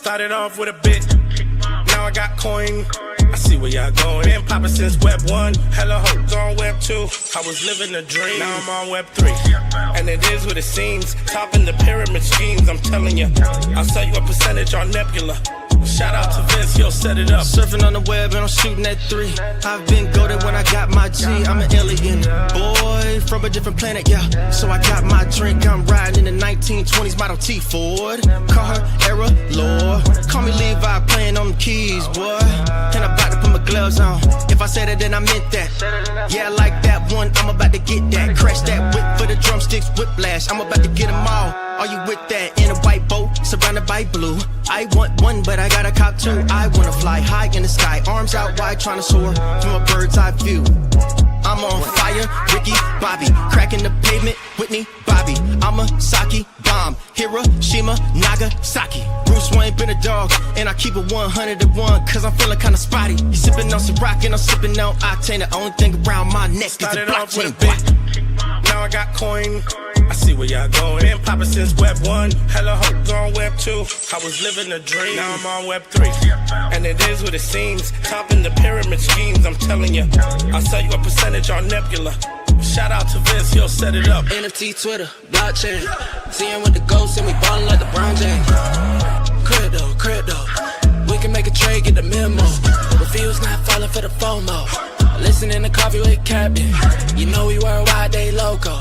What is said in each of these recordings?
Started off with a bit, now I got coin. I see where y'all going. Been poppin' since Web 1, hella hoes on Web 2. I was living a dream, now I'm on Web 3. And it is what it seems, topping the pyramid schemes, I'm telling you. I'll sell you a percentage on Nebula. Shout out to Vince, he'll set it up. Surfing on the web and I'm shooting at 3. I've been goated when I got my G. I'm an alien boy from a different planet, yeah. So I got my drink, I'm riding in the 1920s Model T Ford. Call her Era Lord. Call me Levi, playing on the keys, boy. And I'm about to put my gloves on. If I said it, then I meant that. Yeah, I like that one, I'm about to get that. Crash that whip for the drumsticks, whiplash. I'm about to get them all. Are you with that? In a white boat, surrounded by blue. I want one, but I got a cop too. I wanna fly high in the sky, arms out wide, trying to soar from a bird's eye view. I'm on fire, Ricky, Bobby, cracking the pavement, Whitney, Bobby. I'm a Saki bomb, Hiroshima, Nagasaki. Bruce Wayne been a dog, and I keep it 101, cause I'm feeling kinda spotty. You sipping on some rock, and I'm sipping on octane. The only thing around my neck is the blockchain. Now I got coin. I see where y'all going. Been poppin' since Web 1, hella hoes on Web 2. I was living a dream, now I'm on Web 3. And it is what it seems, topping the pyramid schemes, I'm telling you. I'll sell you a percentage on Nebula. Shout out to Vince, he'll set it up. NFT, Twitter, blockchain. Seeing with the ghosts and we ballin' like LeBron James. Crypto. We can make a trade, get the memo. Refuse not falling for the FOMO. Listening to Coffee with Captain. You know we worldwide, they loco.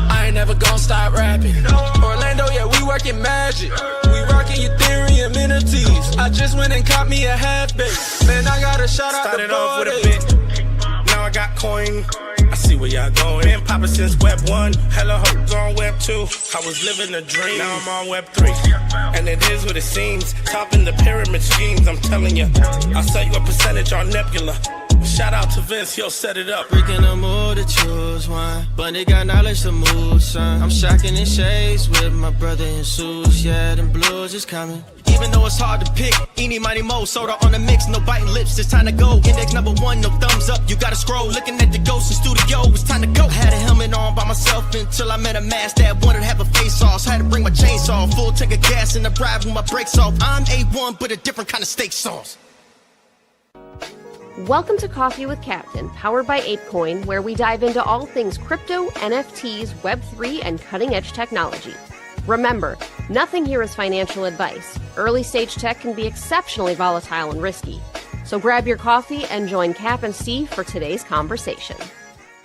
I ain't never gon' stop rapping. Orlando, yeah, we working magic. We rocking Ethereum NFTs. I just went and caught me a half base. Man, I got a shout out Started to off with a bit, now I got coin. I see where y'all going. Been poppin' since Web 1, hella hoes on Web 2. I was living a dream, now I'm on Web 3. And it is what it seems, topping the pyramid schemes, I'm telling you. I'll sell you a percentage on Nebula. Shout out to Vince, he'll set it up. Freaking the mood to choose one, but they got knowledge to move, son. I'm shocking in shades with my brother in suits. Yeah, them blues is coming. Even though it's hard to pick, eeny, miny, mo, soda on the mix, no biting lips, it's time to go. Index number 1, no thumbs up, you gotta scroll. Looking at the ghost in studio, it's time to go. I had a helmet on by myself until I met a mask that wanted to have a face off. So I had to bring my chainsaw, full tank of gas in the drive with my brakes off. I'm A1, but a different kind of steak sauce. Welcome to Coffee with Captain, powered by ApeCoin, where we dive into all things crypto, NFTs, Web3, and cutting-edge technology. Remember, nothing here is financial advice. Early-stage tech can be exceptionally volatile and risky. So grab your coffee and join Cap and Steve for today's conversation.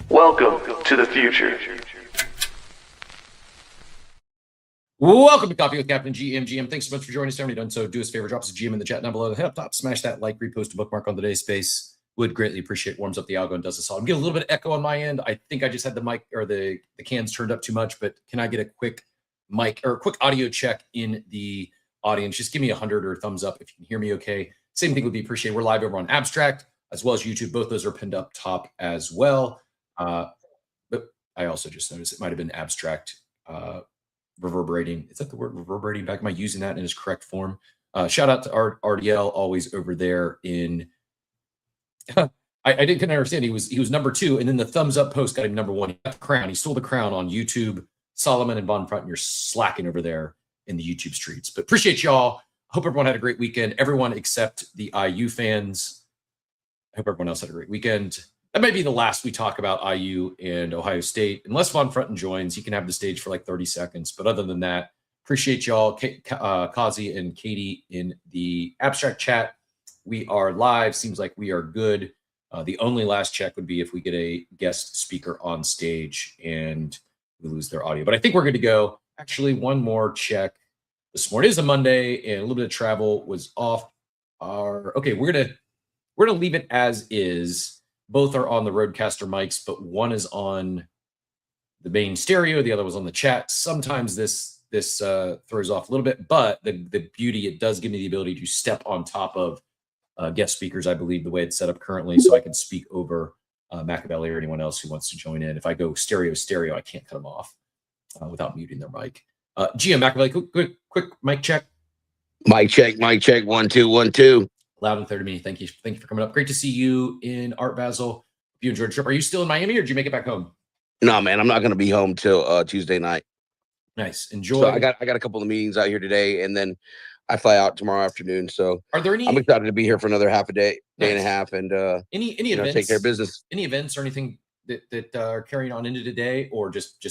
Welcome to the future. Welcome to Coffee with Captain GM. Thanks so much for joining us. If you haven't done so, do us a favor, drop us a GM in the chat down below. Head up top, smash that like, repost a bookmark on today's space. Would greatly appreciate. Warms up the algo and does us all. I'm getting a little bit of echo on my end. I think I just had the mic or the cans turned up too much, but can I get a quick mic or a quick audio check in the audience? Just give me 100 or a thumbs up if you can hear me okay. Same thing would be appreciated. We're live over on Abstract as well as YouTube. Both those are pinned up top as well. But I also just noticed it might have been Abstract reverberating. Is that the word reverberating back? Am I using that in its correct form? Shout out to RDL, always over there in I couldn't understand. He was number 2, and then the thumbs up post got him number 1. He got the crown. He stole the crown on YouTube. Solomon and Von Front, and you're slacking over there in the YouTube streets. But appreciate y'all. Hope everyone had a great weekend. Everyone except the IU fans. I hope everyone else had a great weekend. That might be the last we talk about IU and Ohio State. Unless Von Frunton joins, he can have the stage for like 30 seconds. But other than that, appreciate y'all, Kazi and Katie in the Abstract chat. We are live. Seems like we are good. The only last check would be if we get a guest speaker on stage and we lose their audio. But I think we're good to go. Actually, one more check. This morning is a Monday, and a little bit of travel was off. Okay, we're gonna leave it as is. Both are on the Rodecaster mics, but one is on the main stereo, the other was on the chat. Sometimes this throws off a little bit, but the beauty, it does give me the ability to step on top of guest speakers, I believe, the way it's set up currently, so I can speak over Machiavelli or anyone else who wants to join in. If I go stereo, I can't cut them off without muting their mic. GM Machiavelli, quick mic check. Mic check. 1 2 1 2. Loud and clear to me. Thank you for coming up. Great to see you in Art Basel. If you enjoyed the trip, are you still in Miami or did you make it back home? No, man, I'm not gonna be home till Tuesday night. Nice. Enjoy. So I got a couple of meetings out here today, and then I fly out tomorrow afternoon, so Are there any? I'm excited to be here for another half a day, day and a Nice. half, and any events, take care of business. Any events or anything that are carrying on into today, or just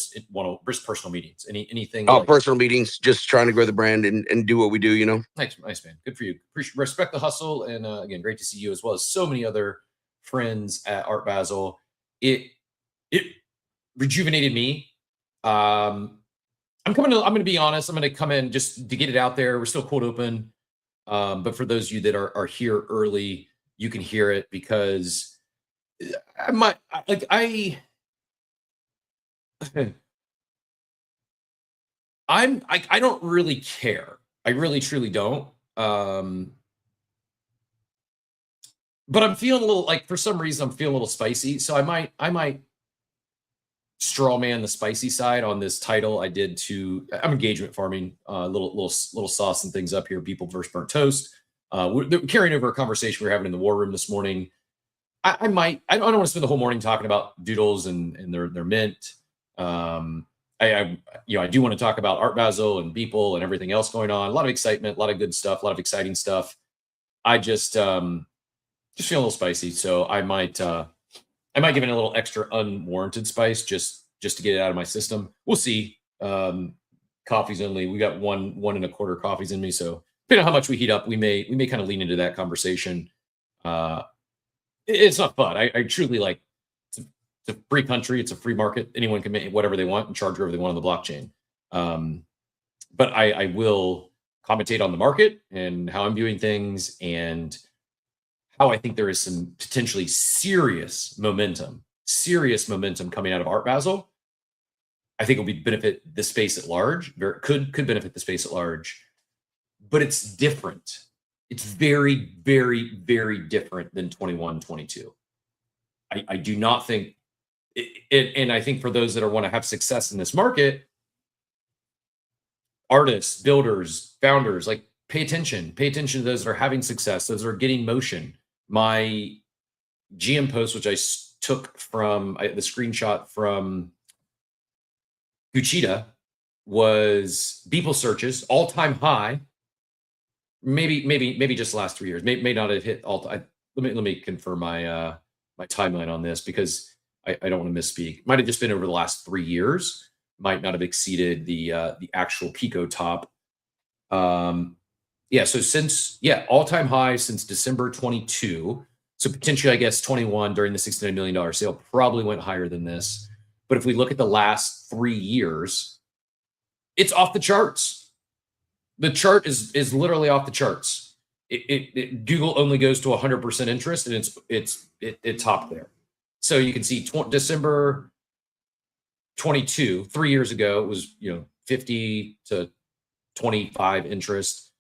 personal meetings? Anything? Oh, personal meetings, just trying to grow the brand and do what we do. Nice, man. Good for you. Respect the hustle, and again, great to see you as well as so many other friends at Art Basel. It rejuvenated me. I'm going to be honest. I'm going to come in just to get it out there. We're still cold open. But for those of you that are here early, you can hear it because I don't really care. I really truly don't. But I'm feeling a little for some reason I'm feeling a little spicy. So I might straw man the spicy side on this title I did to I'm engagement farming, little saucing things up here. Beeple versus burnt toast. We're carrying over a conversation we were having in the war room this morning. I don't want to spend the whole morning talking about Doodles and their mint. I do want to talk about Art Basel and Beeple and everything else going on. A lot of excitement, a lot of good stuff, a lot of exciting stuff. I just feel a little spicy, so I might give it a little extra unwarranted spice just to get it out of my system. We'll see. Coffee's only, we got one and a quarter coffees in me, so depending on how much we heat up, we may kind of lean into that conversation. It's not fun. I truly it's a free country. It's a free market. Anyone can make whatever they want and charge whatever they want on the blockchain. But I will commentate on the market and how I'm viewing things and how I think there is some potentially serious momentum coming out of Art Basel. I think it will benefit the space at large. Could benefit the space at large, but it's different. It's very, very, very different than 21, 22. I do not think, and I think for those that want to have success in this market, artists, builders, founders, pay attention to those that are having success, those that are getting motion. My GM post, which I took from the screenshot from Gucci, was Beeple searches all-time high. Maybe just the last 3 years. May not have hit all. Let me confirm my my timeline on this because I don't want to misspeak. Might have just been over the last 3 years. Might not have exceeded the actual Pico top. So all-time high since December 22. So potentially, I guess 21 during the $69 million sale probably went higher than this. But if we look at the last 3 years, it's off the charts. The chart is literally off the charts. Google only goes to 100% interest, and it topped there. So you can see December 22, 3 years ago, it was 50 to 25 interest.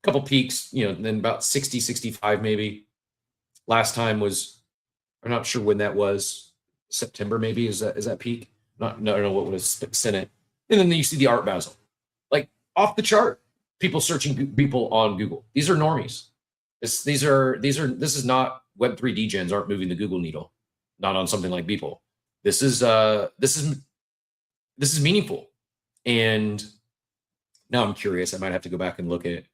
Couple peaks, then about 60, 65 maybe. Last time was, I'm not sure when that was. September maybe is that peak? No, what would have sent it? And then you see the Art Basel, off the chart. People searching Beeple on Google. These are normies. This is not Web3 degens aren't moving the Google needle. Not on something like Beeple. This is meaningful. And now I'm curious. I might have to go back and look at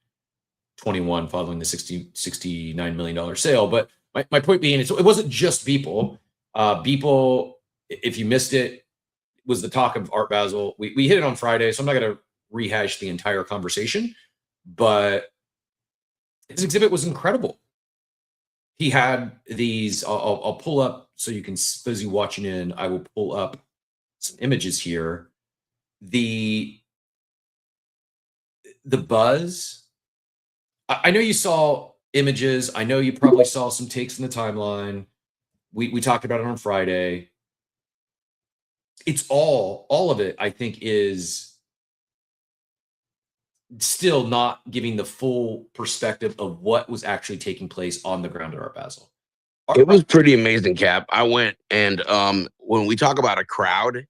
21 following the $69 million sale. But my point being, it wasn't just Beeple. Beeple, if you missed it, was the talk of Art Basel. We hit it on Friday, so I'm not going to rehash the entire conversation. But his exhibit was incredible. He had these. I'll pull up so you can, those you watching in. I will pull up some images here. The buzz. I know you saw images. I know you probably saw some takes in the timeline. We talked about it on Friday. It's all of it, I think, is still not giving the full perspective of what was actually taking place on the ground at Art Basel. It was pretty amazing, Cap. I went and when we talk about a crowd,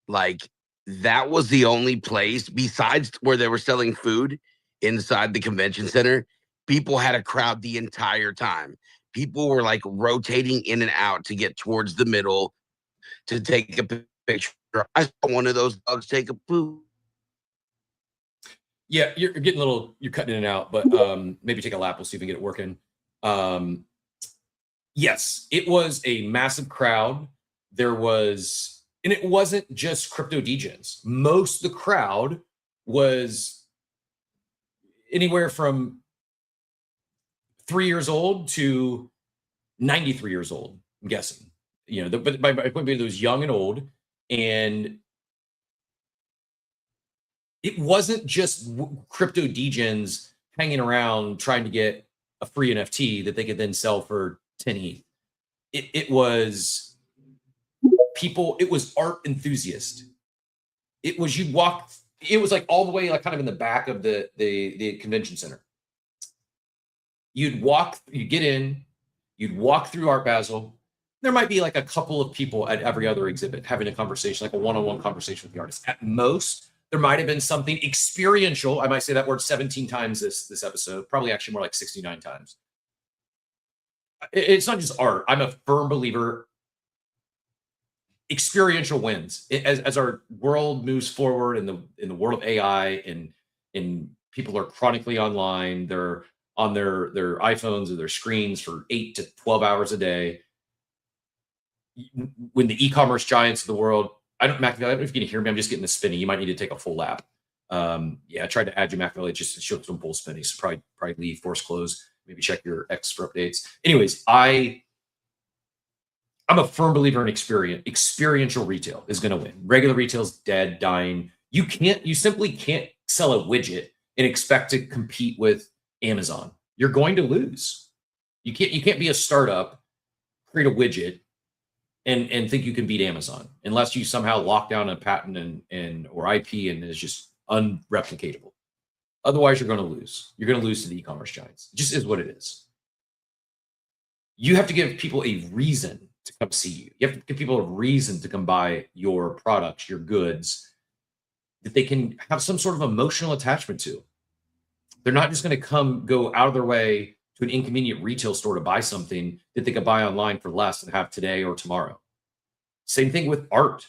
that was the only place besides where they were selling food inside the convention center. People had a crowd the entire time. People were rotating in and out to get towards the middle to take a picture. I saw one of those dogs take a poo. Yeah, you're getting a little, you're cutting in and out, but maybe take a lap. We'll see if we can get it working. Yes, it was a massive crowd. There was, and it wasn't just crypto degens. Most of the crowd was anywhere from 3 years old to 93 years old, I'm guessing. You know, but by point being, those young and old. And it wasn't just crypto degens hanging around trying to get a free NFT that they could then sell for 10 ETH. It was people, it was art enthusiasts. It was, you walk, it was like all the way like kind of in the back of the convention center. You'd walk, you'd get in, you'd walk through Art Basel. There might be like a couple of people at every other exhibit having a conversation, like a one-on-one conversation with the artist. At most, there might have been something experiential. I might say that word 17 times this episode, probably actually more like 69 times. It's not just art. I'm a firm believer. Experiential wins. As our world moves forward in the world of AI and people are chronically online, they're on their iPhones or their screens for 8 to 12 hours a day. When the e-commerce giants of the world, I don't know if you can hear me. I'm just getting the spinning. You might need to take a full lap. Yeah, I tried to add you, Machiavelli, just to show some full spinning. So probably leave, force close, maybe check your X for updates. Anyways, I'm a firm believer in experiential retail is going to win. Regular retail is dead, dying. You simply can't sell a widget and expect to compete with Amazon. You're going to lose. You can't be a startup, create a widget, and think you can beat Amazon unless you somehow lock down a patent and or IP and it's just unreplicatable. Otherwise, you're going to lose. You're going to lose to the e-commerce giants. It just is what it is. You have to give people a reason to come see you. You have to give people a reason to come buy your products, your goods, that they can have some sort of emotional attachment to. They're not just going to go out of their way to an inconvenient retail store to buy something that they could buy online for less and have today or tomorrow. Same thing with art.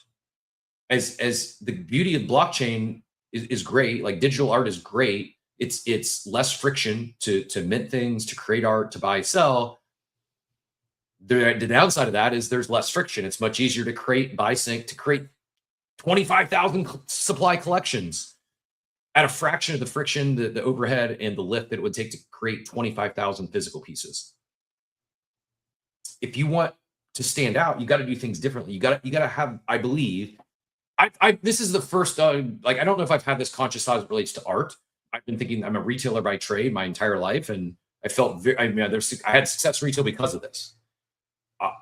As the beauty of blockchain is great, like digital art is great. It's less friction to mint things, to create art, to buy, sell. The downside of that is there's less friction. It's much easier to create, buy, sync, to create 25,000 supply collections at a fraction of the friction, the overhead, and the lift that it would take to create 25,000 physical pieces. If you want to stand out, you got to do things differently. You got to have, I believe, this is the first, like, I don't know if I've had this conscious thought as it relates to art. I've been thinking I'm a retailer by trade my entire life, and I felt I had success retail because of this.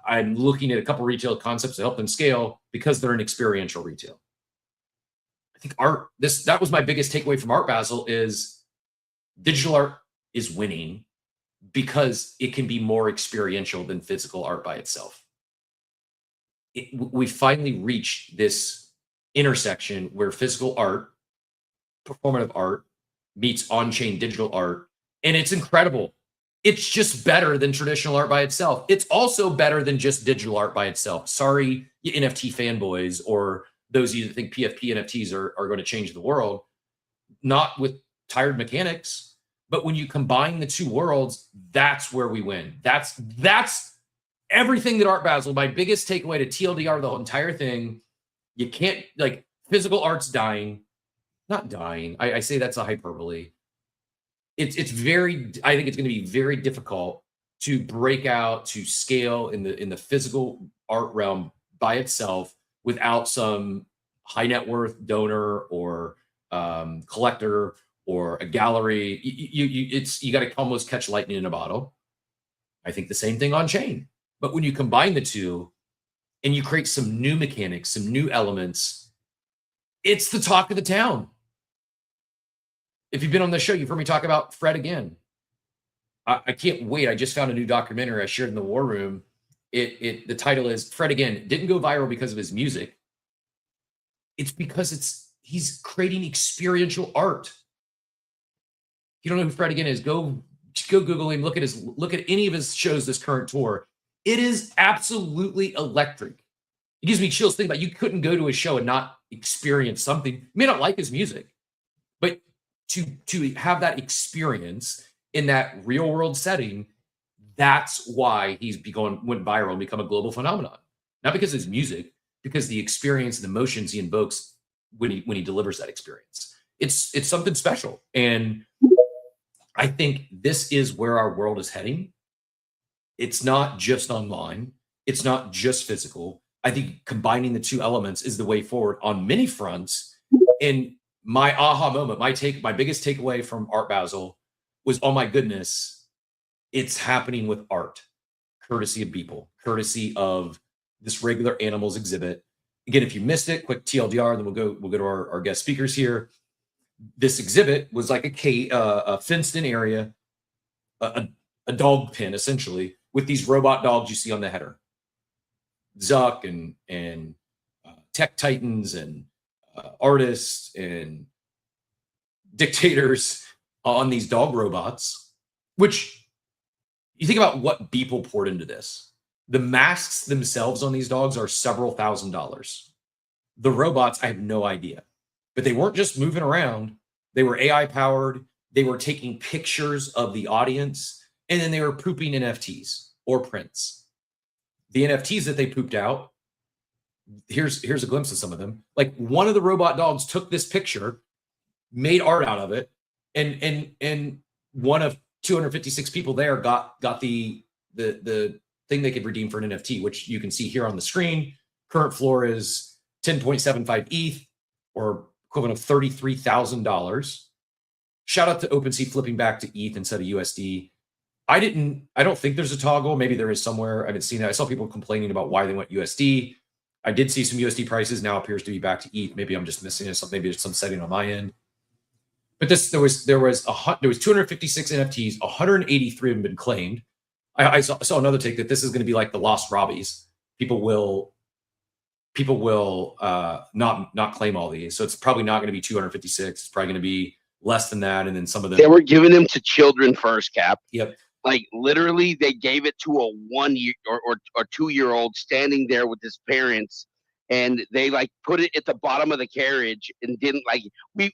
I'm looking at a couple retail concepts to help them scale because they're in experiential retail. I think art, that was my biggest takeaway from Art Basel, is digital art is winning because it can be more experiential than physical art by itself. We finally reached this intersection where physical art, performative art, meets on-chain digital art, and it's incredible. It's just better than traditional art by itself. It's also better than just digital art by itself. Sorry, you NFT fanboys, or those of you that think PFP NFTs are going to change the world. Not with tired mechanics, but when you combine the two worlds, that's where we win. That's everything that Art Basel, my biggest takeaway to TLDR, the whole entire thing. You can't, like, physical art's dying. Not dying. I say that's a hyperbole. It's very, I think it's going to be very difficult to break out, to scale in the physical art realm by itself without some high net worth donor or collector or a gallery. You got to almost catch lightning in a bottle. I think the same thing on chain. But when you combine the two and you create some new mechanics, some new elements, it's the talk of the town. If you've been on the show, you've heard me talk about Fred again. I can't wait. I just found a new documentary I shared in the War Room. The title is Fred Again. It didn't go viral because of his music. It's because he's creating experiential art. If you don't know who Fred Again is, go Google him. Look at any of his shows this current tour. It is absolutely electric. It gives me chills thinking about you couldn't go to a show and not experience something. You may not like his music, but to have that experience in that real world setting. That's why went viral and become a global phenomenon. Not because it's music, because the experience and the emotions he invokes when he delivers that experience. It's something special. And I think this is where our world is heading. It's not just online. It's not just physical. I think combining the two elements is the way forward on many fronts. And my aha moment, my biggest takeaway from Art Basel was, oh my goodness, it's happening with art, courtesy of Beeple, courtesy of this regular animals exhibit. Again, if you missed it, quick TLDR, then we'll go to our guest speakers here. This exhibit was like a fenced-in area, a dog pen essentially, with these robot dogs you see on the header, Zuck and tech titans and artists and dictators on these dog robots, which you think about what Beeple poured into this. The masks themselves on these dogs are several $1,000s. The robots, I have no idea. But they weren't just moving around. They were AI powered. They were taking pictures of the audience, and then they were pooping NFTs or prints. The NFTs that they pooped out, here's a glimpse of some of them. Like, one of the robot dogs took this picture, made art out of it, and one of 256 people there got the thing they could redeem for an NFT, which you can see here on the screen. Current floor is 10.75 ETH, or equivalent of $33,000. Shout out to OpenSea flipping back to ETH instead of USD. I don't think there's a toggle. Maybe there is somewhere. I haven't seen it. I saw people complaining about why they went USD. I did see some USD prices. Now appears to be back to ETH. Maybe I'm just missing it. Maybe there's some setting on my end. But there was 256 NFTs. 183 have been claimed. I saw another take that this is going to be like the Lost Robbies. People will not claim all these. So it's probably not going to be 256. It's probably going to be less than that. And then some of them, They were giving them to children first, Cap. Yep. Like, literally, they gave it to a 1 year or 2 year old standing there with his parents, and they like put it at the bottom of the carriage and didn't like we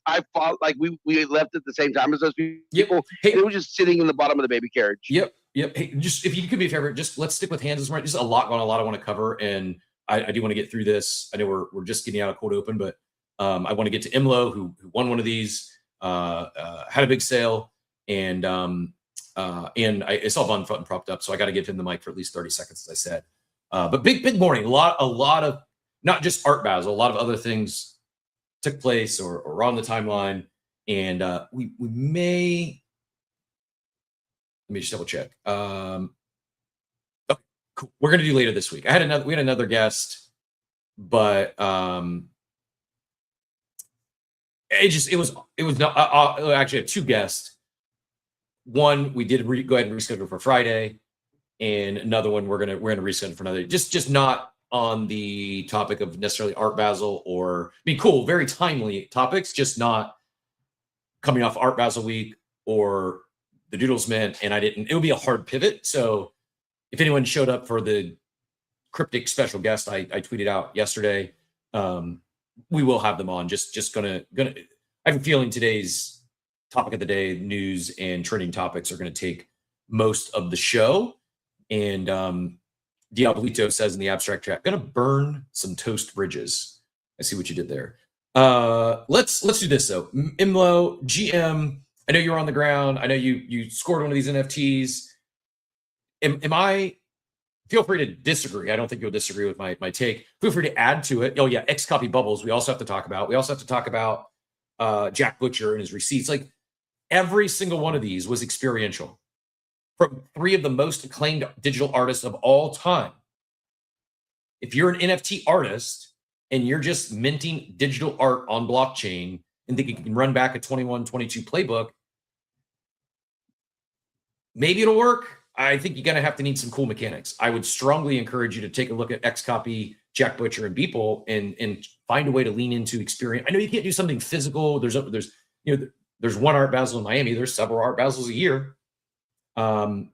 left at the same time as those people. Yep. Hey, it was just sitting in the bottom of the baby carriage. Yep. Hey, just if you could be a favor, just let's stick with hands this morning. Just a lot I want to cover, and I do want to get through this. I know we're just getting out of cold open, but I want to get to Imlo, who won one of these, had a big sale, and I saw Von Futten propped up, so I got to give him the mic for at least 30 seconds, as I said. But big morning. A lot of not just Art Basel, a lot of other things took place or on the timeline, and we may. Let me just double check. Okay, cool. We're gonna do later this week. We had another guest, but it was not. Actually, I had two guests. One we did go ahead and reschedule for Friday, and another one we're gonna reschedule for another. Just not on the topic of necessarily Art Basel cool, very timely topics, just not coming off Art Basel week or the Doodles meant, and it would be a hard pivot. So if anyone showed up for the cryptic special guest I tweeted out yesterday, we will have them on. Just gonna I have a feeling today's topic of the day, news and trending topics, are going to take most of the show. And Diabolito says in the abstract chat, gonna burn some toast bridges. I see what you did there. Let's do this though. Imlo, GM, I know you were on the ground. I know you scored one of these NFTs. Am I? Feel free to disagree. I don't think you'll disagree with my take. Feel free to add to it. Oh yeah, X copy bubbles. We also have to talk about. We also have to talk about Jack Butcher and his receipts. Like, every single one of these was experiential, from three of the most acclaimed digital artists of all time. If you're an NFT artist and you're just minting digital art on blockchain and think you can run back a 21-22 playbook, maybe it'll work. I think you're going to have to need some cool mechanics. I would strongly encourage you to take a look at Xcopy, Jack Butcher, and Beeple and find a way to lean into experience. I know you can't do something physical. There's one Art Basel in Miami. There's several Art Basels a year. I'm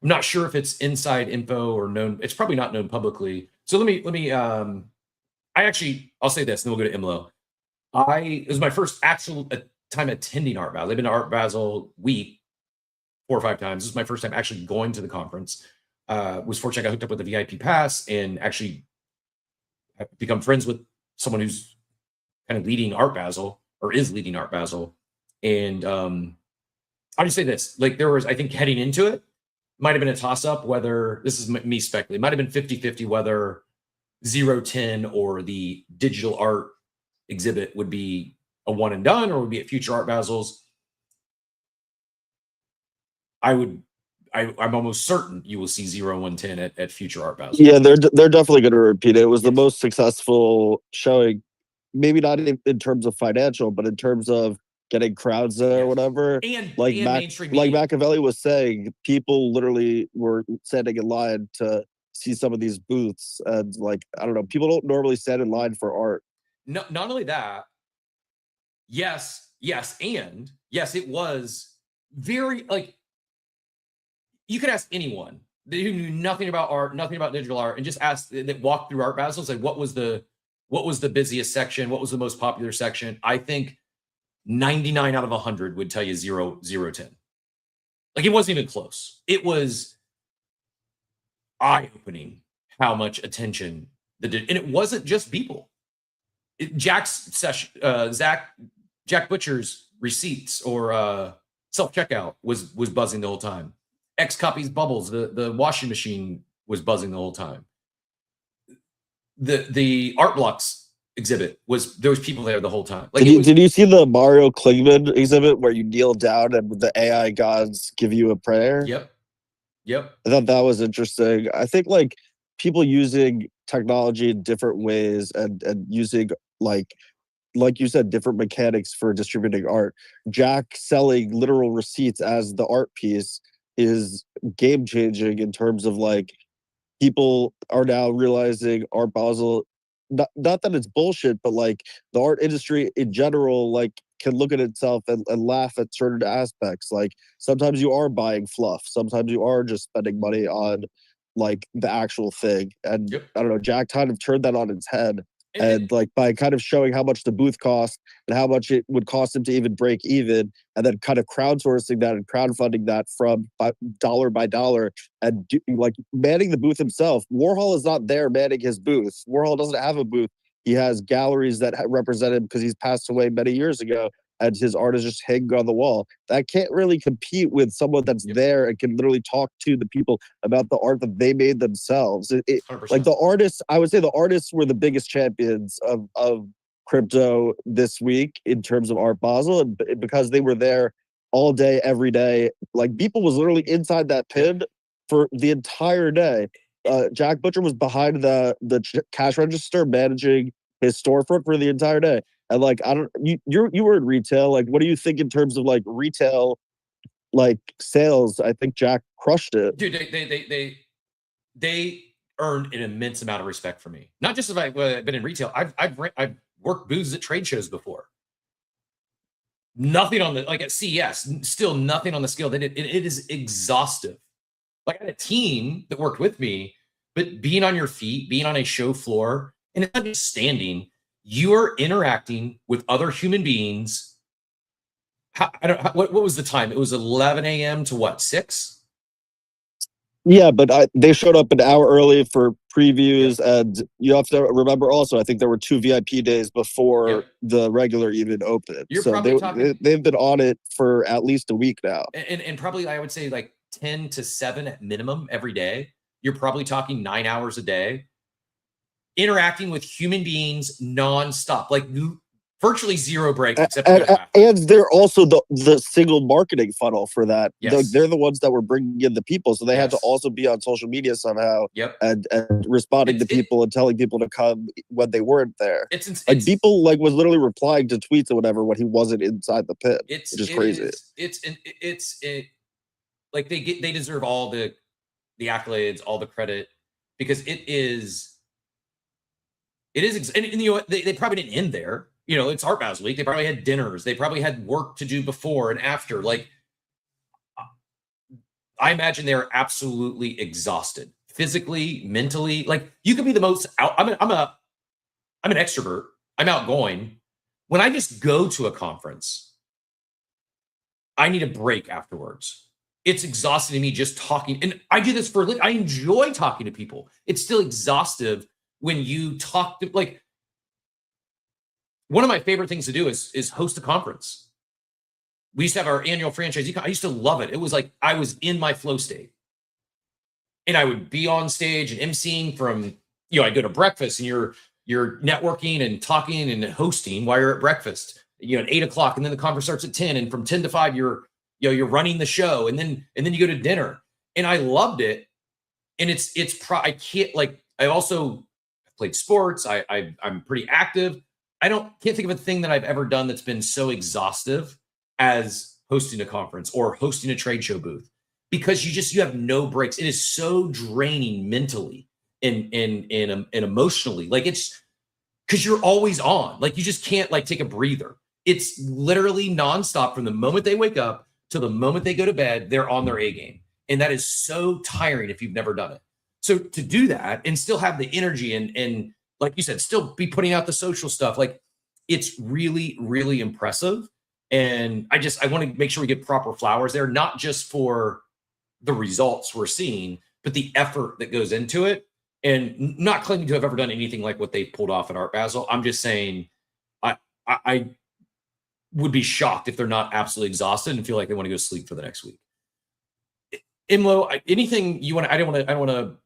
not sure if it's inside info or known. It's probably not known publicly. So let me I'll say this, and then we'll go to Imlo. It was my first actual time attending Art Basel. I've been to Art Basel week 4 or 5 times. This is my first time actually going to the conference. Was fortunate I got hooked up with a VIP pass and actually have become friends with someone who's kind of leading Art Basel or is leading Art Basel. And I'll just say this, like there was, I think heading into it, might have been a toss up whether, this is me speculating, might have been 50-50 whether 010 or the digital art exhibit would be a one and done or would be at future Art Basels. I'm almost certain you will see 0110 at future Art Basel. Yeah, they're definitely going to repeat it. It was the most successful showing, maybe not in terms of financial, but in terms of getting crowds there or whatever. And like mainstream media. Machiavelli was saying, people literally were standing in line to see some of these booths, and like I don't know, people don't normally stand in line for art. No, not only that, yes, and yes, it was very like you could ask anyone who knew nothing about art, nothing about digital art, and just ask that walked through Art Basel, like what was the busiest section, what was the most popular section. I think 99 out of 100 would tell you 010. Like it wasn't even close. It was eye-opening how much attention and it wasn't just Beeple. Jack's session, Jack Butcher's receipts or self-checkout was buzzing the whole time. X copies bubbles, the washing machine was buzzing the whole time. The art blocks exhibit there was people there the whole time. Like did you see the Mario Klingman exhibit where you kneel down and the AI gods give you a prayer? Yep. I thought that was interesting. I think like people using technology in different ways and using like you said, different mechanics for distributing art. Jack selling literal receipts as the art piece is game changing in terms of like people are now realizing Art Basel, not that it's bullshit, but like the art industry in general, like can look at itself and laugh at certain aspects. Like sometimes you are buying fluff, sometimes you are just spending money on like the actual thing. And I don't know, Jack kind of turned that on its head. And like by kind of showing how much the booth cost and how much it would cost him to even break even, and then kind of crowdsourcing that and crowdfunding that from dollar by dollar, and like manning the booth himself. Warhol is not there manning his booth. Warhol doesn't have a booth. He has galleries that represent him because he's passed away many years ago, and his art is just hanging on the wall. That can't really compete with someone that's there and can literally talk to the people about the art that they made themselves. Like the artists, I would say the artists were the biggest champions of crypto this week in terms of Art Basel, and because they were there all day, every day. Like Beeple was literally inside that pin for the entire day. Jack Butcher was behind the cash register managing his storefront for the entire day. And like, I don't, you were in retail. Like, what do you think in terms of like retail, like sales? I think Jack crushed it. Dude, they earned an immense amount of respect for me. Not just if I've been in retail. I've worked booths at trade shows before. Nothing on the, like at CES, still nothing on the scale. It is exhaustive. Like I had a team that worked with me, but being on your feet, being on a show floor, and it's not just standing, you are interacting with other human beings. What was the time? It was 11 a.m. to what, 6? Yeah, but they showed up an hour early for previews, and you have to remember also, I think there were 2 VIP days before the regular even opened. So they've been on it for at least a week now. And probably, I would say like 10 to 7 at minimum every day. You're probably talking 9 hours a day, interacting with human beings nonstop, like virtually zero break. Except and they're also the single marketing funnel for that. Yes. They're the ones that were bringing in the people, so they had to also be on social media somehow. And responding to people and telling people to come when they weren't there. Like people like was literally replying to tweets or whatever when he wasn't inside the pit, which is crazy. It's like they deserve all the accolades, all the credit, because it is, and you know what, they probably didn't end there. You know, it's Art Basel week. They probably had dinners. They probably had work to do before and after. Like, I imagine they're absolutely exhausted, physically, mentally. Like, you could be the most I'm an extrovert. I'm outgoing, when I just go to a conference, I need a break afterwards. It's exhausting to me just talking. And I do this for a living. I enjoy talking to people. It's still exhaustive when you talk to, like, one of my favorite things to do is host a conference. We used to have our annual franchisee. I used to love it. It was like I was in my flow state. And I would be on stage and emceeing from, I'd go to breakfast and you're networking and talking and hosting while you're at breakfast, at 8 o'clock, and then the conference starts at 10. And from 10 to 5, you're running the show. And then you go to dinner. And I loved it. And I can't, like, I also played sports. I'm pretty active. Can't think of a thing that I've ever done that's been so exhaustive as hosting a conference or hosting a trade show booth, because you have no breaks. It is so draining mentally and emotionally. Like, it's because you're always on. Like, you just can't, like, take a breather. It's literally nonstop from the moment they wake up to the moment they go to bed. They're on their A game, and that is so tiring if you've never done it. So to do that and still have the energy and like you said, still be putting out the social stuff, like, it's really, really impressive. And I want to make sure we get proper flowers there, not just for the results we're seeing, but the effort that goes into it. And not claiming to have ever done anything like what they pulled off at Art Basel. I'm just saying I would be shocked if they're not absolutely exhausted and feel like they want to go sleep for the next week. Imlo, anything you want to, I don't want to.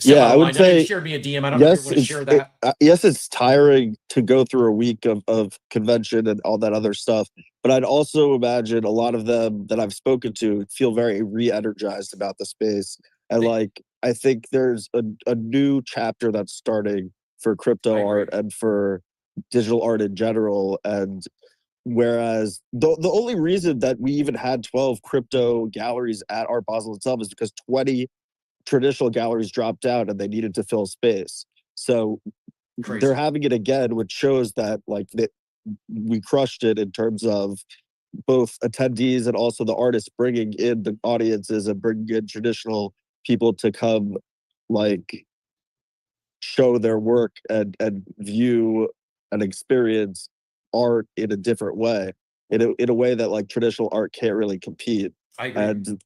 Yeah, I would say, share me a DM. I don't know if you want to share that. Yes, it's tiring to go through a week of convention and all that other stuff. But I'd also imagine a lot of them that I've spoken to feel very re-energized about the space. And like, I think there's a new chapter that's starting for crypto art and for digital art in general. And whereas the only reason that we even had 12 crypto galleries at Art Basel itself is because 20 traditional galleries dropped out and they needed to fill space. So they're having it again, which shows that, like, that we crushed it in terms of both attendees and also the artists bringing in the audiences and bringing in traditional people to come, like, show their work and view and experience art in a different way, in a way that, like, traditional art can't really compete. I agree.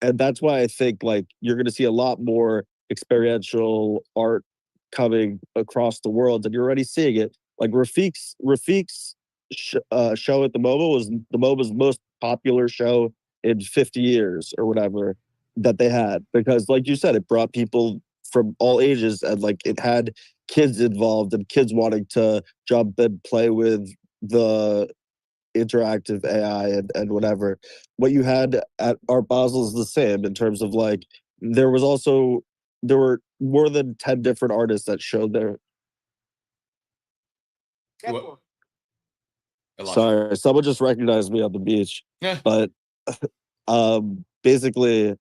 And that's why I think, like, you're going to see a lot more experiential art coming across the world, and you're already seeing it. Like, Rafiq's show at the MoMA was the MoMA's most popular show in 50 years or whatever that they had, because, like you said, it brought people from all ages, and, like, it had kids involved and kids wanting to jump and play with the interactive AI and whatever. What you had at Art Basel is the same in terms of, like, there were more than 10 different artists that showed their. Sorry, someone just recognized me on the beach. Yeah. But basically,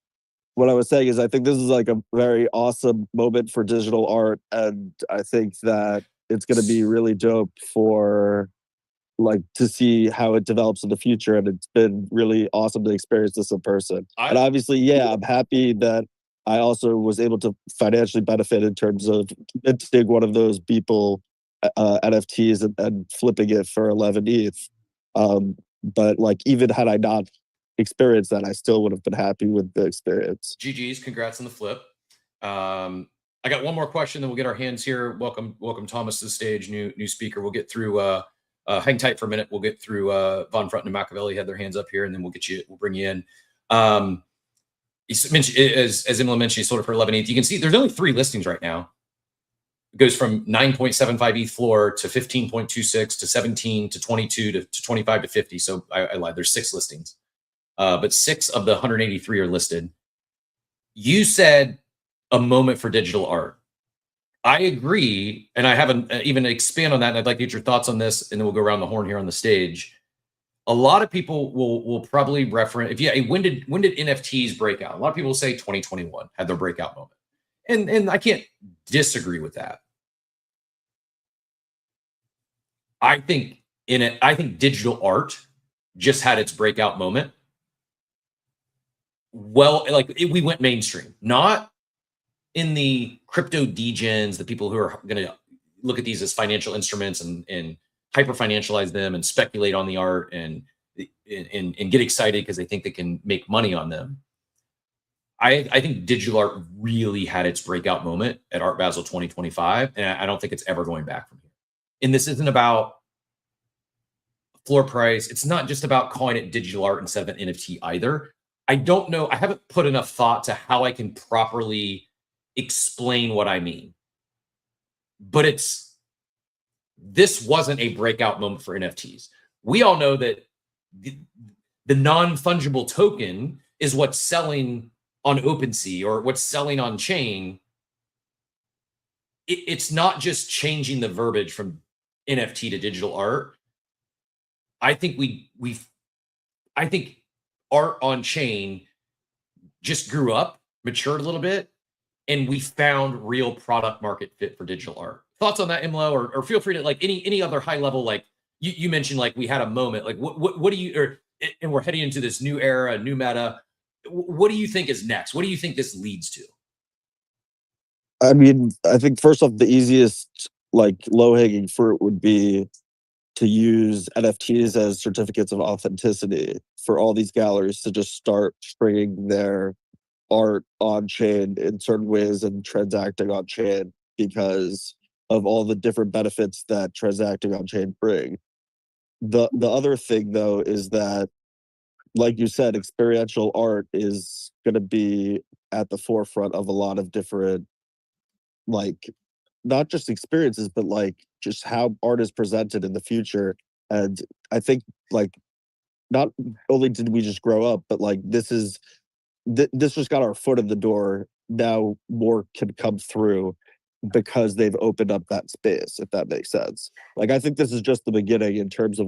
what I was saying is I think this is, like, a very awesome moment for digital art, and I think that it's going to be really dope for, like, to see how it develops in the future. And it's been really awesome to experience this in person. And obviously, yeah, I'm happy that I also was able to financially benefit in terms of minting one of those Beeple NFTs and flipping it for 11 ETH. But, like, even had I not experienced that, I still would have been happy with the experience. GG's, congrats on the flip. I got one more question, then we'll get our hands here. Welcome Thomas to the stage, new speaker. We'll get through hang tight for a minute. We'll get through Von Front and Machiavelli had their hands up here, and then we'll bring you in. He mentioned, as Emily mentioned, he sold it for 11 ETH. You can see there's only 3 listings right now. It goes from 9.75 ETH floor to 15.26 to 17 to 22 to 25 to 50. So I lied. There's 6 listings, but 6 of the 183 are listed. You said a moment for digital art. I agree, and I haven't even expand on that. And I'd like to get your thoughts on this, and then we'll go around the horn here on the stage. A lot of people will probably reference, when did NFTs break out? A lot of people say 2021 had their breakout moment, and I can't disagree with that. I think digital art just had its breakout moment. Well, like, we went mainstream, not in the crypto degens, the people who are going to look at these as financial instruments and hyper financialize them and speculate on the art and get excited because they think they can make money on them. I think digital art really had its breakout moment at Art Basel 2025, and I don't think it's ever going back from here. And this isn't about floor price. It's not just about calling it digital art instead of an NFT either. I don't know. I haven't put enough thought to how I can properly explain what I mean. But this wasn't a breakout moment for NFTs. We all know that the non-fungible token is what's selling on OpenSea or what's selling on chain. It's not just changing the verbiage from NFT to digital art. I think I think art on chain just grew up, matured a little bit, and we found real product market fit for digital art. Thoughts on that, Imlo, or feel free to like any other high level, like you mentioned, like we had a moment, like what do you, and we're heading into this new era, new meta. What do you think is next? What do you think this leads to? I mean, I think first off, the easiest, like low-hanging fruit would be to use NFTs as certificates of authenticity for all these galleries to just start stringing their art on chain in certain ways and transacting on chain because of all the different benefits that transacting on chain bring. The other thing though is that, like you said, experiential art is going to be at the forefront of a lot of different, like, not just experiences, but like just how art is presented in the future. And I think like not only did we just grow up, but like this just got our foot in the door. Now more can come through because they've opened up that space, if that makes sense. Like I think this is just the beginning in terms of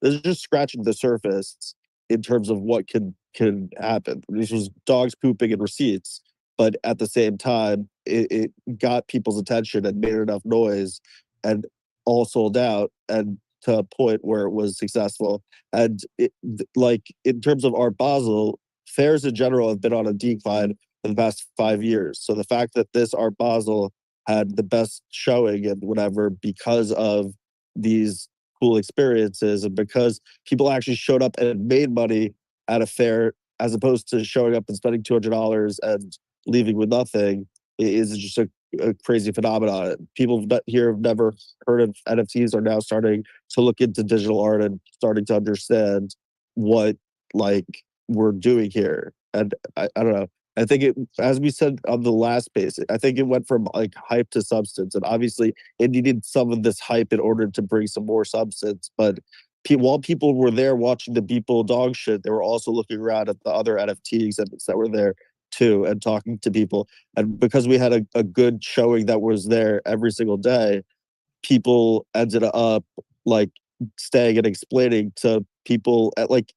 this is just scratching the surface in terms of what can happen. This was dogs pooping in receipts, but at the same time, it got people's attention and made enough noise and all sold out and to a point where it was successful. And like in terms of Art Basel, fairs in general have been on a decline for the past 5 years. So the fact that this Art Basel had the best showing and whatever because of these cool experiences and because people actually showed up and made money at a fair as opposed to showing up and spending $200 and leaving with nothing is just a crazy phenomenon. People here have never heard of NFTs are now starting to look into digital art and starting to understand what like we're doing here. And I don't know. I think it, as we said on the last page, I think it went from like hype to substance. And obviously it needed some of this hype in order to bring some more substance. But while people were there watching the Beeple dog shit, they were also looking around at the other NFT exhibits that were there too and talking to people. And because we had a good showing that was there every single day, people ended up like staying and explaining to people at like,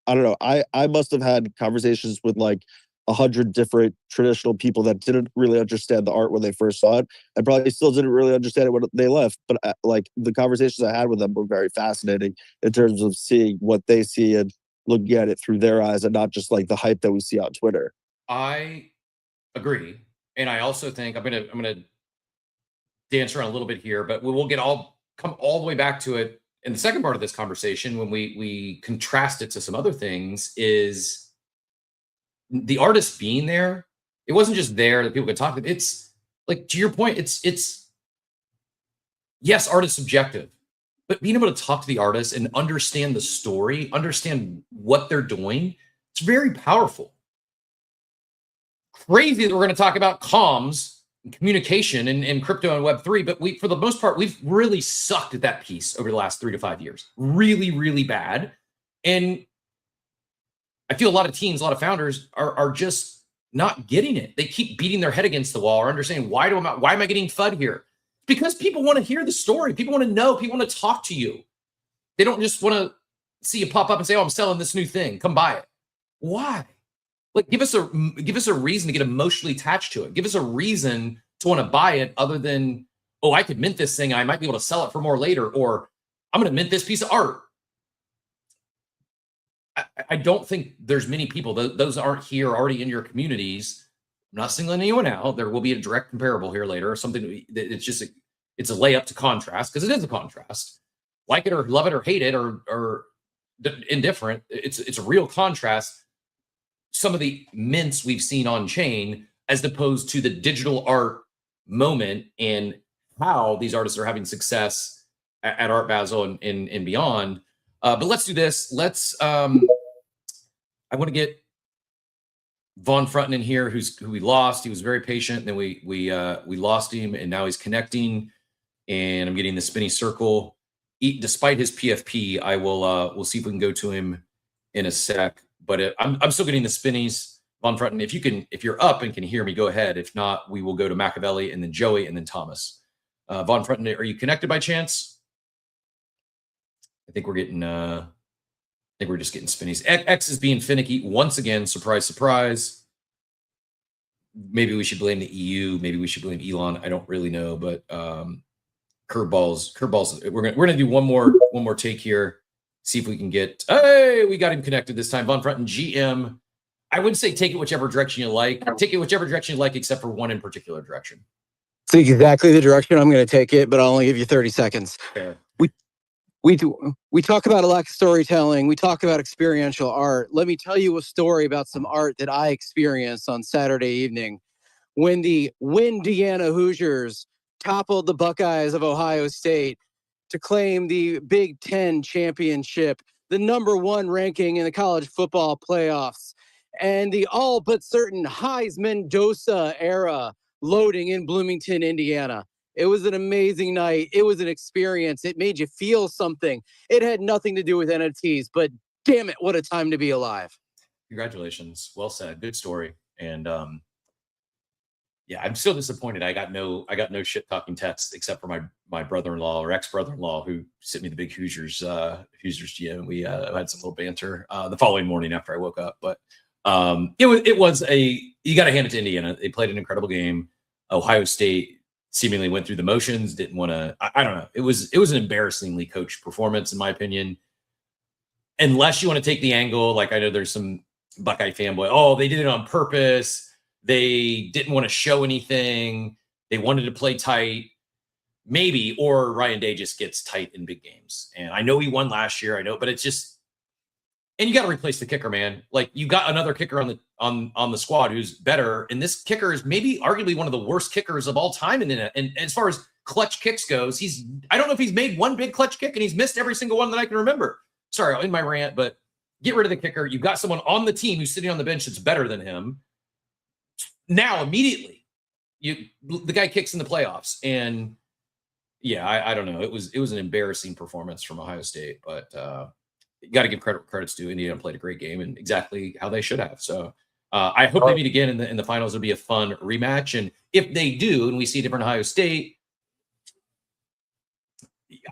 I don't know, I must have had conversations with like 100 different traditional people that didn't really understand the art when they first saw it and probably still didn't really understand it when they left. But like the conversations I had with them were very fascinating in terms of seeing what they see and looking at it through their eyes and not just like the hype that we see on Twitter. I agree. And I also think I'm gonna dance around a little bit here, but we'll come all the way back to it in the second part of this conversation when we contrast it to some other things. Is the artist being there, it wasn't just there that people could talk. It's like, to your point, it's yes, art is subjective, but being able to talk to the artist and understand the story, understand what they're doing, it's very powerful. Crazy that we're going to talk about comms and communication and crypto and Web3, but for the most part, we've really sucked at that piece over the last 3 to 5 years. Really, really bad. And I feel a lot of teams, a lot of founders are just not getting it. They keep beating their head against the wall or understanding why am I getting FUD here? Because people want to hear the story. People want to know. People want to talk to you. They don't just want to see you pop up and say, "Oh, I'm selling this new thing. Come buy it." Why? Like, give us a reason to get emotionally attached to it. Give us a reason to want to buy it other than, "Oh, I could mint this thing. I might be able to sell it for more later," or "I'm going to mint this piece of art." I don't think there's many people, those aren't here already in your communities. I'm not singling anyone out. There will be a direct comparable here later or something. It's a layup to contrast because it is a contrast. like it or love it or hate it or indifferent. It's a real contrast. Some of the mints we've seen on chain as opposed to the digital art moment and how these artists are having success at Art Basel and beyond. But let's do this. I want to get Von Frutton in here, who we lost. He was very patient. Then we lost him, and now he's connecting. And I'm getting the spinny circle. Despite his PFP, I will we'll see if we can go to him in a sec. But I'm still getting the spinnies. Von Frutton, if you're up and can hear me, go ahead. If not, we will go to Machiavelli and then Joey and then Thomas. Von Frutton, are you connected by chance? I think we're getting. I think we're just getting spinnies. X is being finicky once again. Surprise, surprise. Maybe we should blame the EU. Maybe we should blame Elon. I don't really know, but curveballs. We're gonna do one more take here. See if we can get. Hey, we got him connected this time. Von Frutton, GM. I would say take it whichever direction you like. Take it whichever direction you like, except for one in particular direction. It's exactly the direction I'm going to take it, but I'll only give you 30 seconds. Fair. We talk about a lack of storytelling. We talk about experiential art. Let me tell you a story about some art that I experienced on Saturday evening when the Windiana Hoosiers toppled the Buckeyes of Ohio State to claim the Big Ten championship, the #1 ranking in the college football playoffs, and the all but certain Heisman Mendoza era loading in Bloomington, Indiana. It was an amazing night. It was an experience. It made you feel something. It had nothing to do with NFTs, but damn it, what a time to be alive. Congratulations. Well said. Good story. And yeah, I'm still disappointed. I got no shit talking text except for my brother-in-law or ex-brother-in-law who sent me the big Hoosiers GM. We had some little banter the following morning after I woke up. But it was you got to hand it to Indiana. They played an incredible game. Ohio State seemingly went through the motions, didn't want to. I don't know. It was an embarrassingly coached performance, in my opinion. Unless you want to take the angle, like I know there's some Buckeye fanboy. Oh, they did it on purpose. They didn't want to show anything. They wanted to play tight. Maybe, or Ryan Day just gets tight in big games. And I know he won last year. I know, but it's just. And you got to replace the kicker, man. Like you got another kicker on the squad who's better, and this kicker is maybe arguably one of the worst kickers of all time. And as far as clutch kicks goes, I don't know if he's made one big clutch kick, and he's missed every single one that I can remember. Sorry, I'll end my rant, but get rid of the kicker. You've got someone on the team who's sitting on the bench that's better than him. Now immediately, the guy kicks in the playoffs, and yeah, I don't know. It was an embarrassing performance from Ohio State, but. You got to give credits to Indiana. Played a great game and exactly how they should have. So I hope they meet again in the finals. It'll be a fun rematch. And if they do, and we see different Ohio State,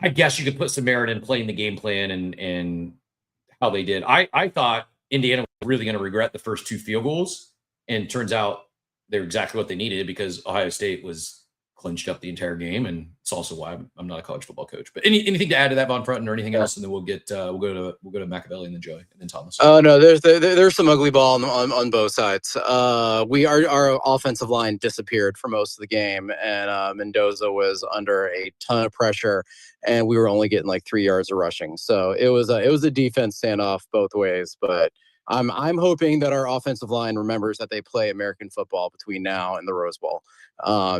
I guess you could put some merit in playing the game plan and how they did. I thought Indiana was really going to regret the first 2 field goals, and turns out they're exactly what they needed because Ohio State was clinched up the entire game, and it's also why I'm not a college football coach. But anything to add to that, Von Frutton, or anything else, and then we'll go to Machiavelli and then Joey and then Thomas. Oh no, there's some ugly ball on both sides. Our offensive line disappeared for most of the game, and Mendoza was under a ton of pressure, and we were only getting like 3 yards of rushing. So it was a defense standoff both ways, but. I'm hoping that our offensive line remembers that they play American football between now and the Rose Bowl,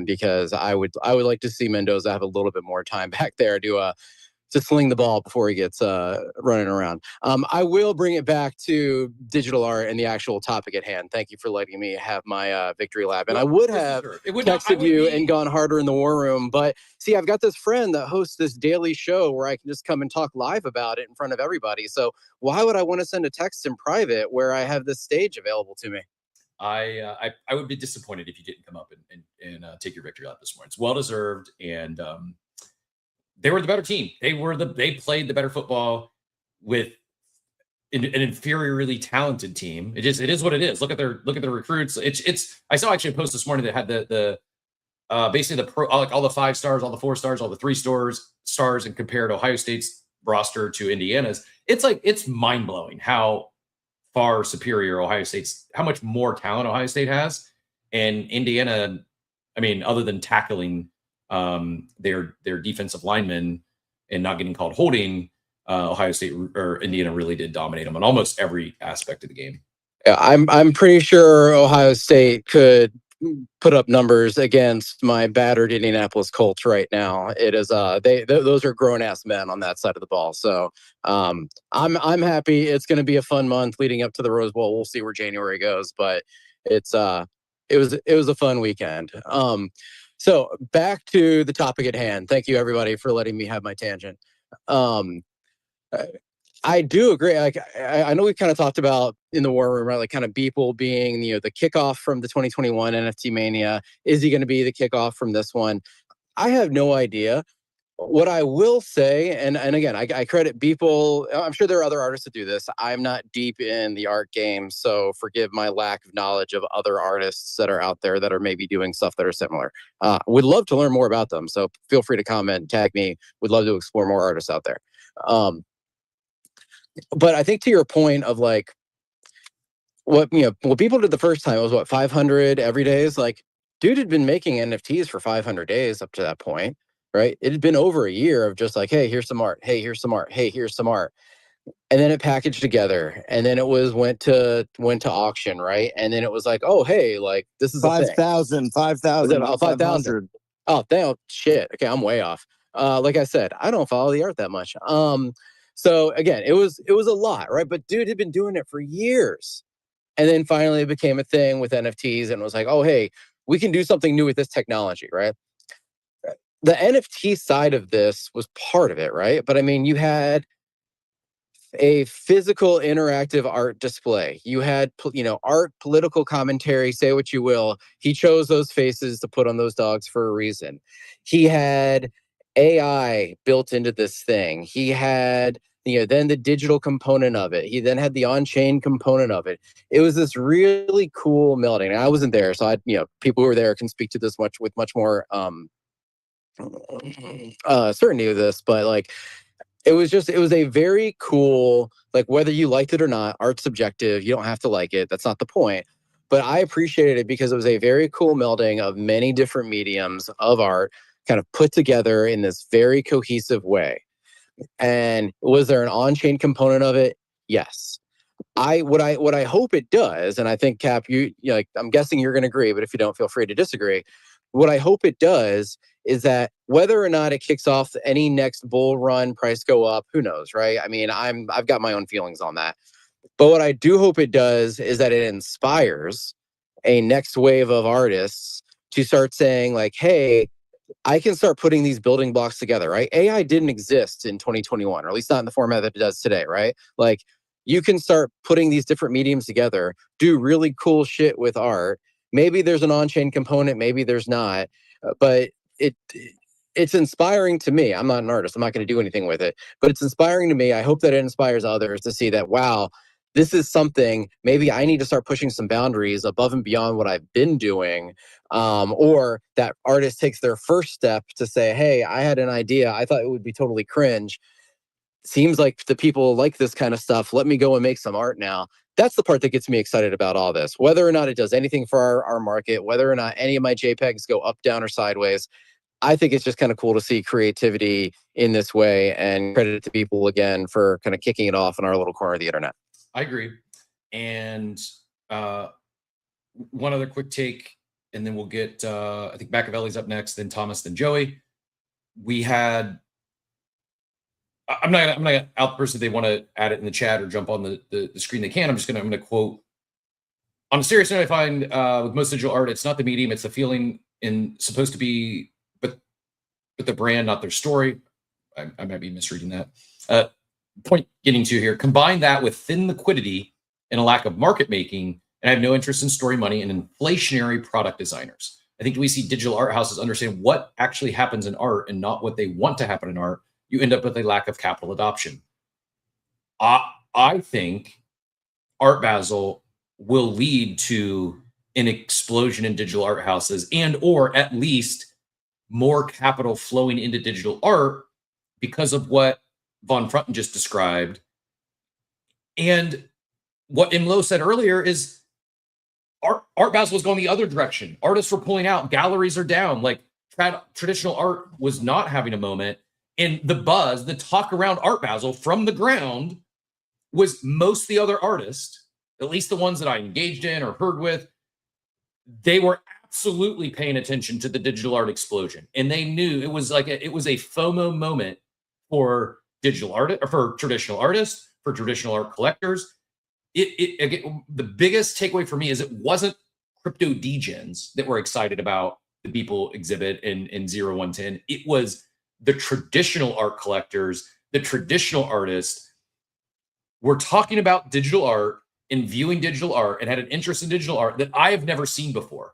because I would like to see Mendoza have a little bit more time back there to sling the ball before he gets running around. I will bring it back to digital art and the actual topic at hand. Thank you for letting me have my victory lap. And I would have texted you and gone harder in the war room. But see, I've got this friend that hosts this daily show where I can just come and talk live about it in front of everybody. So why would I want to send a text in private where I have this stage available to me? I would be disappointed if you didn't come up and take your victory lap this morning. It's well deserved, and they were the better team. They played the better football with an inferiorly talented team. It is what it is. Look at their recruits. I saw actually a post this morning that had the basically all the 5 stars, all the 4 stars, all the 3 stars, and compared Ohio State's roster to Indiana's. It's mind blowing how far superior how much more talent Ohio State has, and Indiana. I mean, other than tackling their defensive linemen and not getting called holding, Ohio State or Indiana really did dominate them on almost every aspect of the game. Yeah, I'm pretty sure Ohio State could put up numbers against my battered Indianapolis Colts right now. It is those are grown ass men on that side of the ball. So I'm happy. It's going to be a fun month leading up to the Rose Bowl. We'll see where January goes, but it was a fun weekend. So back to the topic at hand. Thank you everybody for letting me have my tangent. I do agree. Like I know we kind of talked about in the war room, right? Like kind of Beeple being, the kickoff from the 2021 NFT Mania. Is he going to be the kickoff from this one? I have no idea. What I will say, and again, I credit Beeple. I'm sure there are other artists that do this. I'm not deep in the art game, so forgive my lack of knowledge of other artists that are out there that are maybe doing stuff that are similar. Would love to learn more about them. So feel free to comment, tag me. Would love to explore more artists out there. But I think to your point of like what people did the first time, it was what, 500 every days. Like, dude had been making NFTs for 500 days up to that point, right? It had been over a year of just like, hey, here's some art. Hey, here's some art. Hey, here's some art. And then it packaged together, and then it went to auction, right? And then it was like, oh, hey, like this is 5,000, 5,000, 5,000. Oh, damn, shit. Okay, I'm way off. Like I said, I don't follow the art that much. So again, it was a lot, right? But dude had been doing it for years. And then finally it became a thing with NFTs, and it was like, oh, hey, we can do something new with this technology, right? The NFT side of this was part of it, right? But I mean, you had a physical interactive art display. You had, art, political commentary, say what you will. He chose those faces to put on those dogs for a reason. He had AI built into this thing. He had, then the digital component of it. He then had the on-chain component of it. It was this really cool melding. And I wasn't there, so people who were there can speak to this with much more certainty of this. But like, it was a very cool, like, whether you liked it or not, art's subjective. You don't have to like it. That's not the point. But I appreciated it because it was a very cool melding of many different mediums of art kind of put together in this very cohesive way. And was there an on-chain component of it? Yes. What I hope it does, and I think Cap, I'm guessing you're going to agree, but if you don't, feel free to disagree. What I hope it does is that whether or not it kicks off any next bull run, price go up, who knows, right? I mean, I've got my own feelings on that. But what I do hope it does is that it inspires a next wave of artists to start saying like, hey, I can start putting these building blocks together, right? AI didn't exist in 2021, or at least not in the format that it does today, right? Like, you can start putting these different mediums together, do really cool shit with art. Maybe there's an on-chain component, maybe there's not, but it's inspiring to me. I'm not an artist. I'm not going to do anything with it, but it's inspiring to me. I hope that it inspires others to see that, wow, this is something, maybe I need to start pushing some boundaries above and beyond what I've been doing. Or that artist takes their first step to say, hey, I had an idea. I thought it would be totally cringe. Seems like the people like this kind of stuff. Let me go and make some art now. That's the part that gets me excited about all this. Whether or not it does anything for our market, whether or not any of my JPEGs go up, down, or sideways, I think it's just kind of cool to see creativity in this way, and credit to people again for kind of kicking it off in our little corner of the internet. I agree. And one other quick take, and then we'll get, I think Machiavelli's up next, then Thomas, then Joey. We had, I'm not gonna out the person if they want to add it in the chat or jump on the screen they can. I'm gonna quote. On a serious note, I find with most digital art, it's not the medium, it's the feeling, and supposed to be, but the brand, not their story. I might be misreading that. Point getting to here, combine that with thin liquidity and a lack of market making, and I have no interest in story money and inflationary product designers. I think we see digital art houses understand what actually happens in art and not what they want to happen in art. You end up with a lack of capital adoption. I think Art Basel will lead to an explosion in digital art houses, and or at least more capital flowing into digital art because of what Von Frunten just described. And what Imlo said earlier is Art Basel was going the other direction. Artists were pulling out, galleries are down. Like traditional art was not having a moment. And the buzz, the talk around Art Basel from the ground was most of the other artists, at least the ones that I engaged in or heard with, they were absolutely paying attention to the digital art explosion. And they knew it was like it was a FOMO moment for digital art, or for traditional artists, for traditional art collectors. Again, the biggest takeaway for me is it wasn't crypto degens that were excited about the Beeple exhibit in 0110. It was the traditional art collectors, the traditional artists were talking about digital art and viewing digital art and had an interest in digital art that I have never seen before.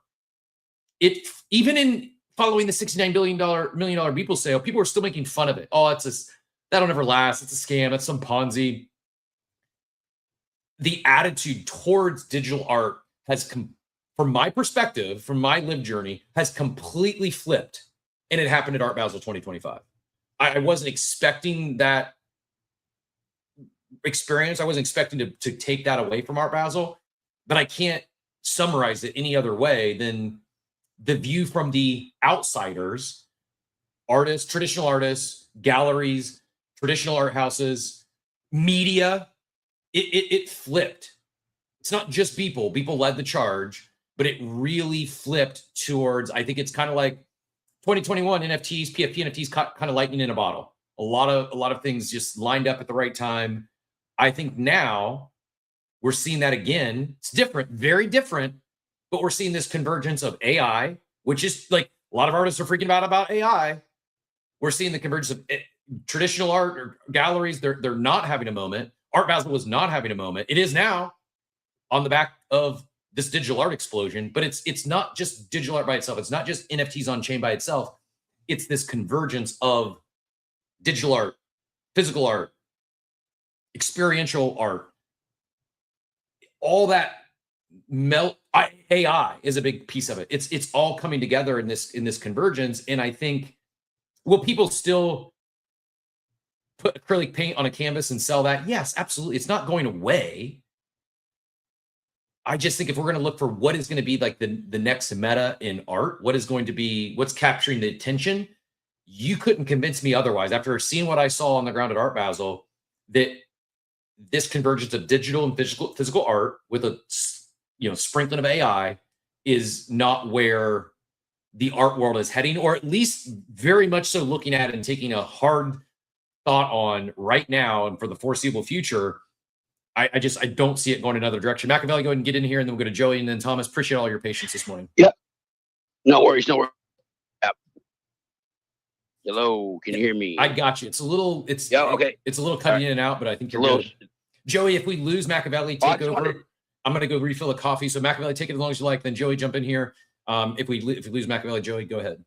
It, even in following the $69 million Beeple sale, people were still making fun of it. Oh, that'll never last. It's a scam. That's some Ponzi. The attitude towards digital art has, from my perspective, from my lived journey, has completely flipped. And it happened at Art Basel 2025. I wasn't expecting that experience. I wasn't expecting to take that away from Art Basel, but I can't summarize it any other way than the view from the outsiders, artists, traditional artists, galleries, traditional art houses, media. It flipped. It's not just Beeple. Beeple led the charge, but it really flipped towards, I think it's kind of like 2021 NFTs, PFP NFTs, kind of lightning in a bottle. A lot of things just lined up at the right time. I think now we're seeing that again. It's different, very different, but we're seeing this convergence of AI, which is like a lot of artists are freaking out about AI. We're seeing the convergence of traditional art or galleries. They're not having a moment. Art Basel was not having a moment. It is now on the back of this digital art explosion, but it's not just digital art by itself. It's not just NFTs on chain by itself. It's this convergence of digital art, physical art, experiential art, all that AI is a big piece of it. It's all coming together in this convergence. And I think, will people still put acrylic paint on a canvas and sell that? Yes, absolutely. It's not going away. I just think if we're going to look for what is going to be like the next meta in art, what is going to be, what's capturing the attention, you couldn't convince me otherwise. After seeing what I saw on the ground at Art Basel, that this convergence of digital and physical art with a sprinkling of AI is not where the art world is heading, or at least very much so looking at and taking a hard thought on right now and for the foreseeable future. I don't see it going another direction. Machiavelli, go ahead and get in here, and then we'll go to Joey and then Thomas. Appreciate all your patience this morning. Yep. No worries. Yep. Hello, can you hear me? I got you. It's a little cutting in and out, but I think you're good. Joey, if we lose Machiavelli, take over. I'm going to go refill a coffee. So Machiavelli, take it as long as you like. Then Joey, jump in here. If we lose Machiavelli, Joey, go ahead.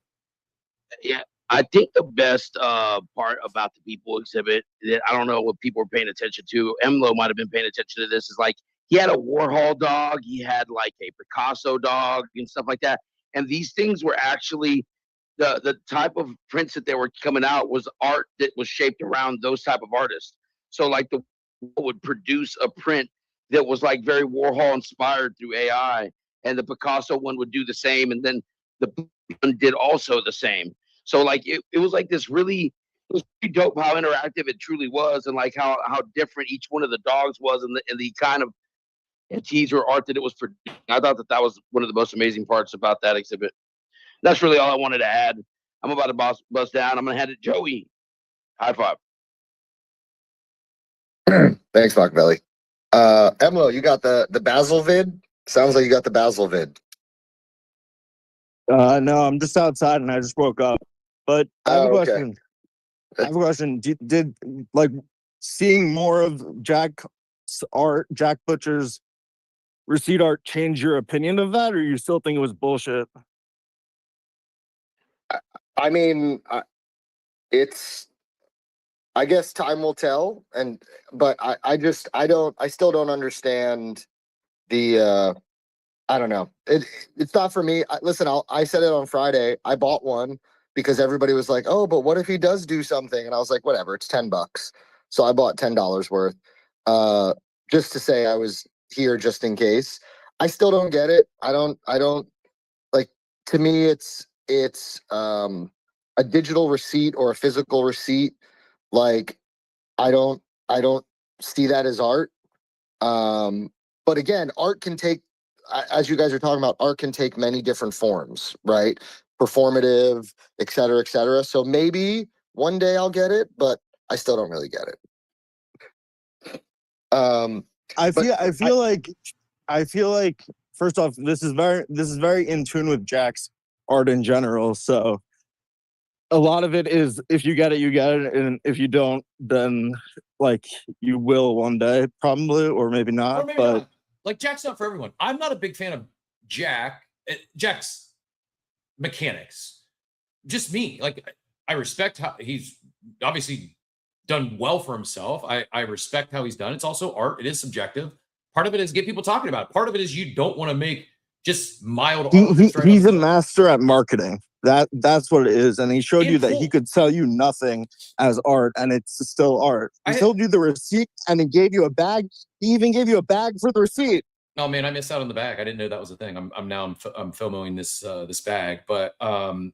Yeah, I think the best part about the Beeple exhibit that I don't know what people were paying attention to, Emlo might have been paying attention to this, is like he had a Warhol dog, he had like a Picasso dog and stuff like that. And these things were actually the type of prints that they were coming out was art that was shaped around those type of artists. So like the would produce a print that was like very Warhol inspired through AI, and the Picasso one would do the same, and then the one did also the same. So like it was like this really, it was pretty dope how interactive it truly was, and like how different each one of the dogs was, and the kind of teaser art that it was producing. I thought that was one of the most amazing parts about that exhibit. That's really all I wanted to add. I'm about to bust down. I'm gonna hand it to Joey. High five. Thanks, Machiavelli. Emlo, you got the Basel vid? Sounds like you got the Basel vid. No, I'm just outside and I just woke up. But I have a question. I have a question. Did like seeing more of Jack Butcher's receipt art change your opinion of that, or you still think it was bullshit? I mean, I guess time will tell, but I still don't understand the I don't know. It's not for me. Listen, I said it on Friday. I bought one because everybody was like, "Oh, but what if he does do something?" And I was like, "Whatever, it's $10." So I bought $10 worth, just to say I was here just in case. I still don't get it. I don't like. To me, it's a digital receipt or a physical receipt, like I don't see that as art. But again, art can take, as you guys are talking about, art can take many different forms, right? Performative, et cetera, et cetera. So maybe one day I'll get it, but I still don't really get it. I feel like first off, this is very in tune with Jack's art in general. So a lot of it is, if you get it, you get it, and if you don't, then like you will one day, probably, or maybe not. Or maybe but not. Like, Jack's not for everyone. I'm not a big fan of Jack's mechanics. Just me. Like, I respect how he's obviously done well for himself. I respect how he's done. It's also art. It is subjective. Part of it is get people talking about it. Part of it is you don't want to make just mild art. He's a master at marketing. That's what it is. And he showed you that he could sell you nothing as art, and it's still art. He told you the receipt, and he gave you a bag. He even gave you a bag for the receipt. Oh man, I missed out on the bag. I didn't know that was a thing. I'm FOMOing this bag, but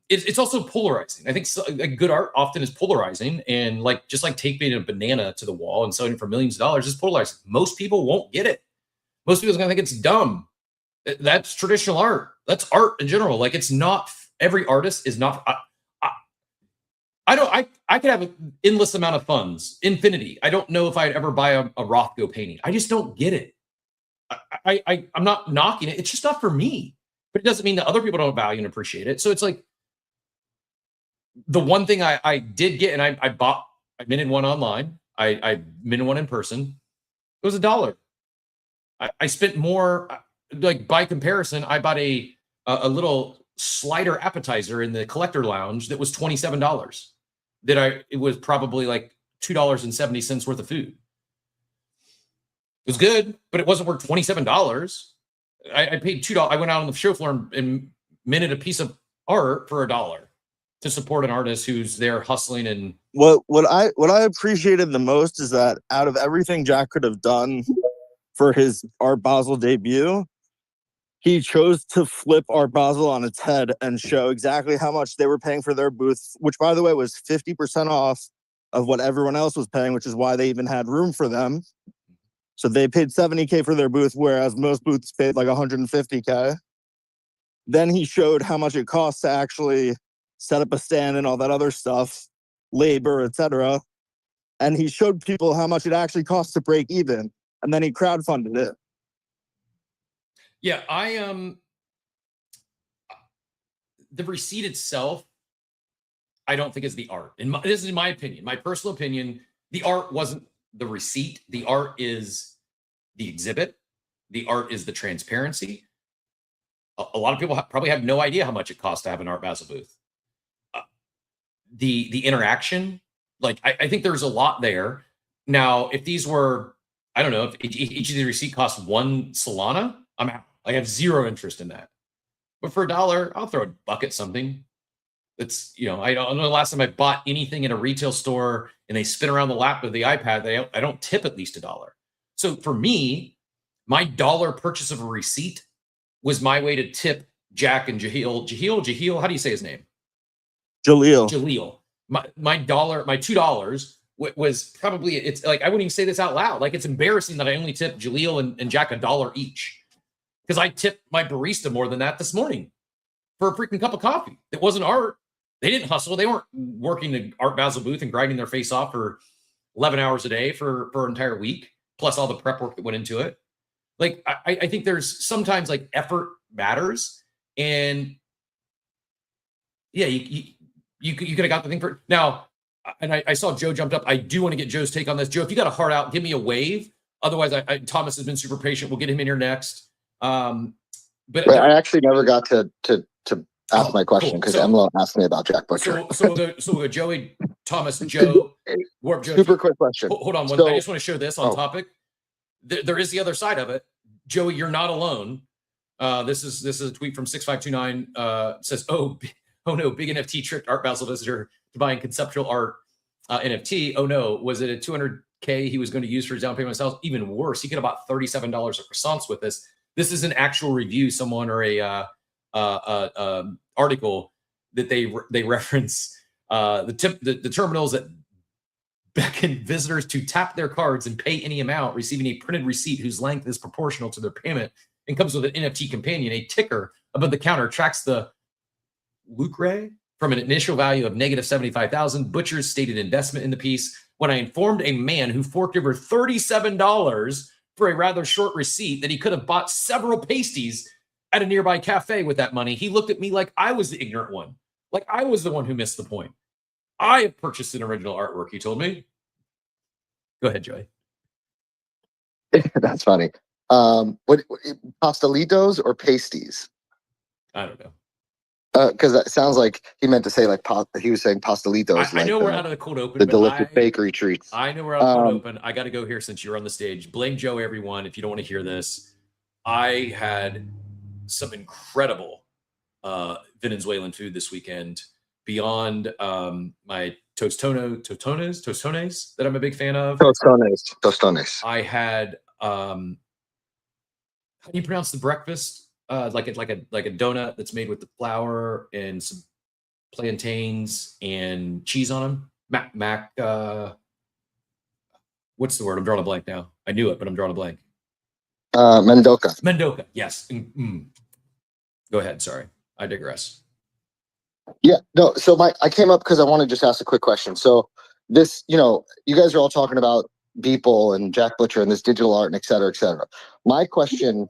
it's also polarizing. I think like good art often is polarizing, and like just like taping a banana to the wall and selling it for millions of dollars is polarizing. Most people won't get it. Most people are gonna think it's dumb. That's traditional art. That's art in general. Like, it's not, every artist is not. I could have an endless amount of funds, infinity. I don't know if I'd ever buy a Rothko painting. I just don't get it. I'm not knocking it. It's just not for me. But it doesn't mean that other people don't value and appreciate it. So it's like the one thing I did get, and I minted one online. I minted one in person. It was $1. I spent more. Like, by comparison, I bought a little slider appetizer in the collector lounge that was $27. It was probably like $2.70 worth of food. It was good, but it wasn't worth $27. I paid $2. I went out on the show floor and minted a piece of art for $1 to support an artist who's there hustling. And what I appreciated the most is that out of everything Jack could have done for his Art Basel debut, he chose to flip Art Basel on its head and show exactly how much they were paying for their booth, which, by the way, was 50% off of what everyone else was paying, which is why they even had room for them. So they paid $70K for their booth, whereas most booths paid like $150K. Then he showed how much it costs to actually set up a stand and all that other stuff, labor, etc. And he showed people how much it actually costs to break even. And then he crowdfunded it. Yeah, the receipt itself, I don't think is the art. This is my opinion, my personal opinion. The art wasn't the receipt. The art is the exhibit. The art is the transparency. A lot of people probably have no idea how much it costs to have an Art Basel booth. The interaction, like I think there's a lot there. Now, if these were, I don't know, if each of the receipt costs 1 Solana, I'm out. I have zero interest in that. But for $1, I'll throw a buck at something. It's, I don't know the last time I bought anything in a retail store and they spin around the lap of the iPad, I don't tip at least $1. So for me, my $1 purchase of a receipt was my way to tip Jack and Jahil, how do you say his name? Jaleel. My $2 was probably, it's like, I wouldn't even say this out loud. Like, it's embarrassing that I only tipped Jaleel and Jack $1 each. Because I tipped my barista more than that this morning for a freaking cup of coffee. It wasn't art. They didn't hustle. They weren't working the Art Basel booth and grinding their face off for 11 hours a day for an entire week, plus all the prep work that went into it. Like, I think there's sometimes like effort matters. And yeah, you could have got the thing for now. And I saw Joe jumped up. I do want to get Joe's take on this. Joe, if you got a heart out, give me a wave. Otherwise, Thomas has been super patient. We'll get him in here next. But I actually never got to ask my question because Emma asked me about Jack Butcher. So we'll go Joey, Thomas, Joe, Warp Joe. Super quick question. Hold on. I just want to show this on topic. There is the other side of it. Joey, you're not alone. This is a tweet from 6529. Says, oh no, big NFT tricked Art Basel visitor to buying conceptual art NFT. Oh no, was it a $200K he was going to use for his down payment himself? Even worse, he could have bought $37 of croissants with this. This is an actual review, someone or a article that they reference The terminals that beckon visitors to tap their cards and pay any amount, receiving a printed receipt whose length is proportional to their payment and comes with an NFT companion. A ticker above the counter tracks the lucre from an initial value of negative 75,000. Butcher's stated investment in the piece. When I informed a man who forked over $37 for a rather short receipt that he could have bought several pasties at a nearby cafe with that money, he looked at me like I was the ignorant one, like I was the one who missed the point. I have purchased an original artwork, he told me. Go ahead, Joey. That's funny. What pastelitos or pasties? I don't know. Because that sounds like he meant to say like he was saying pastelitos. I know we're out of the cold open. The delicious bakery treats. I know we're out of the cold open. I got to go here since you're on the stage. Blame Joe, everyone. If you don't want to hear this, I had some incredible Venezuelan food this weekend beyond my tostones that I'm a big fan of. Tostones. I had how do you pronounce the breakfast? Like a donut that's made with the flour and some plantains and cheese on them. What's the word? I'm drawing a blank now. I knew it, but I'm drawing a blank. Mendoca. Yes. Go ahead. Sorry, I digress. Yeah. No. So I came up because I want to just ask a quick question. So this, you guys are all talking about Beeple and Jack Butcher and this digital art and et cetera, et cetera. My question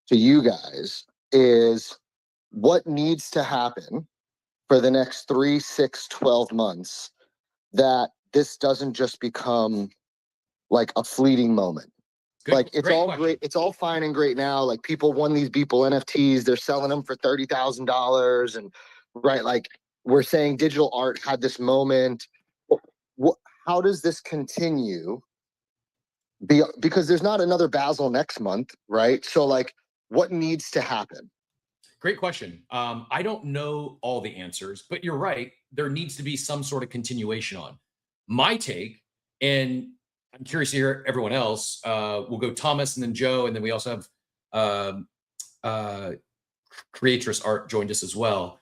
to you guys is what needs to happen for the next 3, 6, 12 months that this doesn't just become like a fleeting moment. It's all great. It's all fine and great now. Like people won these Beeple NFTs. They're selling them for $30,000. And right, like we're saying digital art had this moment. How does this continue? Because there's not another Basel next month, right? So like, what needs to happen? Great question. I don't know all the answers, but you're right. There needs to be some sort of continuation on. My take, and I'm curious to hear everyone else. We'll go Thomas and then Joe, and then we also have Creatress Art joined us as well.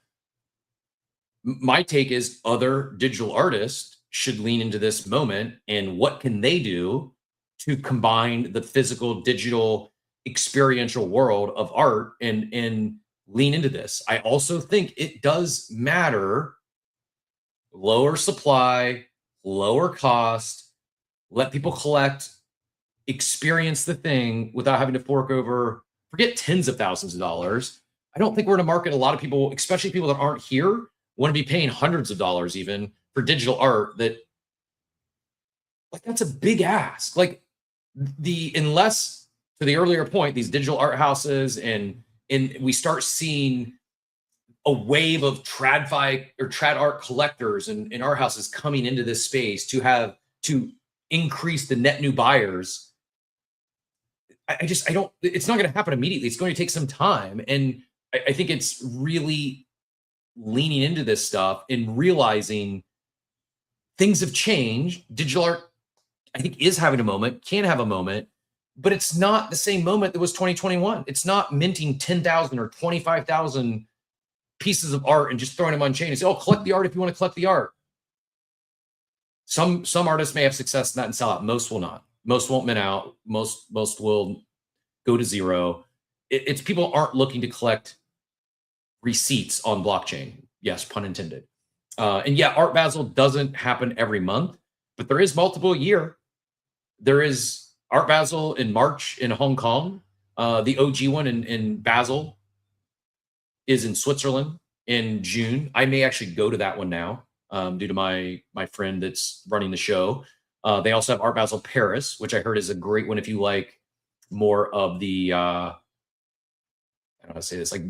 My take is other digital artists should lean into this moment, and what can they do to combine the physical, digital, experiential world of art and lean into this. I also think it does matter. Lower supply, lower cost, let people collect, experience the thing without having to fork over, forget tens of thousands of dollars. I don't think we're in a market. A lot of people, especially people that aren't here, want to be paying hundreds of dollars even for digital art. That's a big ask. Unless, to the earlier point, these digital art houses and we start seeing a wave of trad art collectors and art houses coming into this space to increase the net new buyers. It's not going to happen immediately. It's going to take some time. And I think it's really leaning into this stuff and realizing things have changed. Digital art, I think, is having a moment, can have a moment, but it's not the same moment that was 2021. It's not minting 10,000 or 25,000 pieces of art and just throwing them on chain and say, oh, collect the art if you want to collect the art. Some artists may have success in that and sell out. Most will not. Most won't mint out. Most will go to zero. It's people aren't looking to collect receipts on blockchain. Yes, pun intended. And yeah, Art Basel doesn't happen every month, but there is multiple a year. There is Art Basel in March in Hong Kong. The OG one in Basel is in Switzerland in June. I may actually go to that one now due to my friend that's running the show. They also have Art Basel Paris, which I heard is a great one if you like more of the I don't know how to say this, like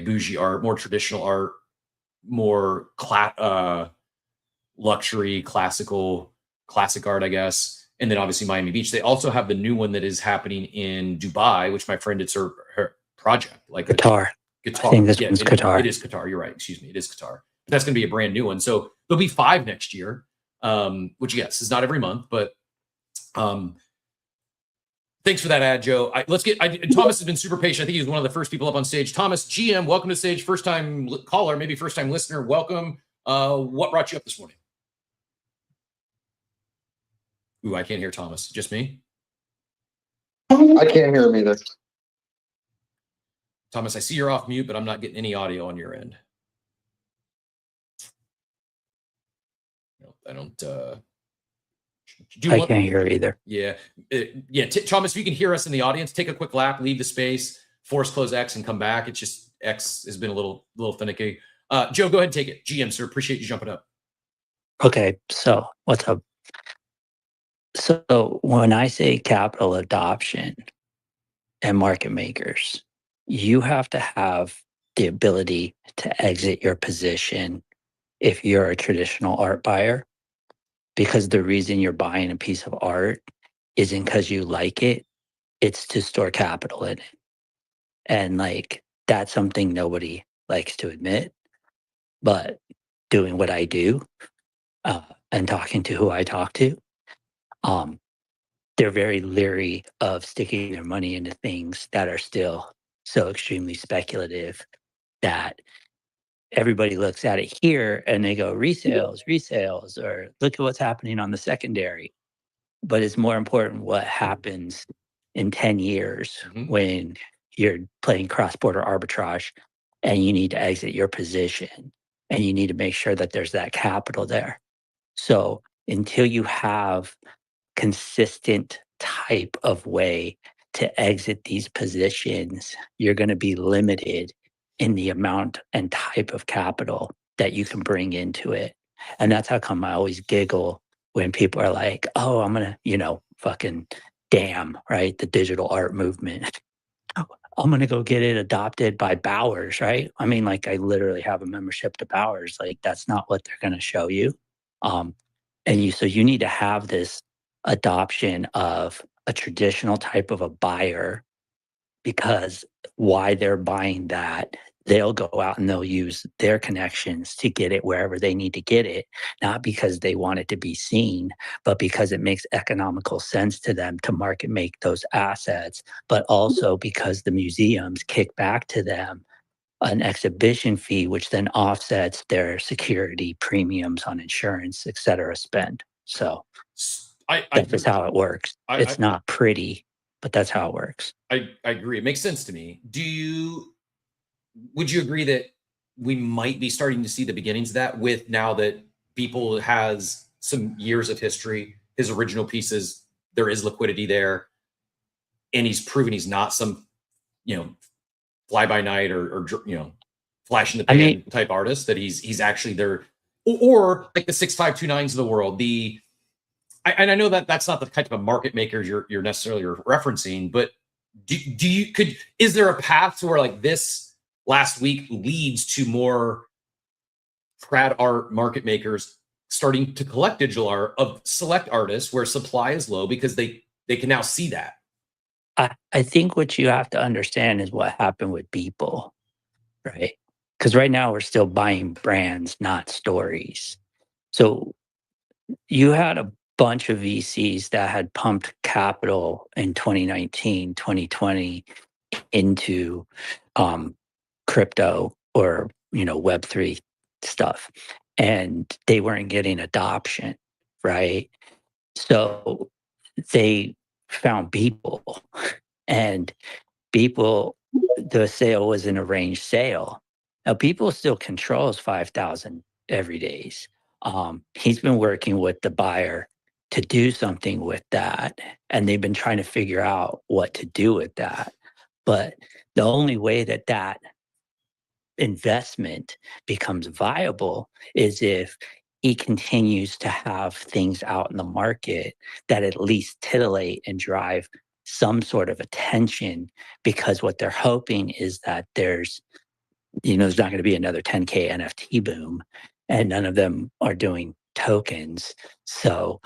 bougie art, more traditional art, more luxury, classic art, I guess. And then obviously Miami Beach. They also have the new one that is happening in Dubai, which my friend, it's her project. Like Qatar. I think this one's Qatar. It is Qatar. You're right. Excuse me. It is Qatar. That's going to be a brand new one. So there'll be 5 next year, which yes, is not every month, but thanks for that ad, Joe. Thomas has been super patient. I think he was one of the first people up on stage. Thomas, GM, welcome to the stage. First time caller, maybe first time listener. Welcome. What brought you up this morning? Ooh, I can't hear Thomas. Just me? I can't hear him either. Thomas, I see you're off mute, but I'm not getting any audio on your end. No, I don't. I can't hear either. Yeah. Thomas, if you can hear us in the audience, take a quick lap, leave the space, force close X, and come back. It's just X has been a little finicky. Joe, go ahead and take it. GM, sir, appreciate you jumping up. Okay, so what's up? So when I say capital adoption and market makers, you have to have the ability to exit your position if you're a traditional art buyer, because the reason you're buying a piece of art isn't because you like it, it's to store capital in it. And like, that's something nobody likes to admit, but doing what I do and talking to who I talk to, they're very leery of sticking their money into things that are still so extremely speculative that everybody looks at it here and they go resales, or look at what's happening on the secondary. But it's more important what happens in 10 years when you're playing cross-border arbitrage and you need to exit your position and you need to make sure that there's that capital there. So until you have consistent type of way to exit these positions, you're going to be limited in the amount and type of capital that you can bring into it. And that's how come I always giggle when people are like, oh, I'm going to, fucking damn, right? The digital art movement. I'm going to go get it adopted by Bowers, right? I mean, like, I literally have a membership to Bowers. Like, that's not what they're going to show you. So you need to have this adoption of a traditional type of a buyer, because why they're buying that, they'll go out and they'll use their connections to get it wherever they need to get it, not because they want it to be seen, but because it makes economical sense to them to market make those assets, but also because the museums kick back to them an exhibition fee, which then offsets their security premiums on insurance, et cetera, spend. So that's just how it works. It's not pretty, but that's how it works. I agree. It makes sense to me. Would you agree that we might be starting to see the beginnings of that, with now that Beeple has some years of history, his original pieces, there is liquidity there, and he's proven he's not some, fly by night or flash in the pan type artist, that he's actually there, or like the 6529s of the world. And I know that that's not the type of market maker you're necessarily referencing, but is there a path to where like this last week leads to more trad art market makers starting to collect digital art of select artists where supply is low because they can now see that? I think what you have to understand is what happened with Beeple, right? Because right now we're still buying brands, not stories. So you had a bunch of VCs that had pumped capital in 2019, 2020 into crypto or, Web3 stuff, and they weren't getting adoption, right? So they found Beeple, and Beeple, the sale was an arranged sale. Now, Beeple still controls 5,000 every days. He's been working with the buyer to do something with that, and they've been trying to figure out what to do with that. But the only way that investment becomes viable is if he continues to have things out in the market that at least titillate and drive some sort of attention, because what they're hoping is that there's not going to be another 10K NFT boom, and none of them are doing tokens. So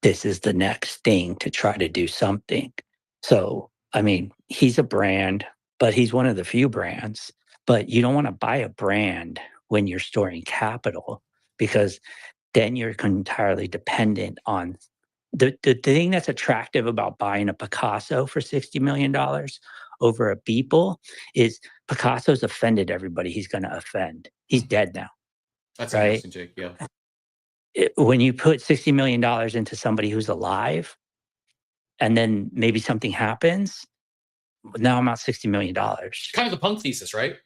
this is the next thing to try to do something. So, I mean, he's a brand, but he's one of the few brands. But you don't want to buy a brand when you're storing capital, because then you're entirely dependent on the thing that's attractive about buying a Picasso for $60 million over a Beeple is Picasso's offended everybody he's going to offend. He's dead now. That's right? interesting, Jake. Yeah. When you put $60 million into somebody who's alive, and then maybe something happens, now I'm out $60 million. Kind of the punk thesis, right?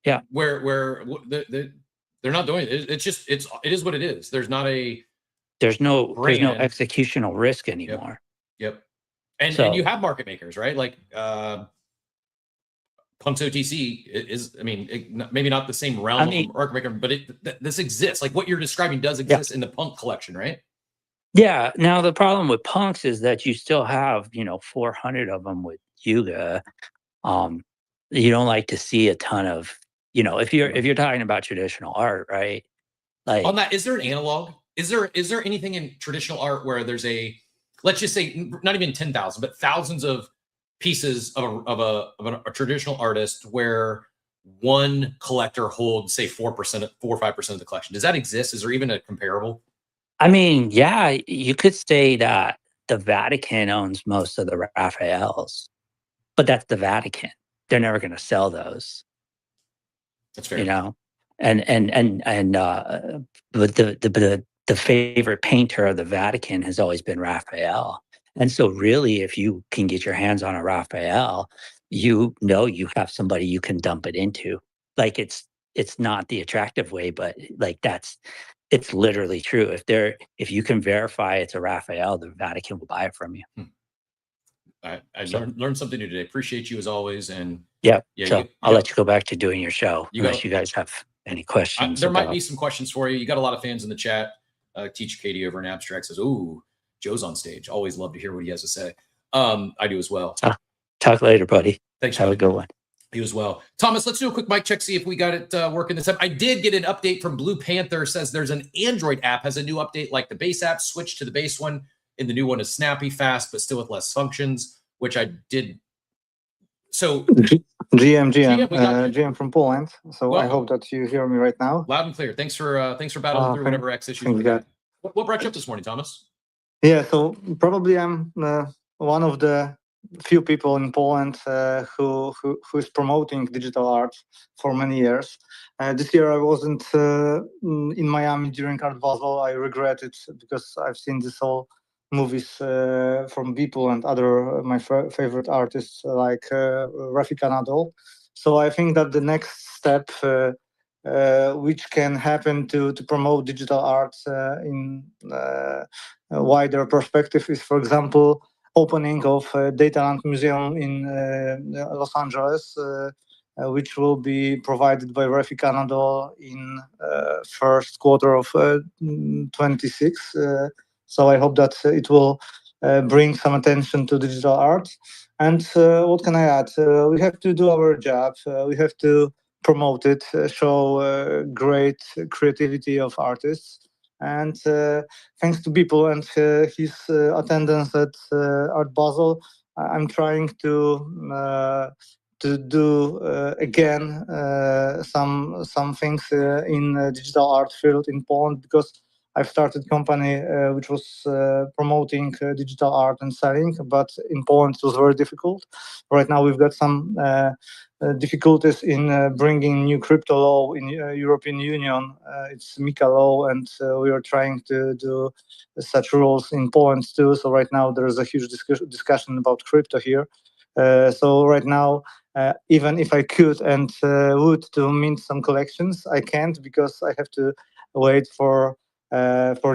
Yeah. Where they're not doing it. It's just it is what it is. There's no brand. Executional risk anymore. Yep. And So- you have market makers, right? Like Punk's OTC is, I mean, maybe not the same realm of a market maker, but this exists. Like what you're describing does exist in the Punk collection, right? Yeah. Now the problem with punks is that you still have, 400 of them with Yuga. You don't like to see a ton of, if you're talking about traditional art, right? Like on that, is there an analog? Is there anything in traditional art where there's let's just say not even 10,000, but thousands of pieces of a traditional artist where one collector holds, say, 4% or 5% of the collection? Does that exist? Is there even a comparable? I mean, yeah, you could say that the Vatican owns most of the Raphaels, but that's the Vatican. They're never going to sell those. That's fair. But the favorite painter of the Vatican has always been Raphael. And so really, if you can get your hands on a Raphael, you have somebody you can dump it into. Like it's not the attractive way, but like it's literally true. If you can verify it's a Raphael, the Vatican will buy it from you. I learned something new today. Appreciate you as always. And I'll let you go back to doing your show unless you guys have any questions. There might be some questions for you. You got a lot of fans in the chat. Teacher Katie over in Abstract says, "Ooh, Joe's on stage. Always love to hear what he has to say." I do as well. Talk later, buddy. Thanks. Have buddy. a good one. You as well. Thomas, let's do a quick mic check, see if we got it working this time. I did get an update from Blue Panther. Says there's an Android app, has a new update like the base app, switched to the base one, and the new one is snappy, fast, but still with less functions, which I did. So GM from Poland. So welcome. I hope that you hear me right now. Loud and clear. Thanks for battling through whatever X issues we got. What brought you up this morning, Thomas? Yeah, so probably I'm one of the few people in Poland who is promoting digital art for many years. This year I wasn't in Miami during Art Basel. I regret it because I've seen this all movies from Beeple and other my favorite artists like Rafi Kanadol. So I think that the next step which can happen to promote digital art in a wider perspective is, for example, opening of Dataland Museum in Los Angeles, which will be provided by Rafi Kanadol in first quarter of 26. So I hope that it will bring some attention to digital art. And what can I add? We have to do our job. We have to promote it, show great creativity of artists. And thanks to Beeple and his attendance at Art Basel, I'm trying to do again some things in digital art field in Poland, because I've started a company which was promoting digital art and selling, but in Poland it was very difficult. Right now we've got some difficulties in bringing new crypto law in European Union. It's MiCA law, and we are trying to do such rules in Poland too. So right now there is a huge discussion about crypto here. So right now, even if I could and would to mint some collections, I can't, because I have to wait for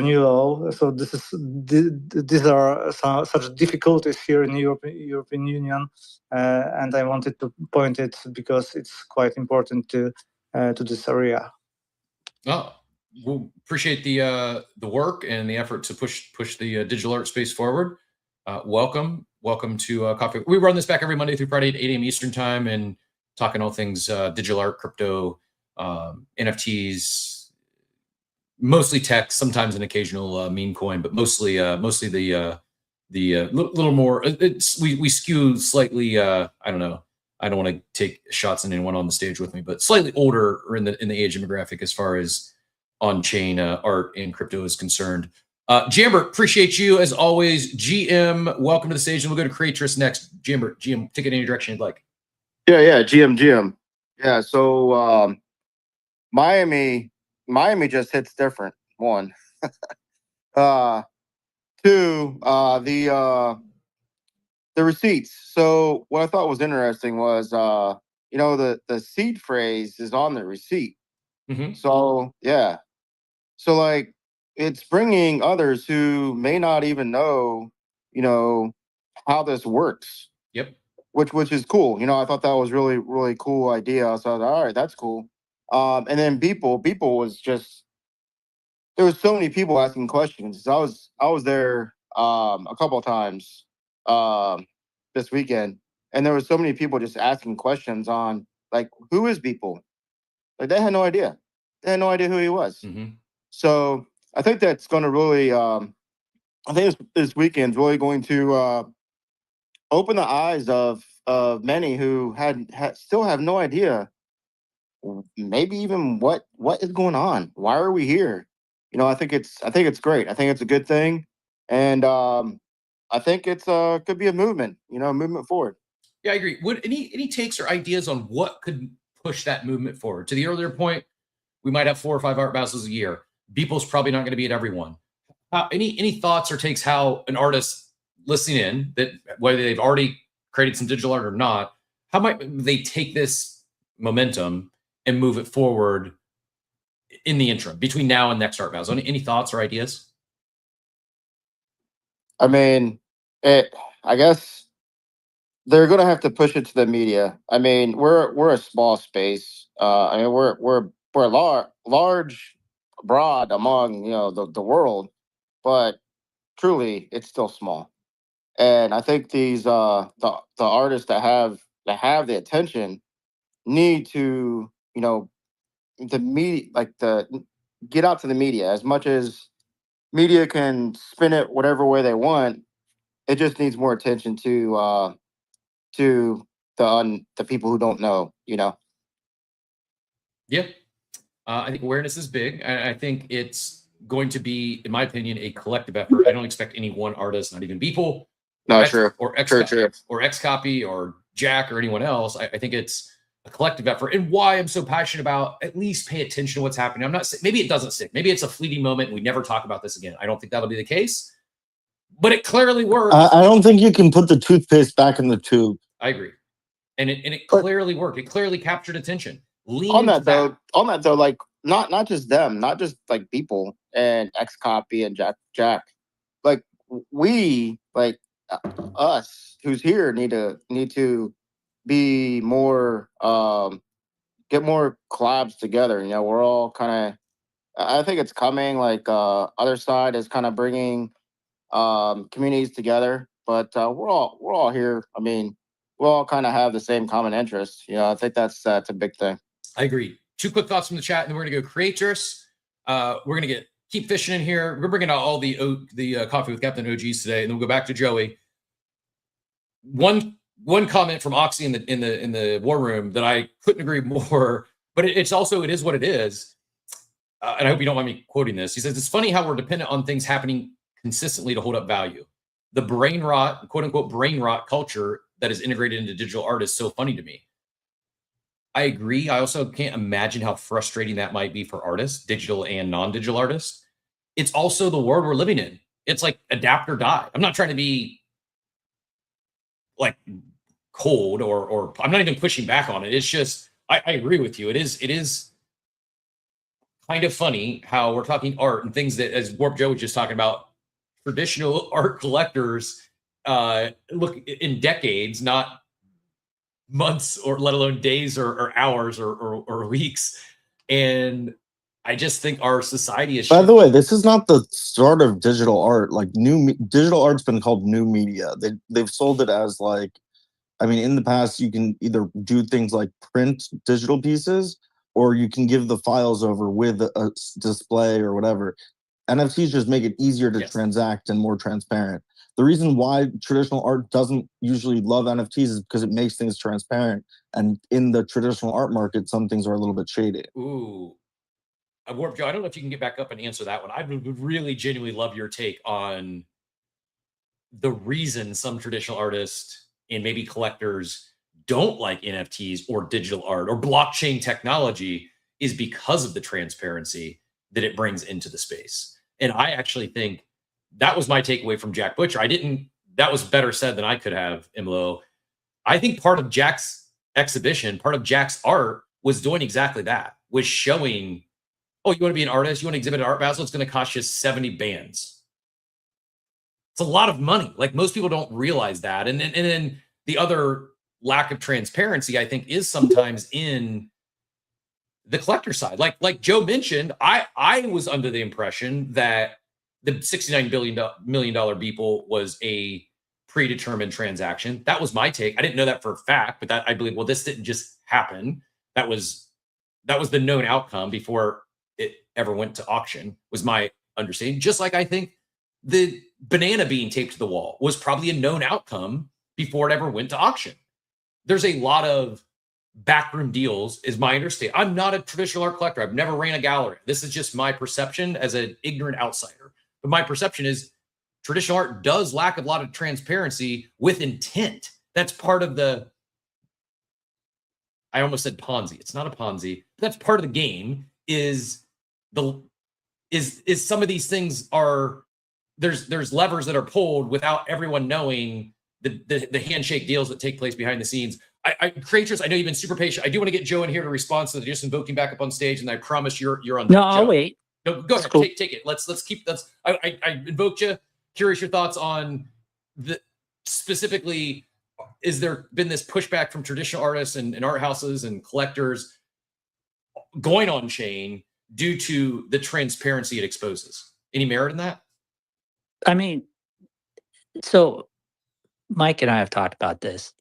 new law. So these are such difficulties here in European Union, and I wanted to point it because it's quite important to this area. Oh, we'll appreciate the work and the effort to push the digital art space forward. Welcome to Coffee. We run this back every Monday through Friday at 8 a.m. Eastern time, and talking all things digital art, crypto, NFTs. Mostly tech, sometimes an occasional meme coin, but mostly the little more. We skew slightly. I don't know. I don't want to take shots at anyone on the stage with me, but slightly older or in the age demographic as far as on-chain art and crypto is concerned. Jambert, appreciate you as always. GM, welcome to the stage, and we'll go to Creatress next. Jambert, GM, take it any direction you'd like. Yeah, GM. Yeah, so Miami Miami just hits different. One. Two, the receipts. So what I thought was interesting was the seed phrase is on the receipt. Mhm. So yeah. So like it's bringing others who may not even know, how this works, Yep. which is cool. I thought that was really, really cool idea. So I was like, all right, that's cool. And then Beeple was just there was so many people asking questions. I was there a couple of times um this weekend, and there was so many people just asking questions on like who is Beeple? Like they had no idea. They had no idea who he was. Mhm. So I think that's going to really I think this weekend's really going to open the eyes of many who still have no idea maybe even what is going on. Why are we here? I think it's great. I think it's a good thing, and I think it's could be a movement. A movement forward. Yeah, I agree. Would any takes or ideas on what could push that movement forward? To the earlier point, we might have 4 or 5 art battles a year. Beeple's probably not going to be at every one. Any thoughts or takes how an artist listening in, that whether they've already created some digital art or not, how might they take this momentum and move it forward in the interim between now and next art battles? Any thoughts or ideas? I mean, it. I guess they're gonna have to push it to the media. I mean, we're a small space. I mean, we're large, broad among the world, but truly, it's still small. And I think these the artists that have the attention need to the media like the get out to the media as much as media can spin it whatever way they want. It just needs more attention to the people who don't know. Yeah. I think awareness is big. I think it's going to be, in my opinion, a collective effort. I don't expect any one artist, not even Beeple, No, X, true. or X, True. or X Copy, or Jack, or anyone else. I think it's a collective effort, and why I'm so passionate about at least pay attention to what's happening. I'm not. Maybe it doesn't stick. Maybe it's a fleeting moment. And we never talk about this again. I don't think that'll be the case, but it clearly worked. I don't think you can put the toothpaste back in the tube. I agree, and it But clearly worked. It clearly captured attention. Lean on into that though, like not just them, not just like people and X Copy and Jack, like we like us who's here need to be more get more collabs together. We're all kind of I think it's coming. Like other side is kind of bringing communities together, but we're all here. I mean, we all kind of have the same common interests. I think that's a big thing. I agree. 2 quick thoughts from the chat, and then we're gonna go creators. We're gonna keep fishing in here. We're bringing out all the coffee with Captain OGs today, and then we'll go back to Joey. One comment from Oxy in the war room that I couldn't agree more, but it is what it is. And I hope you don't mind me quoting this. He says it's funny how we're dependent on things happening consistently to hold up value. The brain rot, quote unquote, brain rot culture that is integrated into digital art is so funny to me. I agree. I also can't imagine how frustrating that might be for artists, digital and non-digital artists. It's also the world we're living in. It's like adapt or die. I'm not trying to be like cold or I'm not even pushing back on it. It's just I agree with you. It is kind of funny how we're talking art and things that, as Warp Joe was just talking about, traditional art collectors look in decades, not months, or let alone days or hours or weeks. And I just think our society is. By the way, this is not the start of digital art. Like digital art's been called new media. They've sold it as like, I mean, in the past you can either do things like print digital pieces, or you can give the files over with a display or whatever. NFTs just make it easier to transact and more transparent. The reason why traditional art doesn't usually love NFTs is because it makes things transparent. And in the traditional art market, some things are a little bit shady. Ooh. Warp Joe, I don't know if you can get back up and answer that one. I would really genuinely love your take on the reason some traditional artists and maybe collectors don't like NFTs or digital art or blockchain technology. is because of the transparency that it brings into the space. And I actually think that was my takeaway from Jack Butcher. That was better said than I could have, Imlo. I think part of Jack's exhibition, part of Jack's art was doing exactly that, was showing, oh, you want to be an artist? You want to exhibit at Art Basel? It's going to cost you 70 bands. It's a lot of money. Like, most people don't realize that. And then the other lack of transparency, I think, is sometimes in the collector side. Like Joe mentioned, I was under the impression that the $69 million Beeple was a predetermined transaction. That was my take. I didn't know that for a fact, but that I believe, well, this didn't just happen. That was the known outcome before it ever went to auction, was my understanding. Just like I think the banana being taped to the wall was probably a known outcome before it ever went to auction. There's a lot of backroom deals, is my understanding. I'm not a traditional art collector. I've never ran a gallery. This is just my perception as an ignorant outsider. But my perception is traditional art does lack a lot of transparency with intent. That's part of the, I almost said Ponzi. It's not a Ponzi. That's part of the game, is some of these things are, there's levers that are pulled without everyone knowing the handshake deals that take place behind the scenes. Creators, I know you've been super patient. I do want to get Joe in here to respond, so just invoking back up on stage, and I promise you're on. No, I'll wait. No, go ahead. Cool. Take it. Let's keep. I invoked you. Curious your thoughts on the specifically. Is there been this pushback from traditional artists and art houses and collectors going on chain due to the transparency it exposes? Any merit in that? I mean, so Mike and I have talked about this,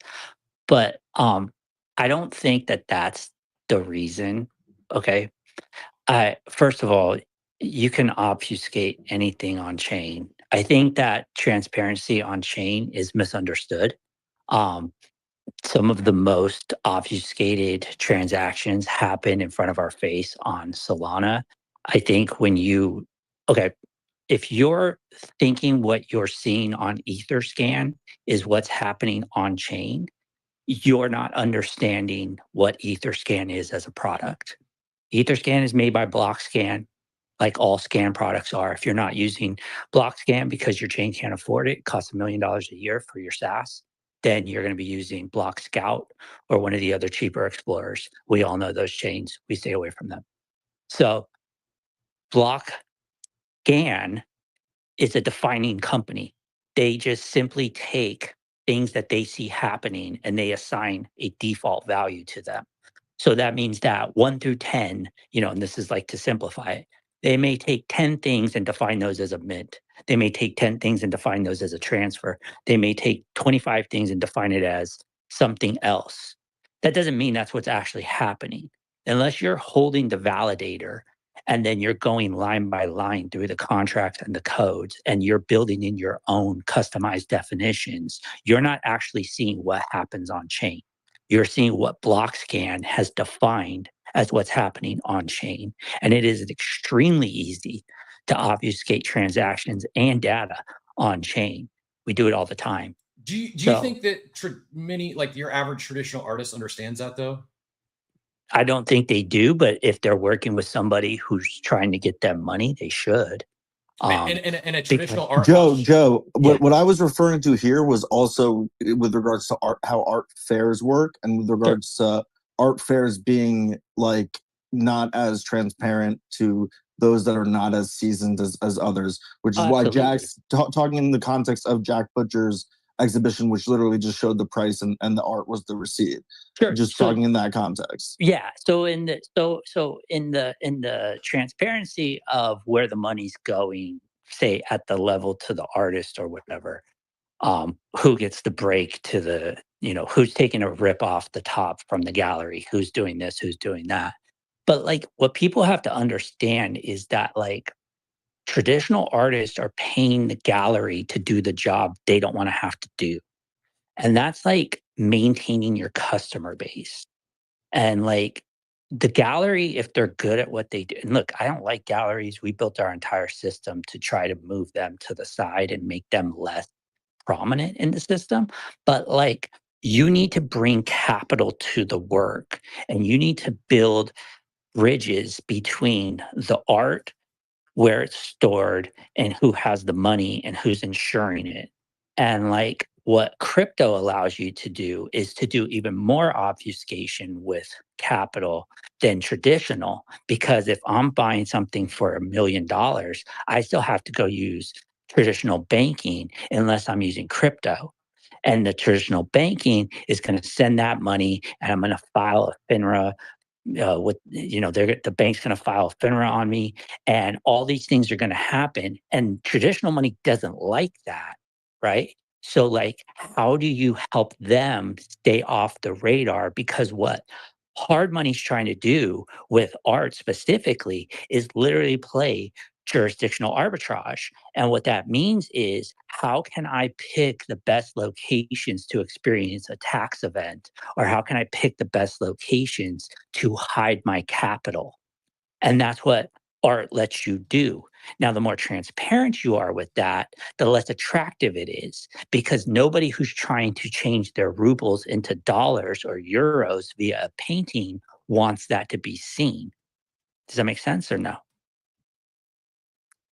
but I don't think that that's the reason. Okay. First of all, you can obfuscate anything on chain. I think that transparency on chain is misunderstood. Some of the most obfuscated transactions happen in front of our face on Solana. I think if you're thinking what you're seeing on Etherscan is what's happening on chain, you're not understanding what Etherscan is as a product. Etherscan is made by BlockScan, like all scan products are. If you're not using BlockScan because your chain can't afford it, it costs $1 million a year for your SaaS, then you're going to be using Block Scout or one of the other cheaper explorers. We all know those chains. We stay away from them. So BlockScan is a defining company. They just simply take things that they see happening and they assign a default value to them. So that means that 1 through 10, and this is like to simplify it, they may take 10 things and define those as a mint. They may take 10 things and define those as a transfer. They may take 25 things and define it as something else. That doesn't mean that's what's actually happening. Unless you're holding the validator and then you're going line by line through the contracts and the codes and you're building in your own customized definitions, you're not actually seeing what happens on chain. You're seeing what BlockScan has defined as what's happening on chain. And it is extremely easy to obfuscate transactions and data on chain. We do it all the time. Do you think that many, like your average traditional artist, understands that though? I don't think they do, but if they're working with somebody who's trying to get them money, they should. And a traditional art. Joe, what I was referring to here was also with regards to art, how art fairs work, and with regards to art fairs being like not as transparent to those that are not as seasoned as others, which is why Jack's talking in the context of Jack Butcher's exhibition, which literally just showed the price and the art was the receipt. Sure. Just talking in that context. Yeah. So in the transparency of where the money's going, say at the level to the artist or whatever, who gets the break to the, who's taking a rip off the top from the gallery, who's doing this, who's doing that. But like what people have to understand is that like traditional artists are paying the gallery to do the job they don't want to have to do. And that's like maintaining your customer base. And like the gallery, if they're good at what they do, and look, I don't like galleries. We built our entire system to try to move them to the side and make them less prominent in the system. But like you need to bring capital to the work and you need to build bridges between the art, where it's stored, and who has the money and who's insuring it. And like what crypto allows you to do is to do even more obfuscation with capital than traditional. Because if I'm buying something for $1 million, I still have to go use traditional banking unless I'm using crypto. And the traditional banking is going to send that money, and I'm going to file a FINRA with, the bank's going to file FINRA on me, and all these things are going to happen. And traditional money doesn't like that, right? So, like, how do you help them stay off the radar? Because what hard money's trying to do with art specifically is literally play jurisdictional arbitrage. And what that means is, how can I pick the best locations to experience a tax event? Or how can I pick the best locations to hide my capital? And that's what art lets you do. Now, the more transparent you are with that, the less attractive it is, because nobody who's trying to change their rubles into dollars or euros via a painting wants that to be seen. Does that make sense or no?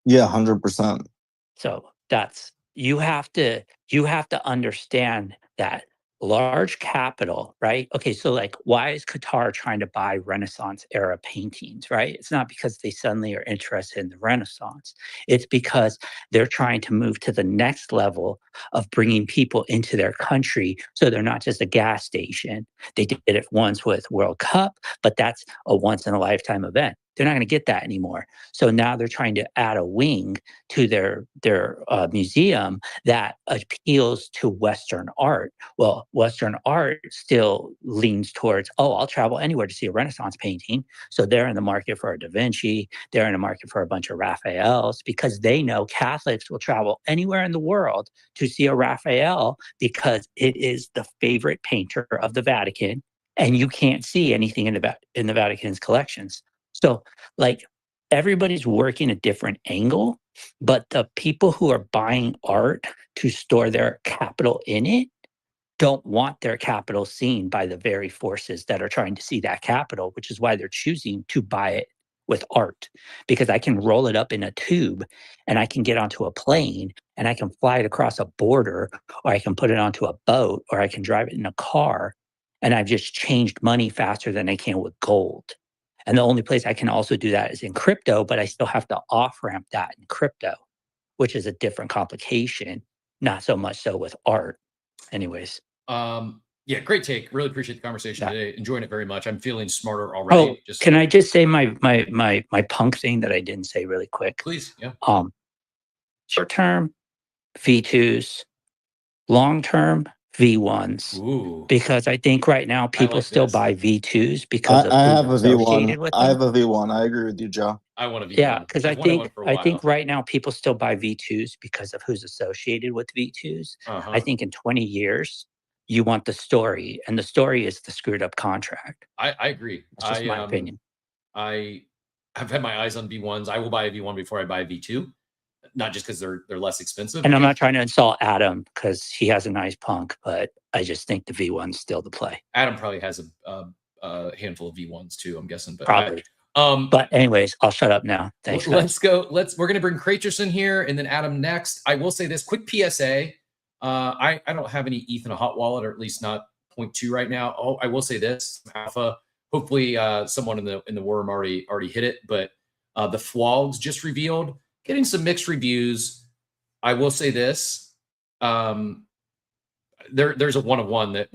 Yeah, 100%. So that's, you have to understand that large capital, right? Okay, so like, why is Qatar trying to buy Renaissance era paintings, right? It's not because they suddenly are interested in the Renaissance. It's because they're trying to move to the next level of bringing people into their country, so they're not just a gas station. They did it once with World Cup, but that's a once in a lifetime event. They're not going to get that anymore. So now they're trying to add a wing to their museum that appeals to Western art. Well, Western art still leans towards, oh, I'll travel anywhere to see a Renaissance painting. So they're in the market for a Da Vinci. They're in the market for a bunch of Raphaels, because they know Catholics will travel anywhere in the world to see a Raphael, because it is the favorite painter of the Vatican, and you can't see anything in the Vatican's collections. So, like, everybody's working a different angle, but the people who are buying art to store their capital in it don't want their capital seen by the very forces that are trying to see that capital, which is why they're choosing to buy it with art. Because I can roll it up in a tube, and I can get onto a plane, and I can fly it across a border, or I can put it onto a boat, or I can drive it in a car, and I've just changed money faster than I can with gold. And the only place I can also do that is in crypto, but I still have to off-ramp that in crypto, which is a different complication, not so much so with art. Anyways. Yeah, great take. Really appreciate the conversation today. Enjoying it very much. I'm feeling smarter already. Oh, can I just say my punk thing that I didn't say really quick? Please, yeah. Short term, V2s, long term, V1s. Ooh. Because I think right now people still buy V2s because I have a associated V1. with them. I have a V1. I agree with you, Joe. I want a V1. Yeah, because I think right now people still buy V2s because of who's associated with V2s. I think in 20 years, you want the story, and the story is the screwed up contract. I agree. That's just my opinion. I have had my eyes on V1s. I will buy a V1 before I buy a V2, not just because they're less expensive. And I'm not trying to insult Adam because he has a nice punk, but I just think the V1's still the play. Adam probably has a handful of V1s too, I'm guessing. But probably. But anyways, I'll shut up now. Thanks. Let's go. We're gonna bring Kratos in here and then Adam next. I will say this quick PSA. I don't have any ETH in a hot wallet, or at least not 0.2 right now. Oh, I will say this, Alpha. Hopefully, someone in the worm already hit it. But the Flogs just revealed, getting some mixed reviews. I will say this. There's a 1 of 1 that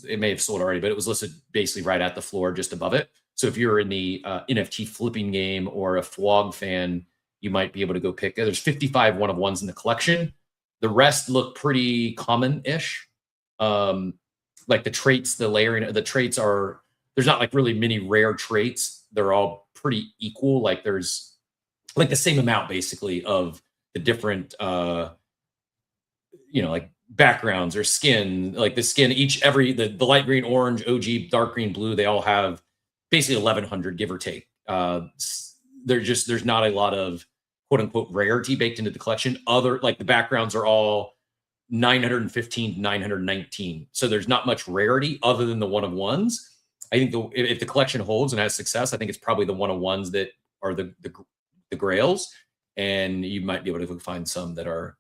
it may have sold already, but it was listed basically right at the floor, just above it. So if you're in the NFT flipping game or a Flog fan, you might be able to go pick. There's 55 1 of 1s in the collection. The rest look pretty common-ish. Like the traits, the layering of the traits there's not like really many rare traits. They're all pretty equal. Like there's like the same amount basically of the different, like backgrounds or skin, like the skin, the light green, orange, OG, dark green, blue, they all have basically 1,100, give or take. There's not a lot of quote unquote rarity baked into the collection. Like the backgrounds are all 915 to 919. So there's not much rarity other than the 1 of 1s. I think if the collection holds and has success, I think it's probably the one-on-ones that are the grails, and you might be able to find some that are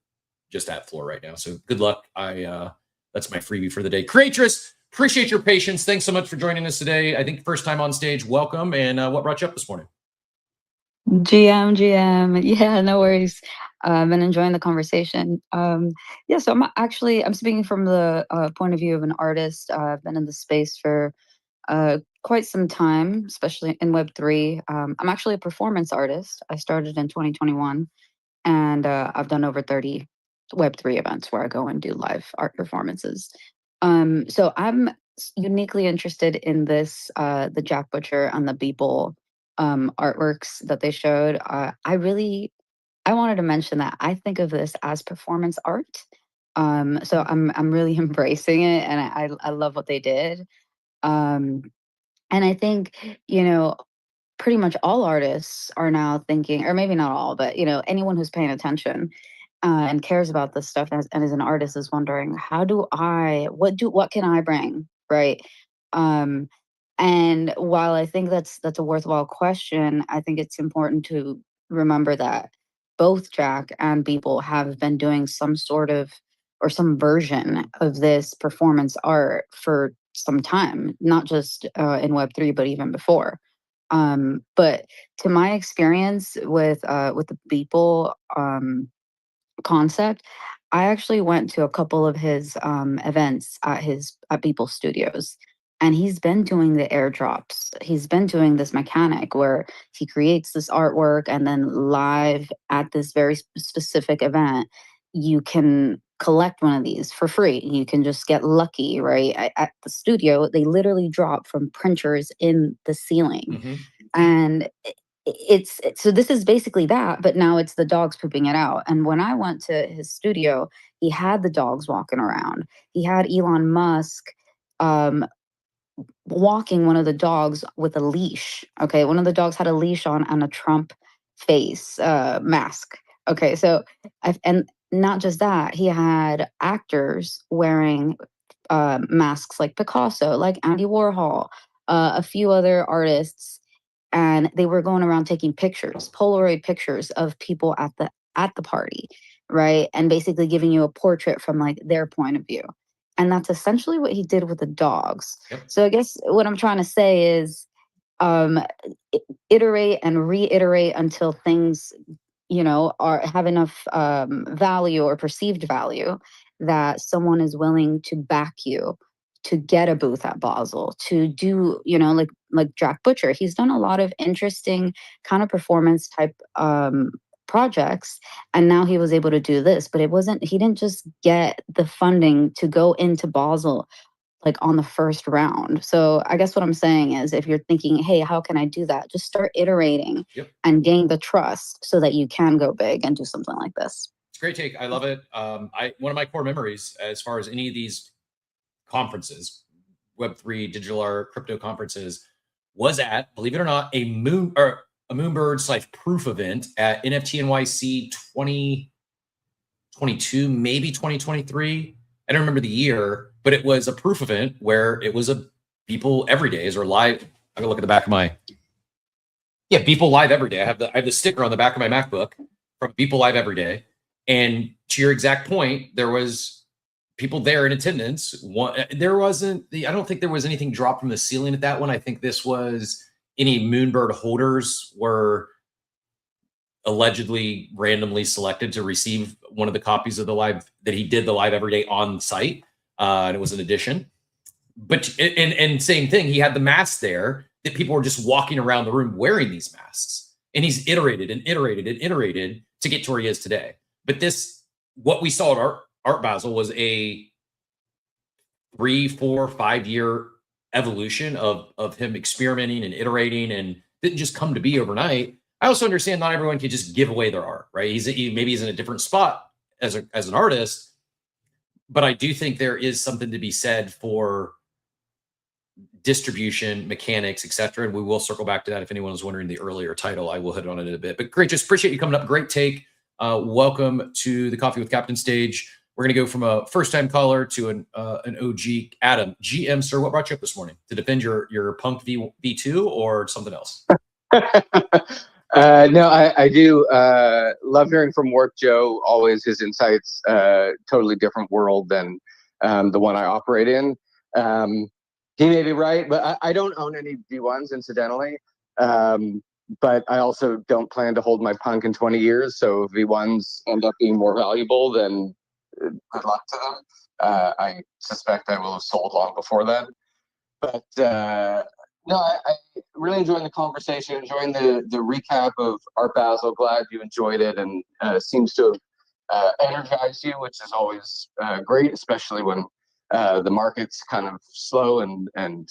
just at floor right now. So good luck. That's my freebie for the day. Creatress, appreciate your patience. Thanks so much for joining us today. I think first time on stage, welcome. And what brought you up this morning? GM. Yeah, no worries. Been enjoying the conversation. Yeah, so I'm speaking from the point of view of an artist. I've been in the space for quite some time, especially in Web3. I'm actually a performance artist. I started in 2021, and I've done over 30 Web3 events where I go and do live art performances. So I'm uniquely interested in this, the Jack Butcher and the Beeple artworks that they showed. I wanted to mention that I think of this as performance art. So I'm really embracing it, and I love what they did. And I think, pretty much all artists are now thinking, or maybe not all, but anyone who's paying attention and cares about this stuff and is an artist is wondering, what can I bring, right? And while I think that's a worthwhile question, I think it's important to remember that both Jack and Beeple have been doing some sort of or some version of this performance art for some time, not just in Web3, but even before. But to my experience with the Beeple concept, I actually went to a couple of his events at Beeple Studios, and he's been doing the airdrops. He's been doing this mechanic where he creates this artwork, and then live at this very specific event, you can collect one of these for free. You can just get lucky, right? At the studio, they literally drop from printers in the ceiling. And so this is basically that, but now it's the dogs pooping it out. And when I went to his studio, he had the dogs walking around. He had Elon Musk walking one of the dogs with a leash. Okay, one of the dogs had a leash on and a Trump face mask. Okay, so and not just that, he had actors wearing masks like Picasso, like Andy Warhol, a few other artists, and they were going around taking pictures, Polaroid pictures of people at the party, right? And basically giving you a portrait from like their point of view. And that's essentially what he did with the dogs. Yep. So I guess what I'm trying to say is iterate and reiterate until things, have enough value or perceived value that someone is willing to back you to get a booth at Basel, to do, like Jack Butcher. He's done a lot of interesting kind of performance type projects, and now he was able to do this, but he didn't just get the funding to go into Basel like on the first round. So I guess what I'm saying is, if you're thinking, hey, how can I do that? Just start iterating and gain the trust so that you can go big and do something like this. It's a great take. I love it. One of my core memories as far as any of these conferences, Web3, digital art, crypto conferences, was at, believe it or not, a Moonbird/proof event at NFT NYC 2022, maybe 2023. I don't remember the year, but it was a proof event where it was a Beeple Every Days or live. I'm gonna look at the back of my Beeple Live Every Day. I have the sticker on the back of my MacBook from Beeple Live Every Day. And to your exact point, there was people there in attendance. I don't think there was anything dropped from the ceiling at that one. I think this was any Moonbird holders were allegedly randomly selected to receive one of the copies of the live that he did the Live Every Day on site. And it was an edition. But and same thing, he had the masks there that people were just walking around the room wearing these masks. And he's iterated and iterated and iterated to get to where he is today. But what we saw at Art Basel was a 3, 4, 5 year evolution of him experimenting and iterating, and didn't just come to be overnight. I also understand not everyone can just give away their art, right? Maybe he's in a different spot as an artist, but I do think there is something to be said for distribution, mechanics, etc. And we will circle back to that. If anyone was wondering the earlier title, I will hit on it in a bit. But great, just appreciate you coming up. Great take. Welcome to the Coffee with Captain stage. We're We're going to go from a first-time caller to an OG. Adam, GM, sir, what brought you up this morning? To defend your Punk V2 or something else? No, I do love hearing from Warp Joe. Always his insights, totally different world than the one I operate in. He may be right, but I don't own any V1s, incidentally. But I also don't plan to hold my Punk in 20 years. So if V1s end up being more valuable, then good luck to them. I suspect I will have sold long before then. But no, I really enjoying the conversation, enjoying the recap of Art Basel. Glad you enjoyed it, and seems to have energized you, which is always great, especially when the market's kind of slow and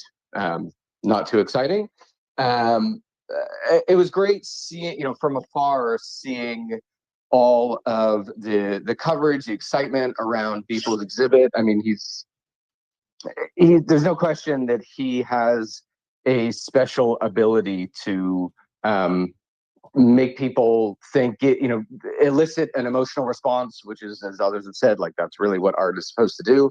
not too exciting. It was great seeing, from afar, seeing all of the coverage, the excitement around Beeple's exhibit. I mean, there's no question that he has a special ability to make people think, elicit an emotional response, which is, as others have said, like that's really what art is supposed to do.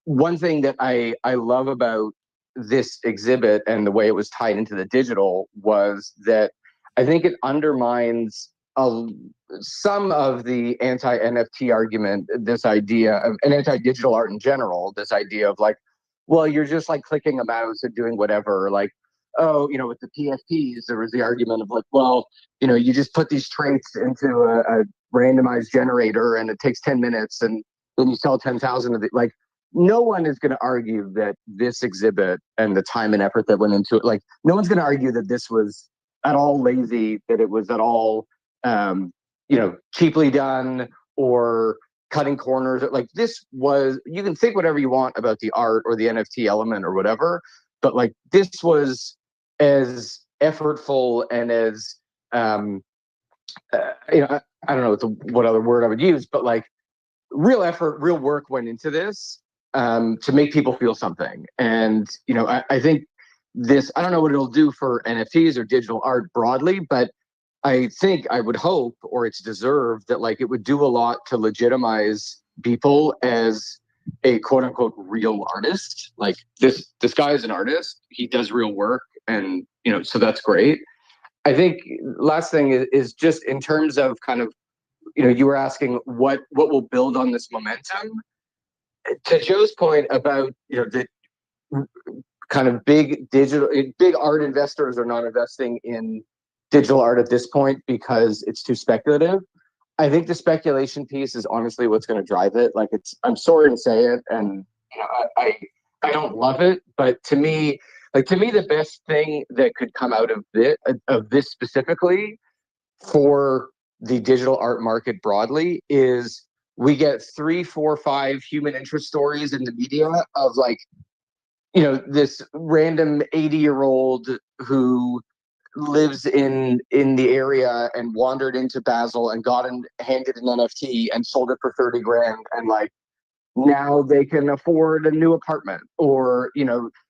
One thing that I love about this exhibit and the way it was tied into the digital was that I think it undermines some of the anti-NFT argument, this idea of an anti-digital art in general, this idea of like, well, you're just like clicking a mouse and doing whatever. Like, oh, with the PFPs, there was the argument of like, well, you just put these traits into a randomized generator and it takes 10 minutes and then you sell 10,000 of it. Like, no one is going to argue that this exhibit and the time and effort that went into it, like, no one's going to argue that this was at all lazy, that it was at all cheaply done or cutting corners. Like, this was, you can think whatever you want about the art or the NFT element or whatever, but like this was as effortful and as I don't know what other word I would use, but like real effort, real work went into this to make people feel something. And I think this, I don't know what it'll do for NFTs or digital art broadly, but I think, I would hope, or it's deserved, that like it would do a lot to legitimize Beeple as a quote unquote real artist. Like this guy is an artist. He does real work, and so that's great. I think last thing is just in terms of kind of, you were asking what will build on this momentum. To Joe's point about the kind of big art investors are not investing in digital art at this point because it's too speculative. I think the speculation piece is honestly what's going to drive it. Like, I'm sorry to say it, and I don't love it, but to me, the best thing that could come out of this specifically for the digital art market broadly is we get 3, 4, 5 human interest stories in the media of like, this random 80-year-old who lives in the area and wandered into Basel and handed an NFT and sold it for 30 grand, and like now they can afford a new apartment. Or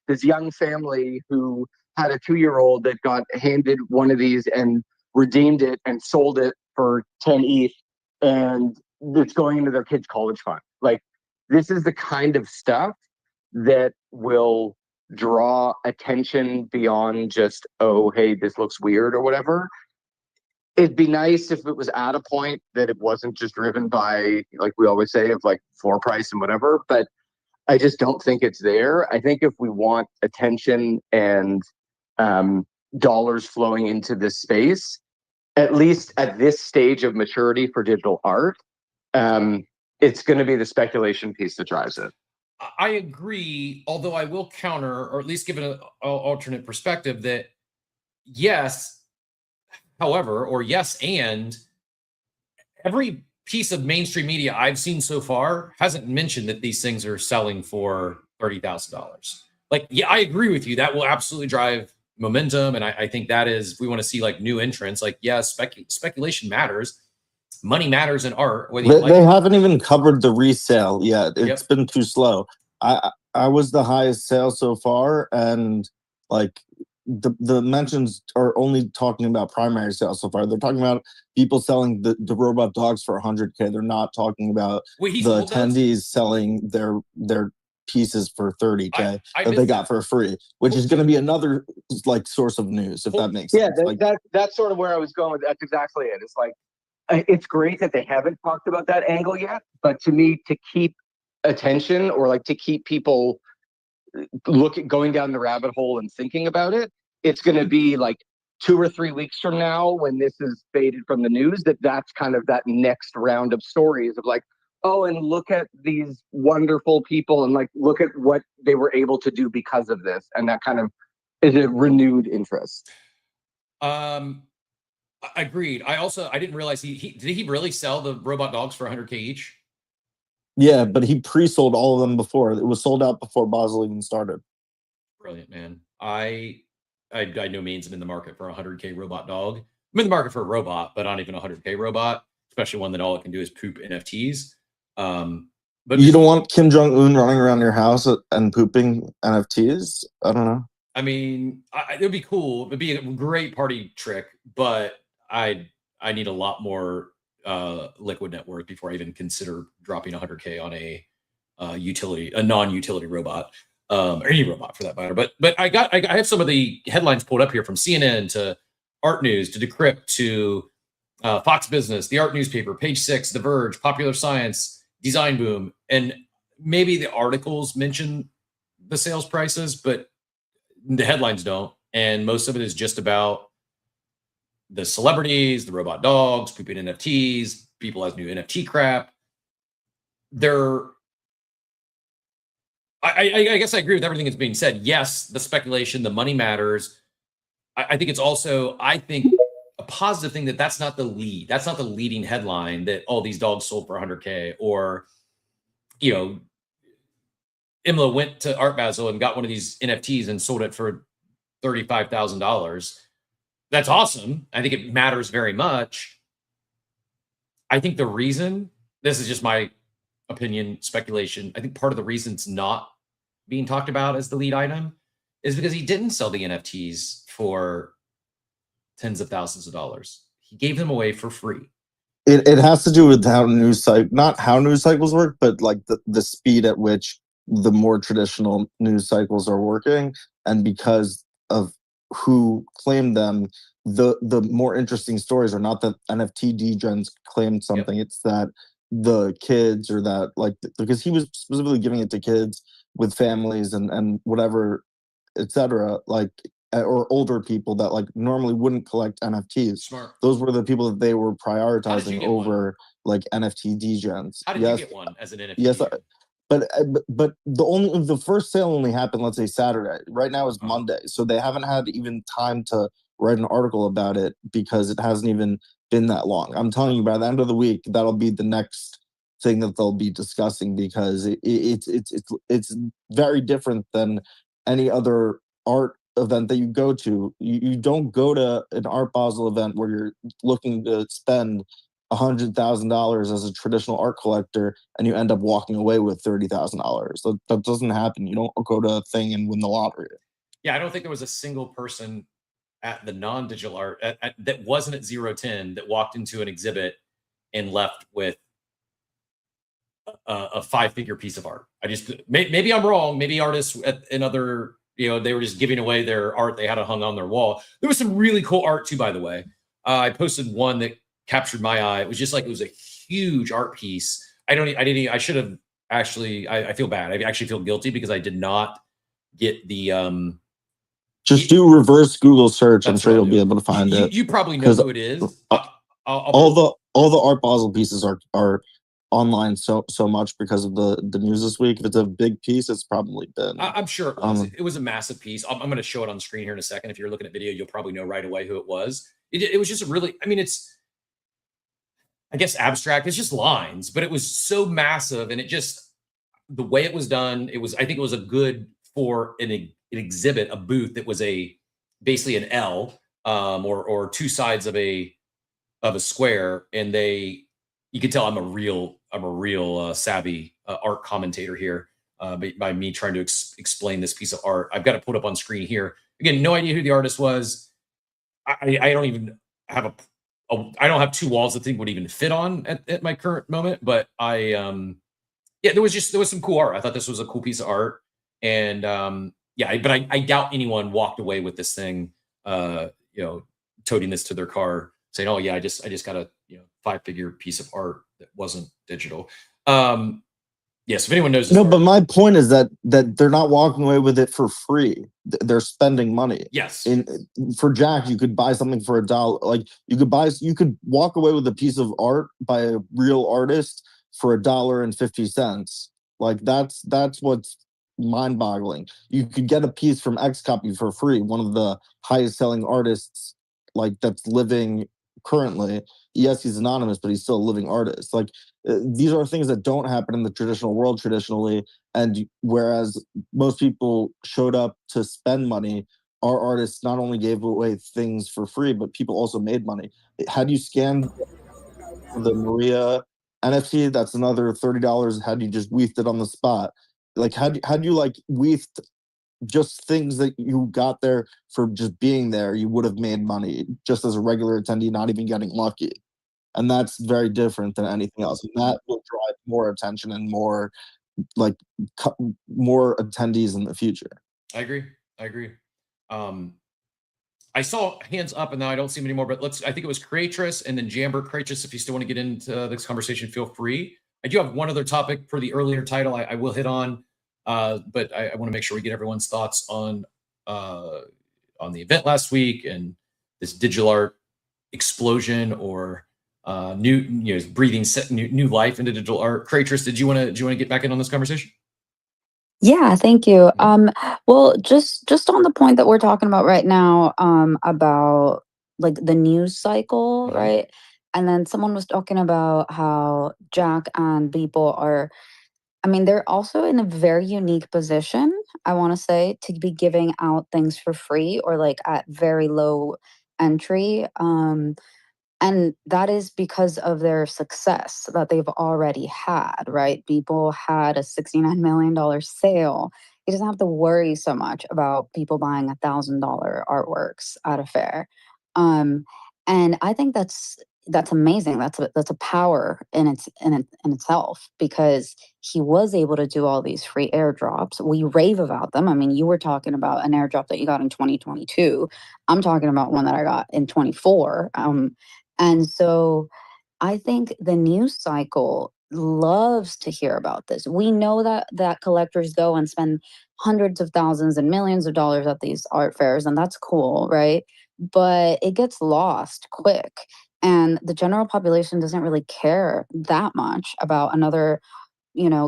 this young family who had a 2-year-old that got handed one of these and redeemed it and sold it for 10 ETH, and it's going into their kids' college fund. Like, this is the kind of stuff that will draw attention beyond just, oh, hey, this looks weird or whatever. It'd be nice if it was at a point that it wasn't just driven by, like we always say, of like floor price and whatever, but I just don't think it's there. I think if we want attention and dollars flowing into this space, at least at this stage of maturity for digital art, it's going to be the speculation piece that drives it. I agree, although I will counter, or at least give an alternate perspective, that yes, however, or yes, and every piece of mainstream media I've seen so far hasn't mentioned that these things are selling for $30,000. Like, yeah, I agree with you. That will absolutely drive momentum, and I think that is, we want to see like new entrants. Like, yes, speculation matters. Money matters in art. They haven't even covered the resale yet. It's been too slow. I was the highest sale so far, and like the mentions are only talking about primary sales so far. They're talking about people selling the robot dogs for 100K. They're not talking about Wait, he the sold those? attendees selling their pieces for 30K I that they missed got for free, which is going to be another like source of news, if that makes sense. That's sort of where I was going with. That's exactly it. It's like, it's great that they haven't talked about that angle yet, but to me, to keep attention, or like to keep people going down the rabbit hole and thinking about it, it's going to be like 2 or 3 weeks from now, when this is faded from the news, that's kind of that next round of stories of like, oh, and look at these wonderful people, and like, look at what they were able to do because of this. And that kind of is a renewed interest. Agreed. I didn't realize did he really sell the robot dogs for 100K each? Yeah, but he pre-sold all of them before. It was sold out before Basel even started. Brilliant, man. I no means I'm in the market for a 100K robot dog. I'm in the market for a robot, but not even a 100K robot, especially one that all it can do is poop NFTs. But you don't want Kim Jong-un running around your house and pooping NFTs? I don't know. I mean, it would be cool. It'd be a great party trick, but I need a lot more liquid net worth before I even consider dropping 100K on a non-utility robot, or any robot for that matter. But I have some of the headlines pulled up here, from CNN to Art News to Decrypt to Fox Business, the Art newspaper, Page 6, The Verge, Popular Science, Design Boom, and maybe the articles mention the sales prices, but the headlines don't. And most of it is just about the celebrities, the robot dogs, pooping NFTs, people as new NFT crap. I guess I agree with everything that's being said. Yes, the speculation, the money matters. I think it's also, a positive thing that's not the lead. That's not the leading headline, that all these dogs sold for 100K, or, Imla went to Art Basel and got one of these NFTs and sold it for $35,000. That's awesome. I think it matters very much. I think the reason, this is just my opinion, speculation, I think part of the reason it's not being talked about as the lead item is because he didn't sell the NFTs for tens of thousands of dollars. He gave them away for free. It has to do with how not how news cycles work, but like the speed at which the more traditional news cycles are working, and because of who claimed them, the more interesting stories are not that NFT degens claimed something. Yep. It's that the kids, or that, like, because he was specifically giving it to kids with families and whatever, etc., like, or older people that like normally wouldn't collect NFTs. Smart. Those were the people that they were prioritizing over like NFT degens. How did you get one as an NFT? Yes, but the first sale only happened, let's say, Saturday. Right now is Monday, so they haven't had even time to write an article about it because it hasn't even been that long. I'm telling you, by the end of the week, that'll be the next thing that they'll be discussing, because it's very different than any other art event that you go to. You don't go to an Art Basel event where you're looking to spend $100,000 as a traditional art collector and you end up walking away with $30,000. That doesn't happen. You don't go to a thing and win the lottery. Yeah, I don't think there was a single person at the non-digital art that wasn't at 010 that walked into an exhibit and left with a 5-figure piece of art. Maybe I'm wrong. Maybe artists in other, they were just giving away their art they had hung on their wall. There was some really cool art too, by the way. I posted one that captured my eye. It was just like, it was a huge art piece. I should have actually, I feel bad. I actually feel guilty because I did not get the, just do reverse Google search. I'm sure you'll be able to find it. You probably know who it is. All the Art Basel pieces are online so much because of the news this week. If it's a big piece, it's probably been. I'm sure it was a massive piece. I'm going to show it on the screen here in a second. If you're looking at video, you'll probably know right away who it was. It was just it's, I guess, abstract. It's just lines, but it was so massive, and the way it was done, I think it was a good for an exhibit, a booth that was basically an L, or two sides of a square, and you can tell I'm a real savvy art commentator here. by me trying to explain this piece of art. I've got it pulled up on screen here. Again, no idea who the artist was. I don't even have I don't have two walls that think would even fit on at my current moment, but yeah, there was some cool art. I thought this was a cool piece of art. And yeah, but I doubt anyone walked away with this thing, toting this to their car saying, oh yeah, I just got a 5-figure piece of art that wasn't digital. Yes, if anyone knows this but my point is that they're not walking away with it for free. They're spending money. Yes. For Jack, you could buy something for $1. Like you could walk away with a piece of art by a real artist for $1.50. Like that's what's mind-boggling. You could get a piece from X Copy for free, one of the highest selling artists like that's living currently. Yes, he's anonymous, but he's still a living artist. Like these are things that don't happen in the traditional world traditionally. And whereas most people showed up to spend money, our artists not only gave away things for free, but people also made money. Had you scanned the Maria NFT, that's another $30. Had you just weaved it on the spot? Like had you like weaved just things that you got there for just being there, you would have made money just as a regular attendee, not even getting lucky. And that's very different than anything else. And that will drive more attention and more more attendees in the future. I agree. I saw hands up and now I don't see them anymore, but I think it was Creatress and then Jamber. Creatress, if you still want to get into this conversation, feel free. I do have one other topic for the earlier title I will hit on, but I want to make sure we get everyone's thoughts on the event last week and this digital art explosion or breathing new life into digital art. Creatress, do you want to get back in on this conversation? Yeah, thank you. Well, just on the point that we're talking about right now, about like the news cycle, right? And then someone was talking about how Jack and Beeple are, I mean, they're also in a very unique position, I want to say, to be giving out things for free or like at very low entry. And that is because of their success that they've already had, right? People had a $69 million sale. He doesn't have to worry so much about people buying $1,000 artworks at a fair. And I think that's amazing. That's a power in itself, because he was able to do all these free airdrops. We rave about them. I mean, you were talking about an airdrop that you got in 2022. I'm talking about one that I got in 24. And so I think the news cycle loves to hear about this. We know that collectors go and spend hundreds of thousands and millions of dollars at these art fairs, and that's cool, right? But it gets lost quick. And the general population doesn't really care that much about another,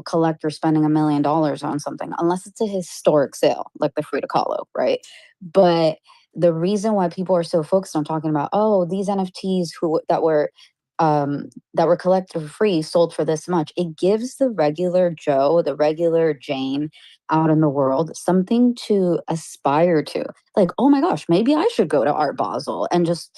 collector spending $1 million on something, unless it's a historic sale, like the Frida Kahlo, right? But the reason why people are so focused on talking about, oh, these NFTs that were collected for free sold for this much, it gives the regular Joe, the regular Jane out in the world something to aspire to. Like, oh my gosh, maybe I should go to Art Basel and just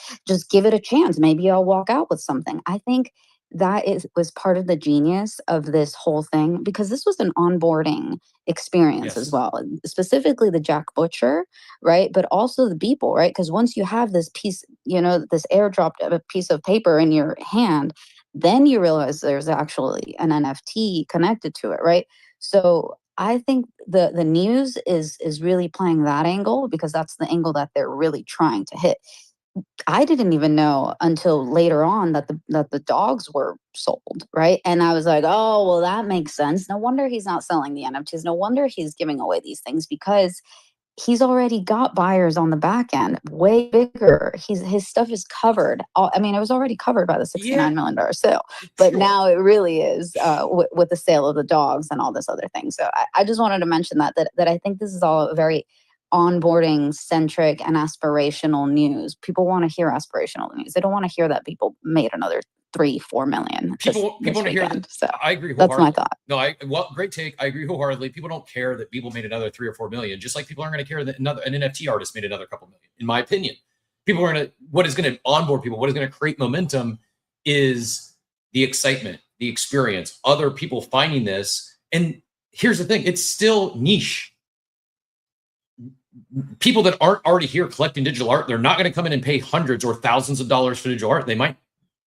give it a chance. Maybe I'll walk out with something. I think that was part of the genius of this whole thing, because this was an onboarding experience as well, specifically the Jack Butcher, right? But also the Beeple, right? Because once you have this piece, this airdropped piece of paper in your hand, then you realize there's actually an NFT connected to it, right? So I think the news is really playing that angle, because that's the angle that they're really trying to hit. I didn't even know until later on that the dogs were sold, right? And I was like, oh, well, that makes sense. No wonder he's not selling the NFTs. No wonder he's giving away these things, because he's already got buyers on the back end, way bigger. His stuff is covered. I mean, it was already covered by the $69 million sale, but now it really is with the sale of the dogs and all this other thing. So I just wanted to mention that I think this is all very onboarding centric and aspirational news. People want to hear aspirational news. They don't want to hear that people made another 3-4 million. People want to hear that. So I agree. That's my thought. No, great take. I agree wholeheartedly. People don't care that people made another 3 or 4 million, just like people aren't going to care that an NFT artist made another couple million. In my opinion, people are what is going to onboard people, what is going to create momentum is the excitement, the experience, other people finding this. And here's the thing. It's still niche. People that aren't already here collecting digital art, they're not going to come in and pay hundreds or thousands of dollars for digital art. They might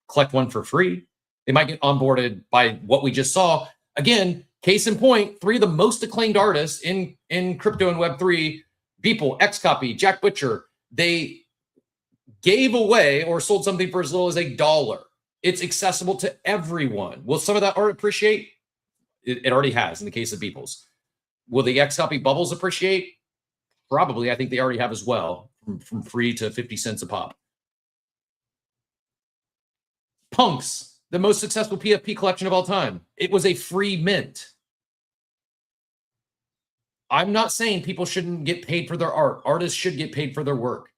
collect one for free. They might get onboarded by what we just saw. Again, case in point, 3 of the most acclaimed artists in crypto and Web3, Beeple, Xcopy, Jack Butcher, they gave away or sold something for as little as $1. It's accessible to everyone. Will some of that art appreciate? It already has in the case of Beeple's. Will the Xcopy bubbles appreciate? Probably. I think they already have as well, from free to 50 cents a pop. Punks, the most successful PFP collection of all time. It was a free mint. I'm not saying people shouldn't get paid for their art. Artists should get paid for their work.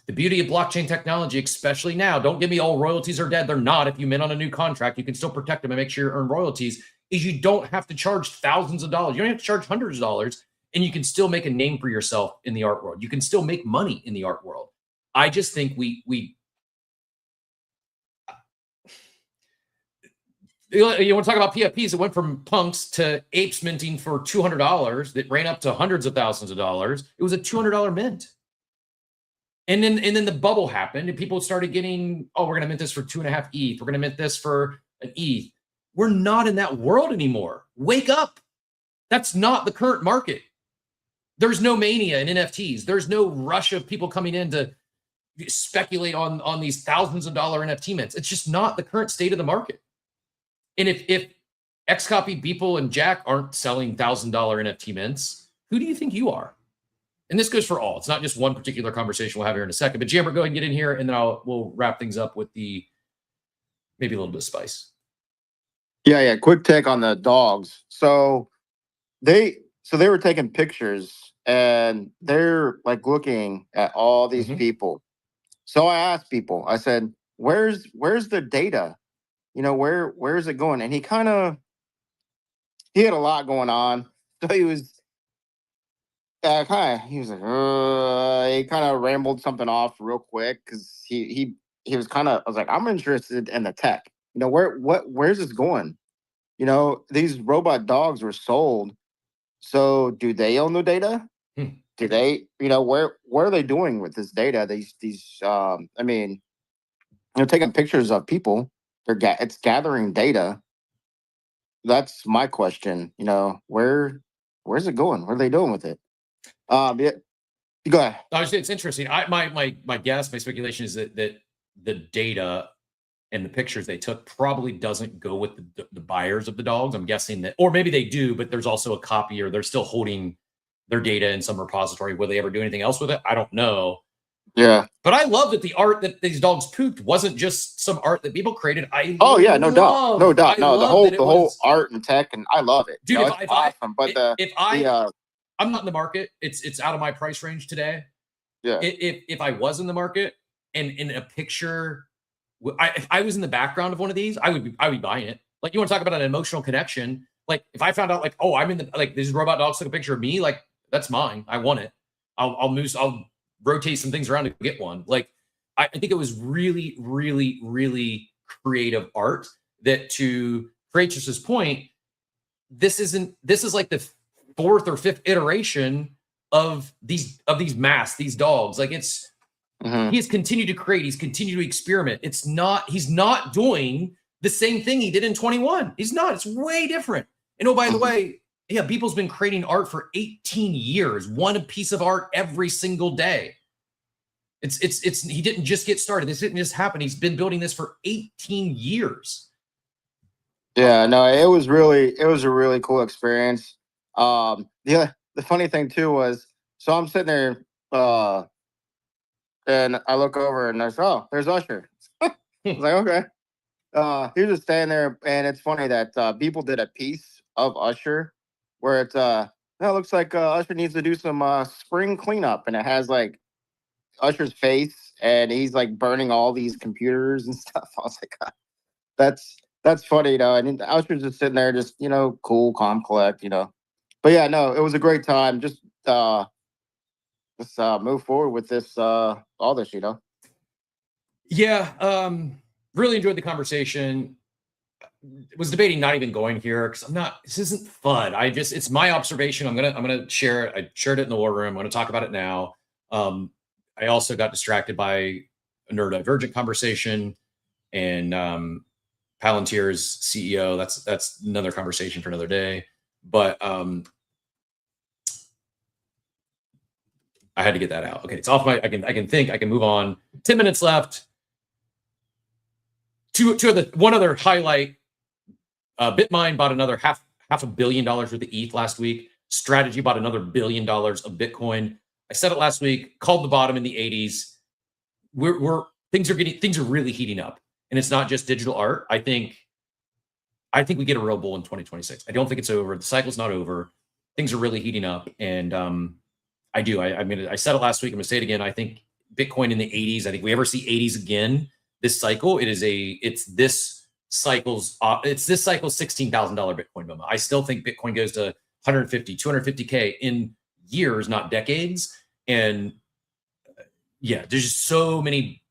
The beauty of blockchain technology, especially now, don't give me all royalties are dead. They're not. If you mint on a new contract, you can still protect them and make sure you earn royalties, is you don't have to charge thousands of dollars. You don't have to charge hundreds of dollars, and you can still make a name for yourself in the art world. You can still make money in the art world. I just think you want to talk about PFPs. It went from punks to apes minting for $200 that ran up to hundreds of thousands of dollars. It was a $200 mint. And then the bubble happened and people started getting, oh, we're going to mint this for 2.5 ETH. We're going to mint this for an ETH. We're not in that world anymore. Wake up. That's not the current market. There's no mania in NFTs. There's no rush of people coming in to speculate on these thousands of dollar NFT mints. It's just not the current state of the market. And if Xcopy, Beeple, and Jack aren't selling $1,000 NFT mints, who do you think you are? And this goes for all. It's not just one particular conversation we'll have here in a second. But Jammer, go ahead and get in here, and then we'll wrap things up with maybe a little bit of spice. Yeah. Quick take on the dogs. So they were taking pictures, and they're like looking at all these people. So I asked people. I said, "Where's the data? Where's it going?" And he had a lot going on. So he was like, he kind of rambled something off real quick because he was I was like, I'm interested in the tech. Where's this going? These robot dogs were sold. So do they own the data? Do they, what are they doing with this data? Taking pictures of people. It's gathering data. That's my question. Where's it going? What are they doing with it? Yeah, go ahead. Obviously, it's interesting. My guess, my speculation is that the data and the pictures they took probably doesn't go with the buyers of the dogs. I'm guessing that, or maybe they do, but there's also a copy, or they're still holding their data in some repository. Will they ever do anything else with it? I don't know. Yeah. But I love that the art that these dogs pooped wasn't just some art that people created. No doubt. No, the whole art and tech, and I love it. Dude, it's awesome. I'm not in the market. It's out of my price range today. Yeah. If I was in the market and in a picture, if I was in the background of one of these, I would be buying it. Like, you want to talk about an emotional connection? Like, if I found out, like, oh, I'm in the, like, these robot dogs took a picture of me, like, that's mine. I want it. I'll rotate some things around to get one. Like, I think it was really, really, really creative art that, to Kratos' point, this is like the 4th or 5th iteration of these masks, these dogs. Like, it's, he has continued to create, he's continued to experiment. He's not doing the same thing he did in 21. He's not. It's way different. And oh, by the way, yeah, Beeple's been creating art for 18 years, one piece of art every single day. He didn't just get started. This didn't just happen. He's been building this for 18 years. Yeah, no, it was a really cool experience. The funny thing too was, so I'm sitting there, and I look over and I say, oh, there's Usher. I was like, okay. He was just standing there, and it's funny that people did a piece of Usher where it looks like Usher needs to do some spring cleanup, and it has like Usher's face, and he's like burning all these computers and stuff. I was like, that's funny, and Usher's just sitting there, just cool, calm, collect, But yeah, no, it was a great time. Just let's move forward with this, all this, Yeah, really enjoyed the conversation. was debating not even going here because this isn't fun. It's my observation. I'm gonna share it. I shared it in the war room. I'm gonna talk about it now. I also got distracted by a neurodivergent conversation and Palantir's CEO. That's another conversation for another day. But I had to get that out. Okay, it's off my. I can think. I can move on. 10 minutes left. One other highlight. Bitmine bought another half $500 million worth of ETH last week. Strategy bought another $1 billion of Bitcoin. I said it last week. Called the bottom in the 80s. Things are really heating up, and it's not just digital art. I think we get a real bull in 2026. I don't think it's over. The cycle's not over. Things are really heating up, and I do. I said it last week. I'm gonna say it again. I think Bitcoin in the 80s. I think we ever see 80s again this cycle. It's this cycle's $16,000 Bitcoin moment. I still think Bitcoin goes to 150, 250K in years, not decades. And yeah, there's just so many.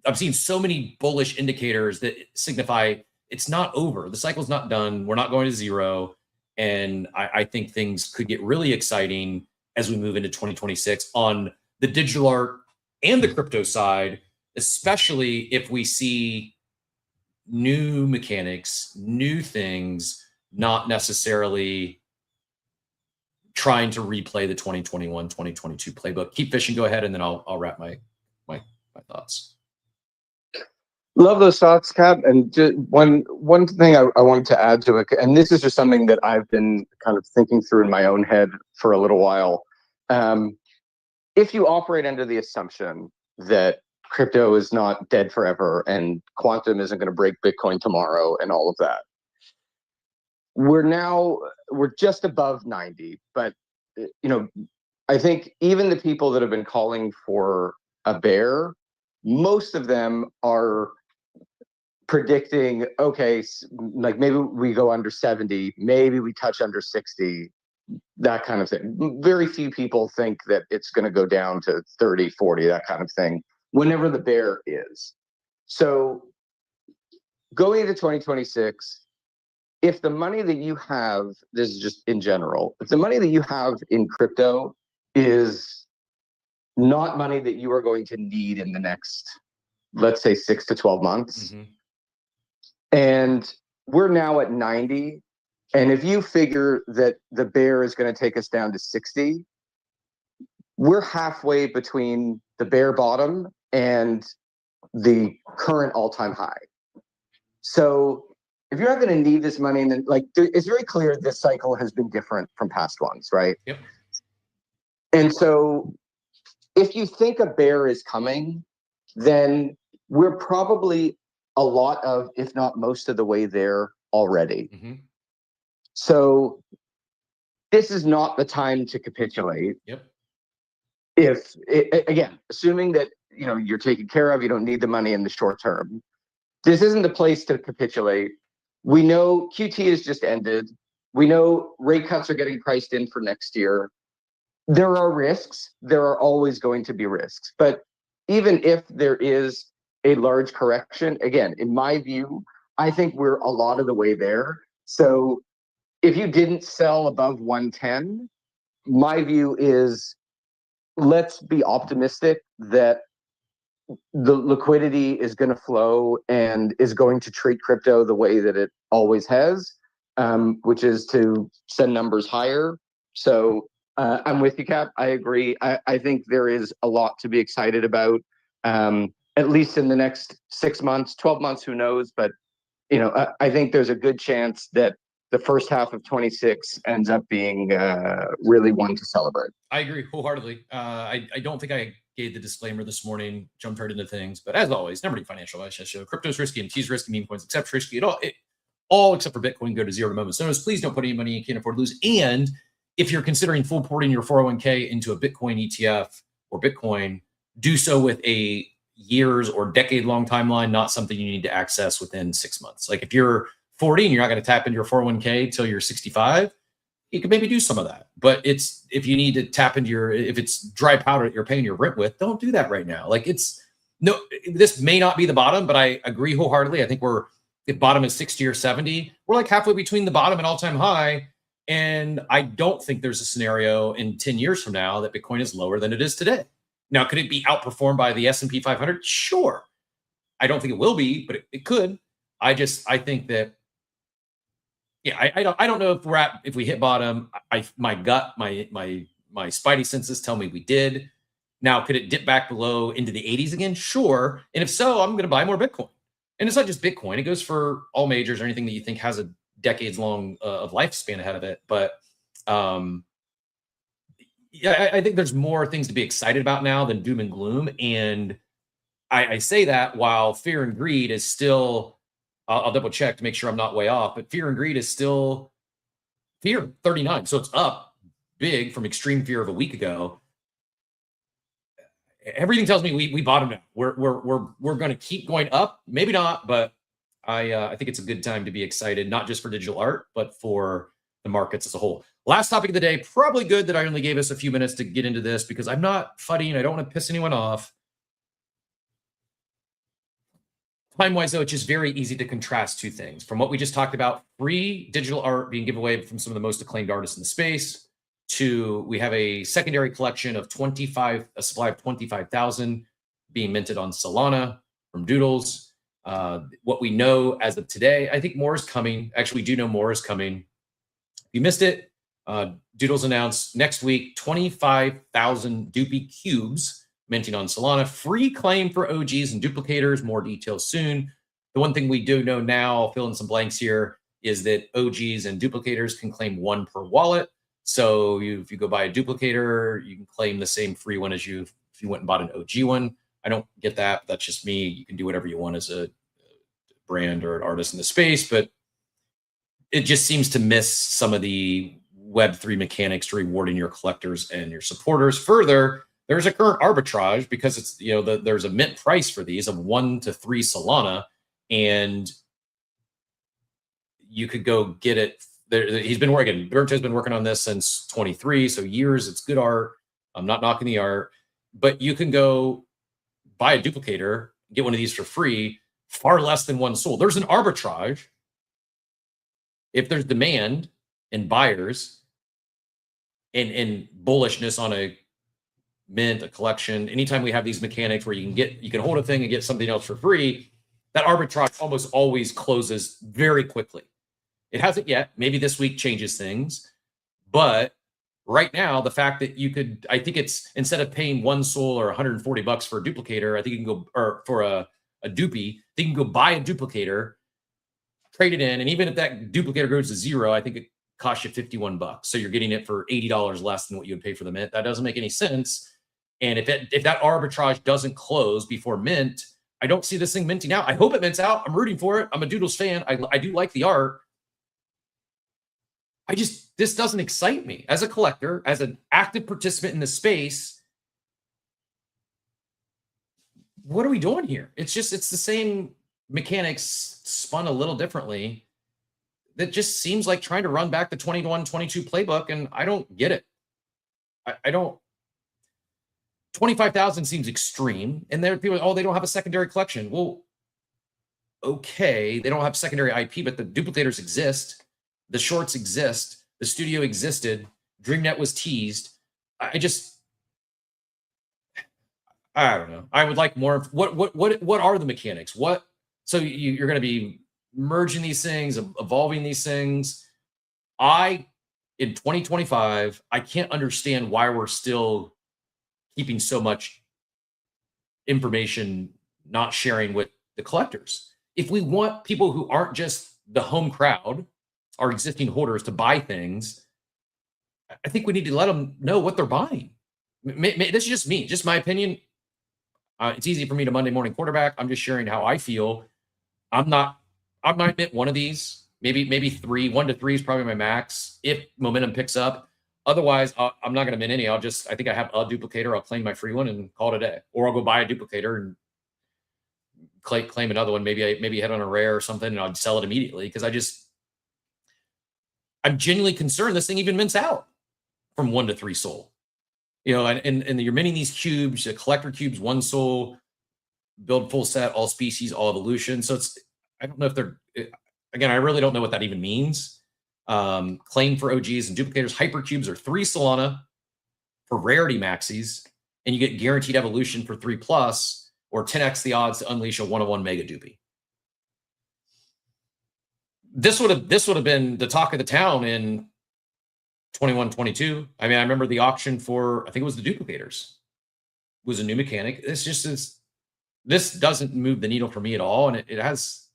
I'm seeing so many bullish indicators that signify it's not over. The cycle's not done. We're not going to zero. And I think things could get really exciting as we move into 2026 on the digital art and the crypto side, especially if we see new mechanics, new things, not necessarily trying to replay the 2021, 2022 playbook. Keep fishing, go ahead, and then I'll wrap my thoughts. Love those thoughts, Cap. And just one thing I wanted to add to it, and this is just something that I've been kind of thinking through in my own head for a little while. If you operate under the assumption that crypto is not dead forever and quantum isn't going to break Bitcoin tomorrow and all of that, we're just above 90. But I think even the people that have been calling for a bear, most of them are predicting, okay, like maybe we go under 70, maybe we touch under 60, that kind of thing. Very few people think that it's going to go down to 30, 40, that kind of thing, whenever the bear is. So going into 2026, if the money that you have, this is just in general, if the money that you have in crypto is not money that you are going to need in the next, let's say, 6 to 12 months, and we're now at 90, and if you figure that the bear is going to take us down to 60, we're halfway between the bear bottom and the current all-time high. So if you're not going to need this money, and then, like, it's very clear this cycle has been different from past ones, right? Yep. And so if you think a bear is coming, then we're probably a lot of, if not most of the way there already. So this is not the time to capitulate. Yep. Again, assuming that you're taken care of, you don't need the money in the short term, this isn't the place to capitulate. We know QT has just ended. We know rate cuts are getting priced in for next year. There are risks. There are always going to be risks. But even if there is a large correction, again, in my view, I think we're a lot of the way there. So if you didn't sell above 110, my view is let's be optimistic that the liquidity is going to flow and is going to treat crypto the way that it always has, which is to send numbers higher. So I'm with you, Cap. I agree. I think there is a lot to be excited about, at least in the next 6 months, 12 months, who knows? But, I think there's a good chance that the first half of 26 ends up being really one to celebrate. I agree wholeheartedly. I don't think I gave the disclaimer this morning, jumped right into things, but as always, never any financial advice show. Crypto's risky, MT's risky, meme coins except risky. It all except for Bitcoin go to zero to moment's notice. Please don't put any money you can't afford to lose. And if you're considering full porting your 401k into a Bitcoin ETF or Bitcoin, do so with a years or decade long timeline, not something you need to access within 6 months. Like if you're 40 and you're not going to tap into your 401k till you're 65, you could maybe do some of that. But if you need to tap into if it's dry powder that you're paying your rent with, don't do that right now. Like this may not be the bottom, but I agree wholeheartedly. I think if bottom is 60 or 70, we're like halfway between the bottom and all-time high. And I don't think there's a scenario in 10 years from now that Bitcoin is lower than it is today. Now, could it be outperformed by the S&P 500? Sure. I don't think it will be, but it could. I think that, yeah, I don't know if we hit bottom. My gut, my spidey senses tell me we did. Now, could it dip back below into the 80s again? Sure. And if so, I'm going to buy more Bitcoin. And it's not just Bitcoin. It goes for all majors or anything that you think has a decades long of lifespan ahead of it. But yeah, I think there's more things to be excited about now than doom and gloom. And I say that while fear and greed is still, I'll double check to make sure I'm not way off, but fear and greed is still fear 39. So it's up big from extreme fear of a week ago. Everything tells me we bottomed out. We're going to keep going up. Maybe not, but I think it's a good time to be excited, not just for digital art, but for the markets as a whole. Last topic of the day, probably good that I only gave us a few minutes to get into this because I'm not fudding. I don't want to piss anyone off. Time-wise, though, it's just very easy to contrast two things. From what we just talked about, free digital art being given away from some of the most acclaimed artists in the space, to we have a secondary collection of a supply of 25,000 being minted on Solana from Doodles. What we know as of today, I think more is coming. Actually, we do know more is coming. If you missed it, Doodles announced next week 25,000 Doopy cubes minting on Solana. Free claim for OGs and duplicators. More details soon. The one thing we do know now, I'll fill in some blanks here, is that OGs and duplicators can claim one per wallet. So if you go buy a duplicator, you can claim the same free one as if you went and bought an OG one. I don't get that. That's just me. You can do whatever you want as a brand or an artist in the space, but it just seems to miss some of the Web3 mechanics to rewarding your collectors and your supporters. Further, there's a current arbitrage because it's, there's a mint price for these of 1 to 3 Solana, and you could go get it. Berto's been working on this since 23, so years. It's good art. I'm not knocking the art, but you can go buy a duplicator, get one of these for free, far less than one sold. There's an arbitrage if there's demand and buyers and bullishness on a mint, a collection. Anytime we have these mechanics where you can hold a thing and get something else for free, that arbitrage almost always closes very quickly. It hasn't yet. Maybe this week changes things, but right now, the fact that you could, I think it's, instead of paying one soul or $140 for a duplicator, I think you can go, or for a dupy, you can go buy a duplicator, trade it in, and even if that duplicator goes to zero, I think it costs you $51. So you're getting it for $80 less than what you would pay for the mint. That doesn't make any sense. And if that arbitrage doesn't close before mint, I don't see this thing minting out. I hope it mints out. I'm rooting for it. I'm a Doodles fan. I do like the art. This doesn't excite me as a collector, as an active participant in the space. What are we doing here? It's the same mechanics spun a little differently. That just seems like trying to run back the 21-22 playbook, and I don't get it. I don't. 25,000 seems extreme, and there are people, oh, they don't have a secondary collection. Well, okay, they don't have secondary IP, but the duplicators exist. The shorts exist. The studio existed. DreamNet was teased. I don't know. I would like more. What are the mechanics? So you're going to be merging these things, evolving these things. In 2025, I can't understand why we're still keeping so much information, not sharing with the collectors. If we want people who aren't just the home crowd, our existing holders, to buy things, I think we need to let them know what they're buying. This is just me, just my opinion. It's easy for me to Monday morning quarterback. I'm just sharing how I feel. I might mint one of these, maybe 3. 1 to 3 is probably my max if momentum picks up. Otherwise, I'm not going to mint any. I think I have a duplicator. I'll claim my free one and call it a day. Or I'll go buy a duplicator and claim another one. Maybe hit on a rare or something, and I'd sell it immediately because I'm genuinely concerned this thing even mints out from 1 to 3 soul. And you're minting these cubes, collector cubes, 1 soul, build full set, all species, all evolution. So I don't know if they're, again, I really don't know what that even means. Claim for OGs and duplicators. Hypercubes are 3 Solana for rarity maxis, and you get guaranteed evolution for 3+, or 10x the odds to unleash a 101 mega dupie. This would have been the talk of the town in 21, 22. I mean, I remember the auction for, I think it was the duplicators. It was a new mechanic. It's just this doesn't move the needle for me at all, and it has.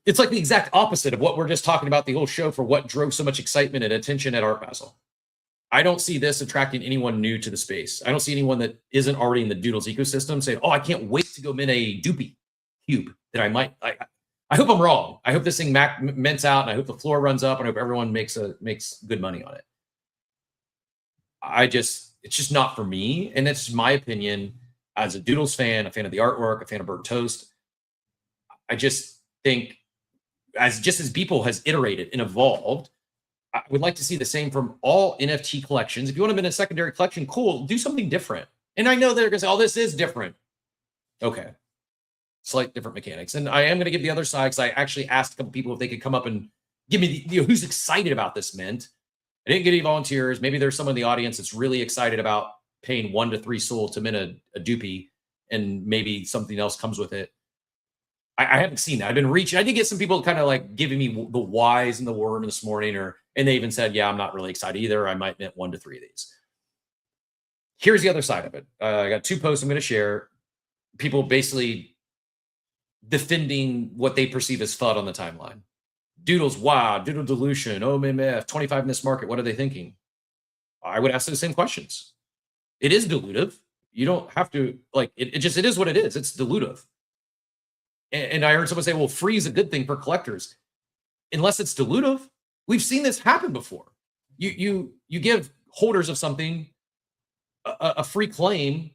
It's like the exact opposite of what we're just talking about the whole show for what drove so much excitement and attention at Art Basel. I don't see this attracting anyone new to the space. I don't see anyone that isn't already in the Doodles ecosystem saying, "Oh, I can't wait to go mint a Dupie cube that I might." I hope I'm wrong. I hope this thing mints out, and I hope the floor runs up, and I hope everyone makes good money on it. It's just not for me, and it's my opinion as a Doodles fan, a fan of the artwork, a fan of Burnt Toast. I just think, as Beeple has iterated and evolved, I would like to see the same from all NFT collections. If you want to mint a secondary collection, cool, do something different. And I know they're going to say, "Oh, this is different." Okay. Slight different mechanics. And I am going to give the other side, because I actually asked a couple people if they could come up and give me who's excited about this mint. I didn't get any volunteers. Maybe there's someone in the audience that's really excited about paying 1 to 3 SOL to mint a dupie, and maybe something else comes with it. I haven't seen that. I've been reaching. I did get some people kind of like giving me the whys and the worm this morning, and they even said, "Yeah, I'm not really excited either. I might mint 1 to 3 of these." Here's the other side of it. I got 2 posts I'm going to share. People basically defending what they perceive as FUD on the timeline. Doodles, wow, doodle dilution, OMF, 25 in this market. What are they thinking? I would ask the same questions. It is dilutive. You don't have to, like, it is what it is. It's dilutive. And I heard someone say, well, free is a good thing for collectors. Unless it's dilutive. We've seen this happen before. You give holders of something a free claim,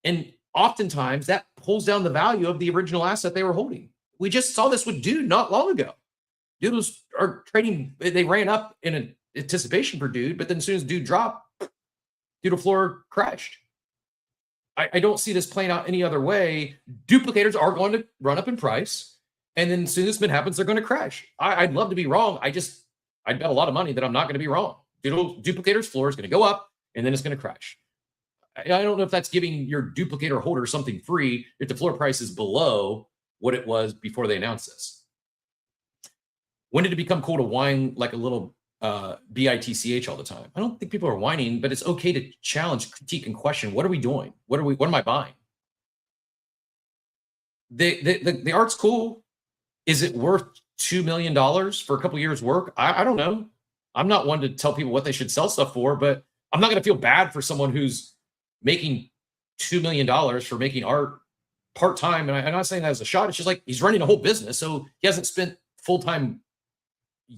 and oftentimes that pulls down the value of the original asset they were holding. We just saw this with Dude not long ago. Doodles are trading, they ran up in anticipation for Dude, but then as soon as Dude dropped, Doodle floor crashed. I don't see this playing out any other way. Duplicators are going to run up in price, and then as soon as this happens, they're going to crash. I'd love to be wrong. I'd bet a lot of money that I'm not going to be wrong. Duplicators floor is going to go up, and then it's going to crash. I don't know if that's giving your duplicator holder something free if the floor price is below what it was before they announced this. When did it become cool to whine like a little BITCH all the time? I don't think people are whining, but it's okay to challenge, critique, and question. What are we doing? What am I buying? The art's cool. Is it worth $2 million for a couple of years' work? I don't know. I'm not one to tell people what they should sell stuff for, but I'm not going to feel bad for someone who's making $2 million for making art part-time. And I'm not saying that as a shot. It's just like he's running a whole business, so he hasn't spent full-time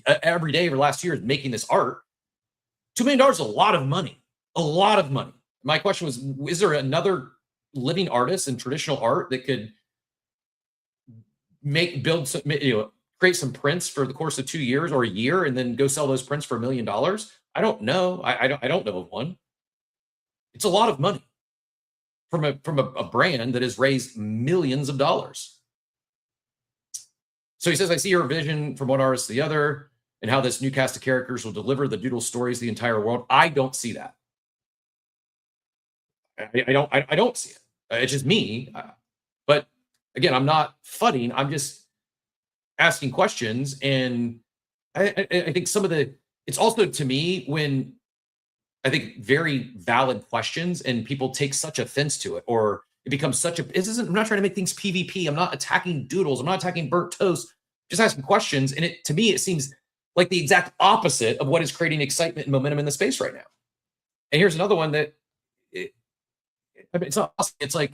every day over the last years making this art. $2 million is a lot of money. A lot of money. My question was, is there another living artist in traditional art that could create some prints for the course of 2 years or a year and then go sell those prints for $1 million? I don't know. I don't know of one. It's a lot of money from a brand that has raised millions of dollars. So he says, I see your vision from one artist to the other and how this new cast of characters will deliver the Doodle stories to the entire world. I don't see that. I don't see it. It's just me. But again, I'm not fudding. I'm just asking questions. And I think it's also, to me, when I think very valid questions and people take such offense to it, or it becomes I'm not trying to make things PvP. I'm not attacking Doodles. I'm not attacking Burnt Toast. Just asking questions. And to me, it seems like the exact opposite of what is creating excitement and momentum in the space right now. And here's another one that it's not awesome. It's like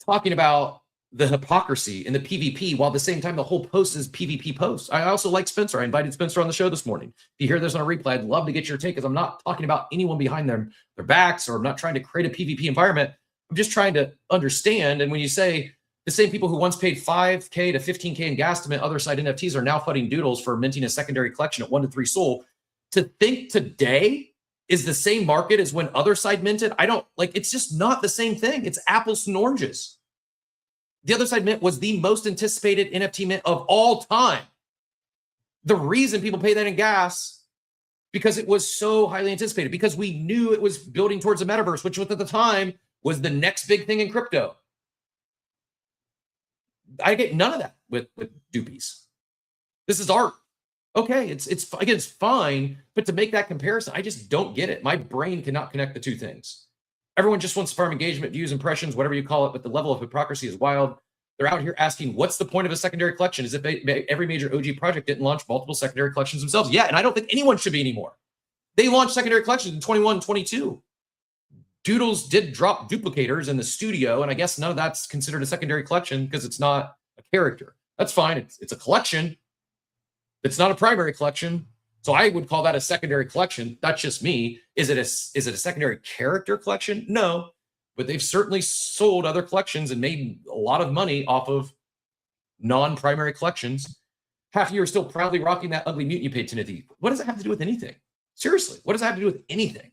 talking about the hypocrisy in the PvP while at the same time the whole post is PvP post. I also like Spencer. I invited Spencer on the show this morning. If you hear this on a replay, I'd love to get your take, because I'm not talking about anyone behind their backs, or I'm not trying to create a PvP environment. I'm just trying to understand. And when you say the same people who once paid $5K to $15K in gas to mint other side NFTs are now flooding Doodles for minting a secondary collection at 1 to 3 SOL, to think today is the same market as when other side minted. I don't like, it's just not the same thing. It's apples and oranges. The other side mint was the most anticipated NFT mint of all time. The reason people pay that in gas, because it was so highly anticipated, because we knew it was building towards the metaverse, which at the time was the next big thing in crypto. I get none of that with Doopies. This is art. Okay, it's again, it's fine, but to make that comparison, I just don't get it. My brain cannot connect the two things. Everyone just wants farm engagement, views, impressions, whatever you call it, but the level of hypocrisy is wild. They're out here asking, what's the point of a secondary collection? As if every major OG project didn't launch multiple secondary collections themselves. Yeah, and I don't think anyone should be anymore. They launched secondary collections in 21, 22. Doodles did drop duplicators in the studio, and I guess none of that's considered a secondary collection because it's not a character. That's fine. It's a collection. It's not a primary collection. So I would call that a secondary collection. That's just me. Is it a secondary character collection? No, but they've certainly sold other collections and made a lot of money off of non-primary collections. Half of you are still proudly rocking that ugly mutant you paid Timothy. What does that have to do with anything? Seriously, what does that have to do with anything?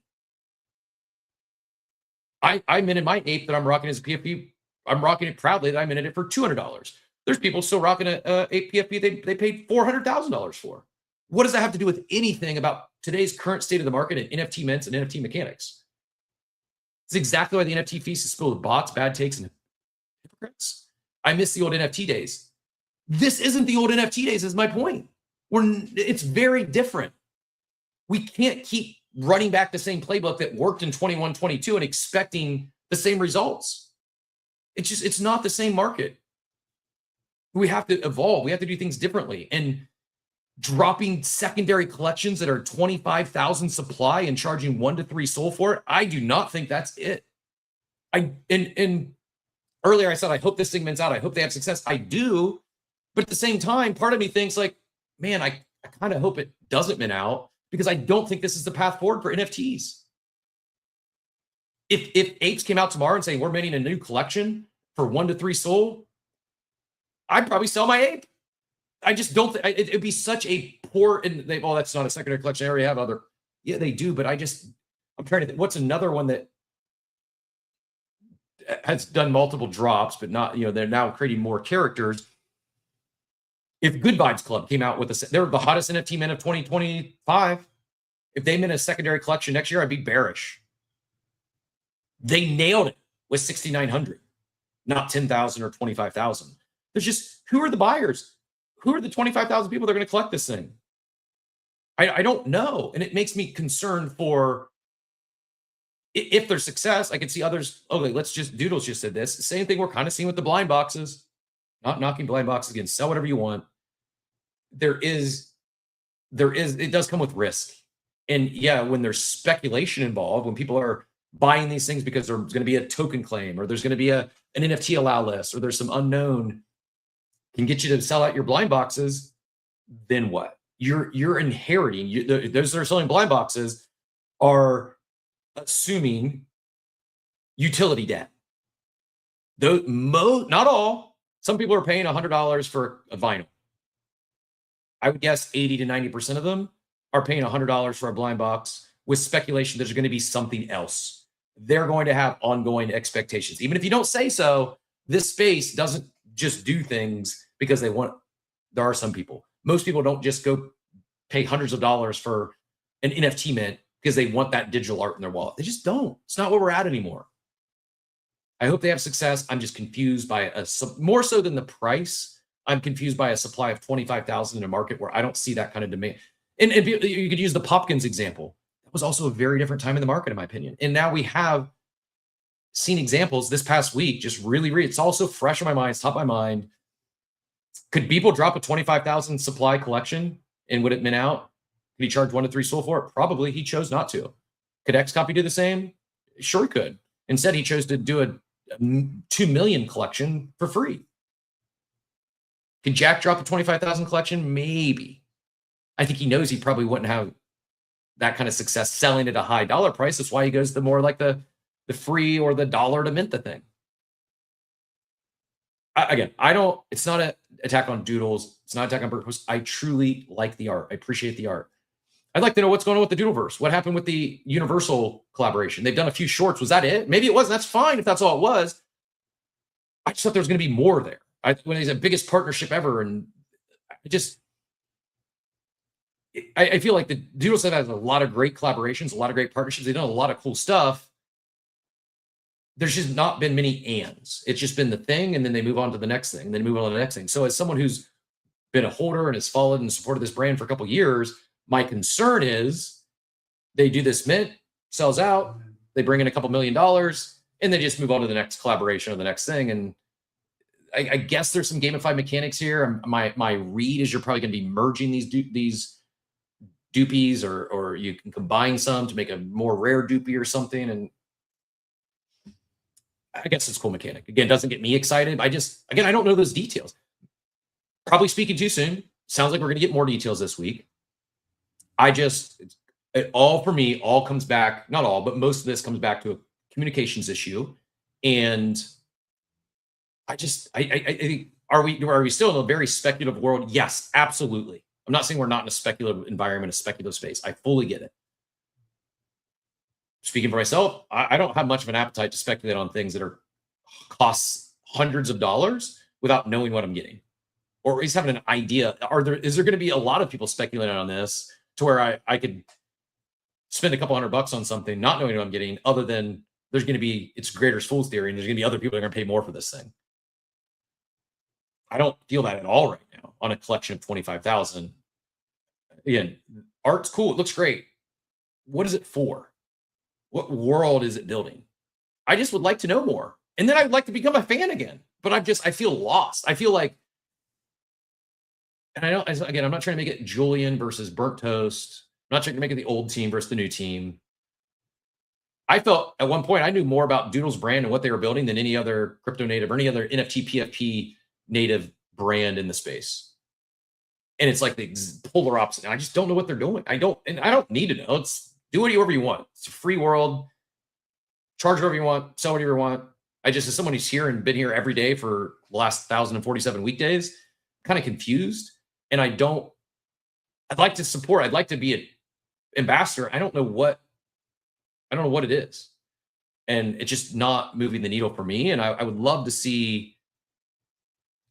I minted my ape that I'm rocking as a PFP. I'm rocking it proudly that I minted it for $200. There's people still rocking a ape PFP they paid $400,000 for. What does that have to do with anything about today's current state of the market and NFT mints and NFT mechanics? It's exactly why the NFT feast is filled with bots, bad takes, and hypocrites. I miss the old NFT days. This isn't the old NFT days, is my point. It's very different. We can't keep running back the same playbook that worked in 21, 22 and expecting the same results. It's not the same market. We have to evolve. We have to do things differently. And dropping secondary collections that are 25,000 supply and charging 1 to 3 SOL for it, I do not think that's it. And earlier I said, I hope this thing mints out. I hope they have success. I do. But at the same time, part of me thinks like, man, I kind of hope it doesn't mint out because I don't think this is the path forward for NFTs. If apes came out tomorrow and saying we're minting a new collection for 1 to 3 SOL, I'd probably sell my ape. I just don't think it'd be such a poor, and that's not a secondary collection. I already have other. Yeah, they do, but I'm trying to think, what's another one that has done multiple drops, but not, they're now creating more characters. If Good Vibes Club came out with they're the hottest NFT mint of 2025. If they mint a secondary collection next year, I'd be bearish. They nailed it with 6,900, not 10,000 or 25,000. There's just, who are the buyers? Who are the 25,000 people that are going to collect this thing? I don't know. And it makes me concerned for if there's success. I can see others. Okay, Doodles just said this. Same thing we're kind of seeing with the blind boxes. Not knocking blind boxes again. Sell whatever you want. It does come with risk. And yeah, when there's speculation involved, when people are buying these things because there's going to be a token claim or there's going to be an NFT allow list or there's some unknown can get you to sell out your blind boxes, then what? You're inheriting. Those that are selling blind boxes are assuming utility debt. Not all. Some people are paying $100 for a vinyl. I would guess 80 to 90% of them are paying $100 for a blind box with speculation there's going to be something else. They're going to have ongoing expectations. Even if you don't say so, this space doesn't just do things because they want. There are some people. Most people don't just go pay hundreds of dollars for an NFT mint because they want that digital art in their wallet. They just don't. It's not where we're at anymore. I hope they have success. I'm just confused by more so than the price. I'm confused by a supply of 25,000 in a market where I don't see that kind of demand. And you could use the Popkins example. That was also a very different time in the market, in my opinion. And now we have seen examples this past week, just really, it's also fresh in my mind, it's top of my mind. Could Beeple drop a 25,000 supply collection and would it mint out? Could he charge 1 to 3 SOL for it? Probably. He chose not to. Could XCopy do the same? Sure, he could. Instead, he chose to do a 2 million collection for free. Could Jack drop a 25,000 collection? Maybe. I think he knows he probably wouldn't have that kind of success selling at a high dollar price. That's why he goes the more like the free or the dollar to mint the thing. It's not an attack on Doodles. It's not an attack on Burp. I truly like the art. I appreciate the art. I'd like to know what's going on with the Doodleverse. What happened with the Universal collaboration? They've done a few shorts. Was that it? Maybe it wasn't. That's fine if that's all it was. I just thought there was going to be more there. When it's the biggest partnership ever, and I feel like the Doodles have had a lot of great collaborations, a lot of great partnerships. They've done a lot of cool stuff. There's just not been many ands. It's just been the thing, and then they move on to the next thing, and then move on to the next thing. So as someone who's been a holder and has followed and supported this brand for a couple of years, my concern is they do this mint, sells out, they bring in a couple $1 million, and they just move on to the next collaboration or the next thing. And I guess there's some gamified mechanics here. My read is you're probably going to be merging these doopies, or you can combine some to make a more rare doopie or something. And I guess it's a cool mechanic. Again, doesn't get me excited. I don't know those details. Probably speaking too soon. Sounds like we're going to get more details this week. It all for me all comes back, not all, but most of this comes back to a communications issue. And I think, are we still in a very speculative world? Yes, absolutely. I'm not saying we're not in a speculative environment, a speculative space. I fully get it. Speaking for myself, I don't have much of an appetite to speculate on things that costs hundreds of dollars without knowing what I'm getting, or at least having an idea. Is there going to be a lot of people speculating on this to where I could spend a couple $100 on something, not knowing what I'm getting, other than there's going to be, it's Greater's Fool's Theory, and there's going to be other people that are going to pay more for this thing. I don't feel that at all right now on a collection of 25,000. Again, art's cool. It looks great. What is it for? What world is it building? I just would like to know more. And then I'd like to become a fan again. But I feel lost. I feel like, and I'm not trying to make it Julian versus Burnt Toast. I'm not trying to make it the old team versus the new team. I felt at one point I knew more about Doodles brand and what they were building than any other crypto native or any other NFT PFP native brand in the space. And it's like the polar opposite. I just don't know what they're doing. I don't need to know. It's do whatever you want. It's a free world. Charge whatever you want, sell whatever you want. As someone who's here and been here every day for the last 1,047 weekdays, kind of confused. And I'd like to support, I'd like to be an ambassador. I don't know what it is. And it's just not moving the needle for me. And I would love to see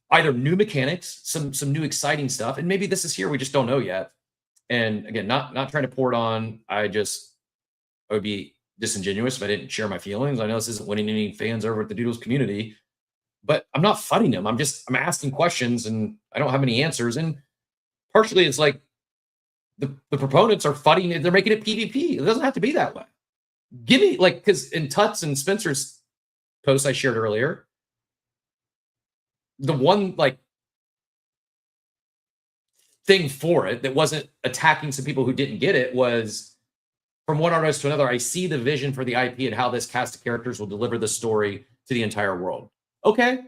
either new mechanics, some new exciting stuff. And maybe this is here, we just don't know yet. And again, not trying to pour it on. I would be disingenuous if I didn't share my feelings. I know this isn't winning any fans over at the Doodles community, but I'm not fighting them. I'm asking questions, and I don't have any answers. And partially it's like the proponents are fighting it. They're making it PvP. It doesn't have to be that way. Give me, because in Tuts and Spencer's post I shared earlier, the one thing for it that wasn't attacking some people who didn't get it was, from one artist to another, I see the vision for the IP and how this cast of characters will deliver the story to the entire world. Okay.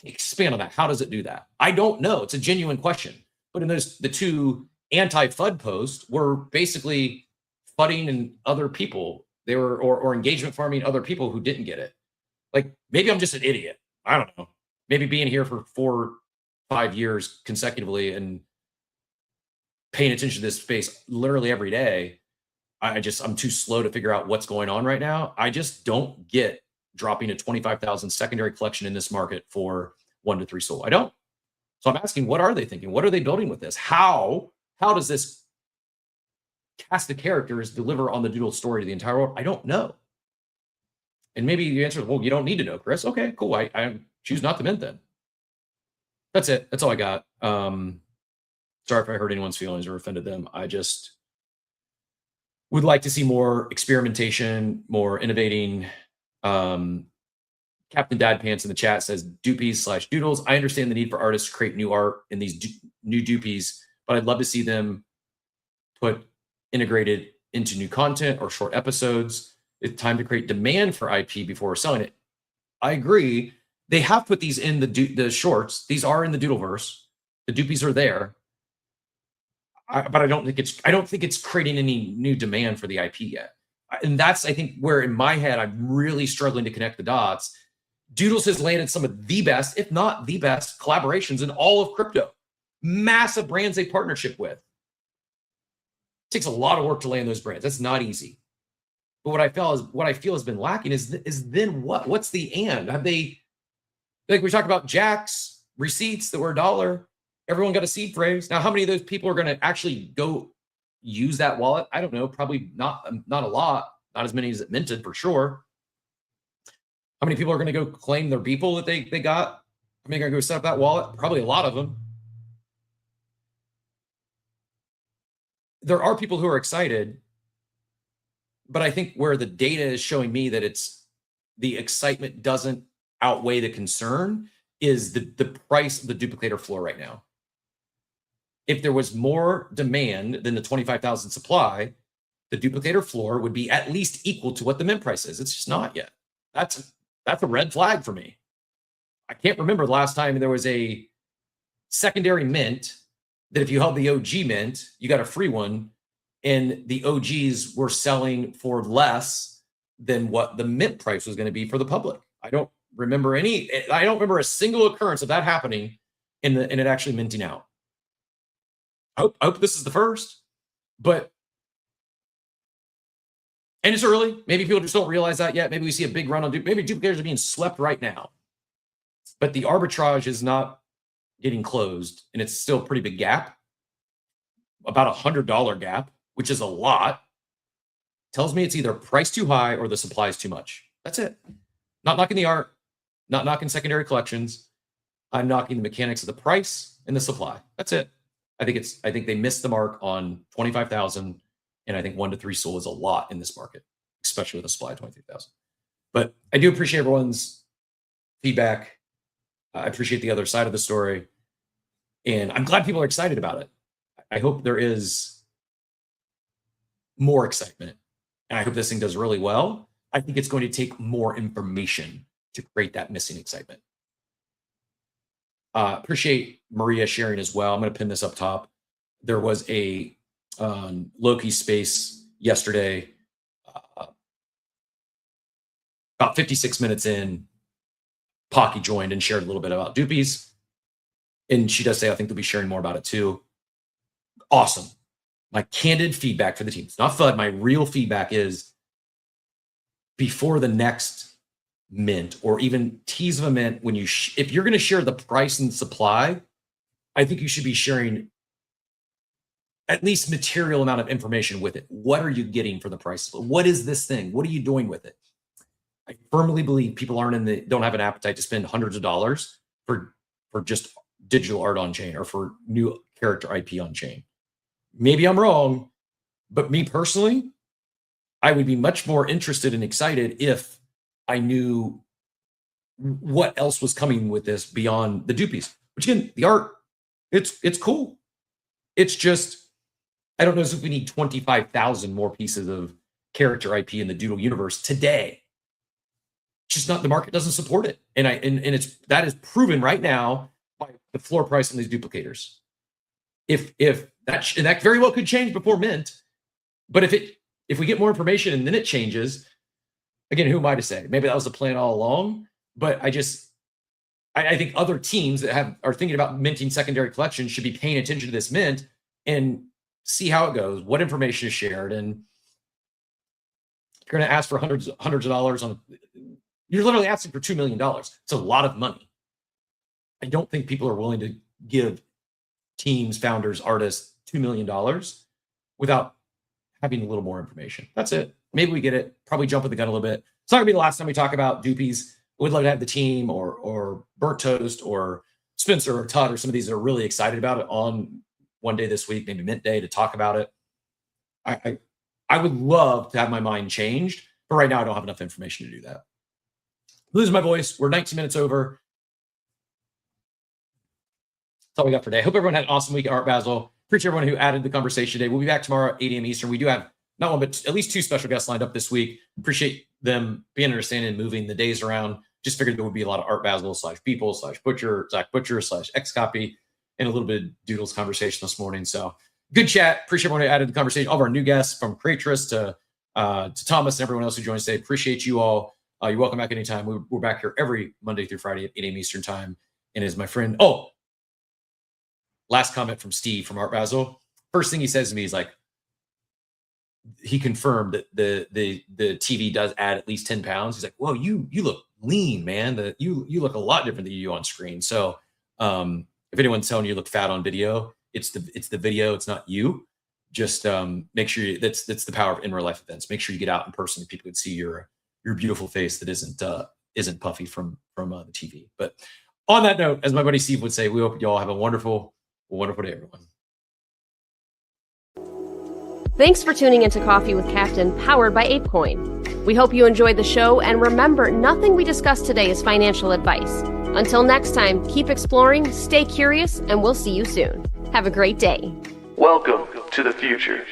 Expand on that. How does it do that? I don't know. It's a genuine question. But in the two anti-FUD posts were basically FUDding and other people. They were or engagement farming other people who didn't get it. Maybe I'm just an idiot. I don't know. Maybe being here for 4 or 5 years consecutively and paying attention to this space literally every day, I'm too slow to figure out what's going on right now. I just don't get dropping a 25,000 secondary collection in this market for 1 to 3 SOL. I don't. So I'm asking, what are they thinking? What are they building with this? How does this cast of characters deliver on the Doodle story to the entire world? I don't know. And maybe the answer is, well, you don't need to know, Chris. Okay, cool. I choose not to mint then. That's it. That's all I got. Sorry if I hurt anyone's feelings or offended them. I just would like to see more experimentation, more innovating. Captain Dad Pants in the chat says doopies/doodles. I understand the need for artists to create new art in these new doopies, but I'd love to see them put integrated into new content or short episodes. It's time to create demand for IP before selling it. I agree. They have put these in the shorts. These are in the Doodleverse. The doopies are there. But I don't think it's creating any new demand for the IP yet. And that's, I think, where in my head I'm really struggling to connect the dots. Doodles has landed some of the best, if not the best, collaborations in all of crypto. Massive brands they partnership with. takes a lot of work to land those brands. That's not easy. But what I feel has been lacking is then what? What's the and? Have they, like we talked about Jack's receipts that were $1? Everyone got a seed phrase. Now, how many of those people are going to actually go use that wallet? I don't know. Probably not a lot. Not as many as it minted for sure. How many people are going to go claim their Beeple that they got? How many are going to go set up that wallet? Probably a lot of them. There are people who are excited, but I think where the data is showing me that it's the excitement doesn't outweigh the concern is the price of the duplicator floor right now. If there was more demand than the 25,000 supply, the duplicator floor would be at least equal to what the mint price is. It's just not yet. That's a red flag for me. I can't remember the last time there was a secondary mint that if you held the OG mint, you got a free one, and the OGs were selling for less than what the mint price was going to be for the public. I don't remember a single occurrence of that happening and it actually minting out. I hope this is the first, but and it's early. Maybe people just don't realize that yet. Maybe we see a big run on maybe duplicators are being swept right now, but the arbitrage is not getting closed, and it's still a pretty big gap, about $100 gap, which is a lot. Tells me it's either price too high or the supply is too much. That's it. Not knocking the art, not knocking secondary collections. I'm knocking the mechanics of the price and the supply. That's it. I think they missed the mark on 25,000, and I think 1 to 3 SOL is a lot in this market, especially with a supply of 23,000. But I do appreciate everyone's feedback. I appreciate the other side of the story, and I'm glad people are excited about it. I hope there is more excitement, and I hope this thing does really well. I think it's going to take more information to create that missing excitement. Appreciate Maria sharing as well. I'm going to pin this up top. There was a Loki space yesterday, about 56 minutes in. Pocky joined and shared a little bit about dupies, and she does say I think they'll be sharing more about it too. Awesome. My candid feedback for the team. It's not FUD. My real feedback is before the next mint or even tease of a mint, when if you're going to share the price and supply, I think you should be sharing at least material amount of information with it. What are you getting for the price? What is this thing? What are you doing with it? I firmly believe people don't have an appetite to spend hundreds of dollars for just digital art on chain or for new character IP on chain. Maybe I'm wrong, but me personally, I would be much more interested and excited if I knew what else was coming with this beyond the dupies. Which again, the art, it's cool. It's just, I don't know if we need 25,000 more pieces of character IP in the Doodle universe today. It's just not, the market doesn't support it. And that is proven right now by the floor price on these duplicators. If that very well could change before mint, but if we get more information and then it changes, again, who am I to say? Maybe that was the plan all along, but I think other teams that are thinking about minting secondary collections should be paying attention to this mint and see how it goes, what information is shared, and you're going to ask for hundreds of dollars on. You're literally asking for $2 million. It's a lot of money. I don't think people are willing to give teams, founders, artists $2 million without having a little more information. That's it. Maybe we get it. Probably jumping the gun a little bit. It's not gonna be the last time we talk about dupies. We'd love to have the team or Burnt Toast or Spencer or Todd or some of these that are really excited about it on one day this week, maybe mint day, to talk about it. I would love to have my mind changed, but right now I don't have enough information to do that. Losing my voice. We're 19 minutes over. That's all we got for today. I hope everyone had an awesome week at Art Basel. Appreciate everyone who added the conversation today. We'll be back tomorrow at 8 a.m. Eastern. We do have not one, but at least 2 special guests lined up this week. Appreciate them being understanding and moving the days around. Just figured there would be a lot of Art Basel / Beeple / Butcher, Zach Butcher / XCopy, and a little bit of Doodles conversation this morning. So good chat. Appreciate everyone who added the conversation. All of our new guests, from Creatress to Thomas and everyone else who joined us today. Appreciate you all. You're welcome back anytime. We're back here every Monday through Friday at 8 a.m. Eastern time. And as my friend, last comment from Steve from Art Basel. First thing he says to me is like, he confirmed that the TV does add at least 10 pounds. He's like, whoa, you look lean, man. You look a lot different than you do on screen. So if anyone's telling you look fat on video, it's the video, it's not you. Just make sure that's the power of in real life events. Make sure you get out in person so people can see your beautiful face that isn't puffy from the TV. But on that note, as my buddy Steve would say, we hope you all have a wonderful day, everyone. Thanks for tuning into Coffee with Captain, powered by ApeCoin. We hope you enjoyed the show, and remember, nothing we discussed today is financial advice. Until next time, keep exploring, stay curious, and we'll see you soon. Have a great day. Welcome to the future.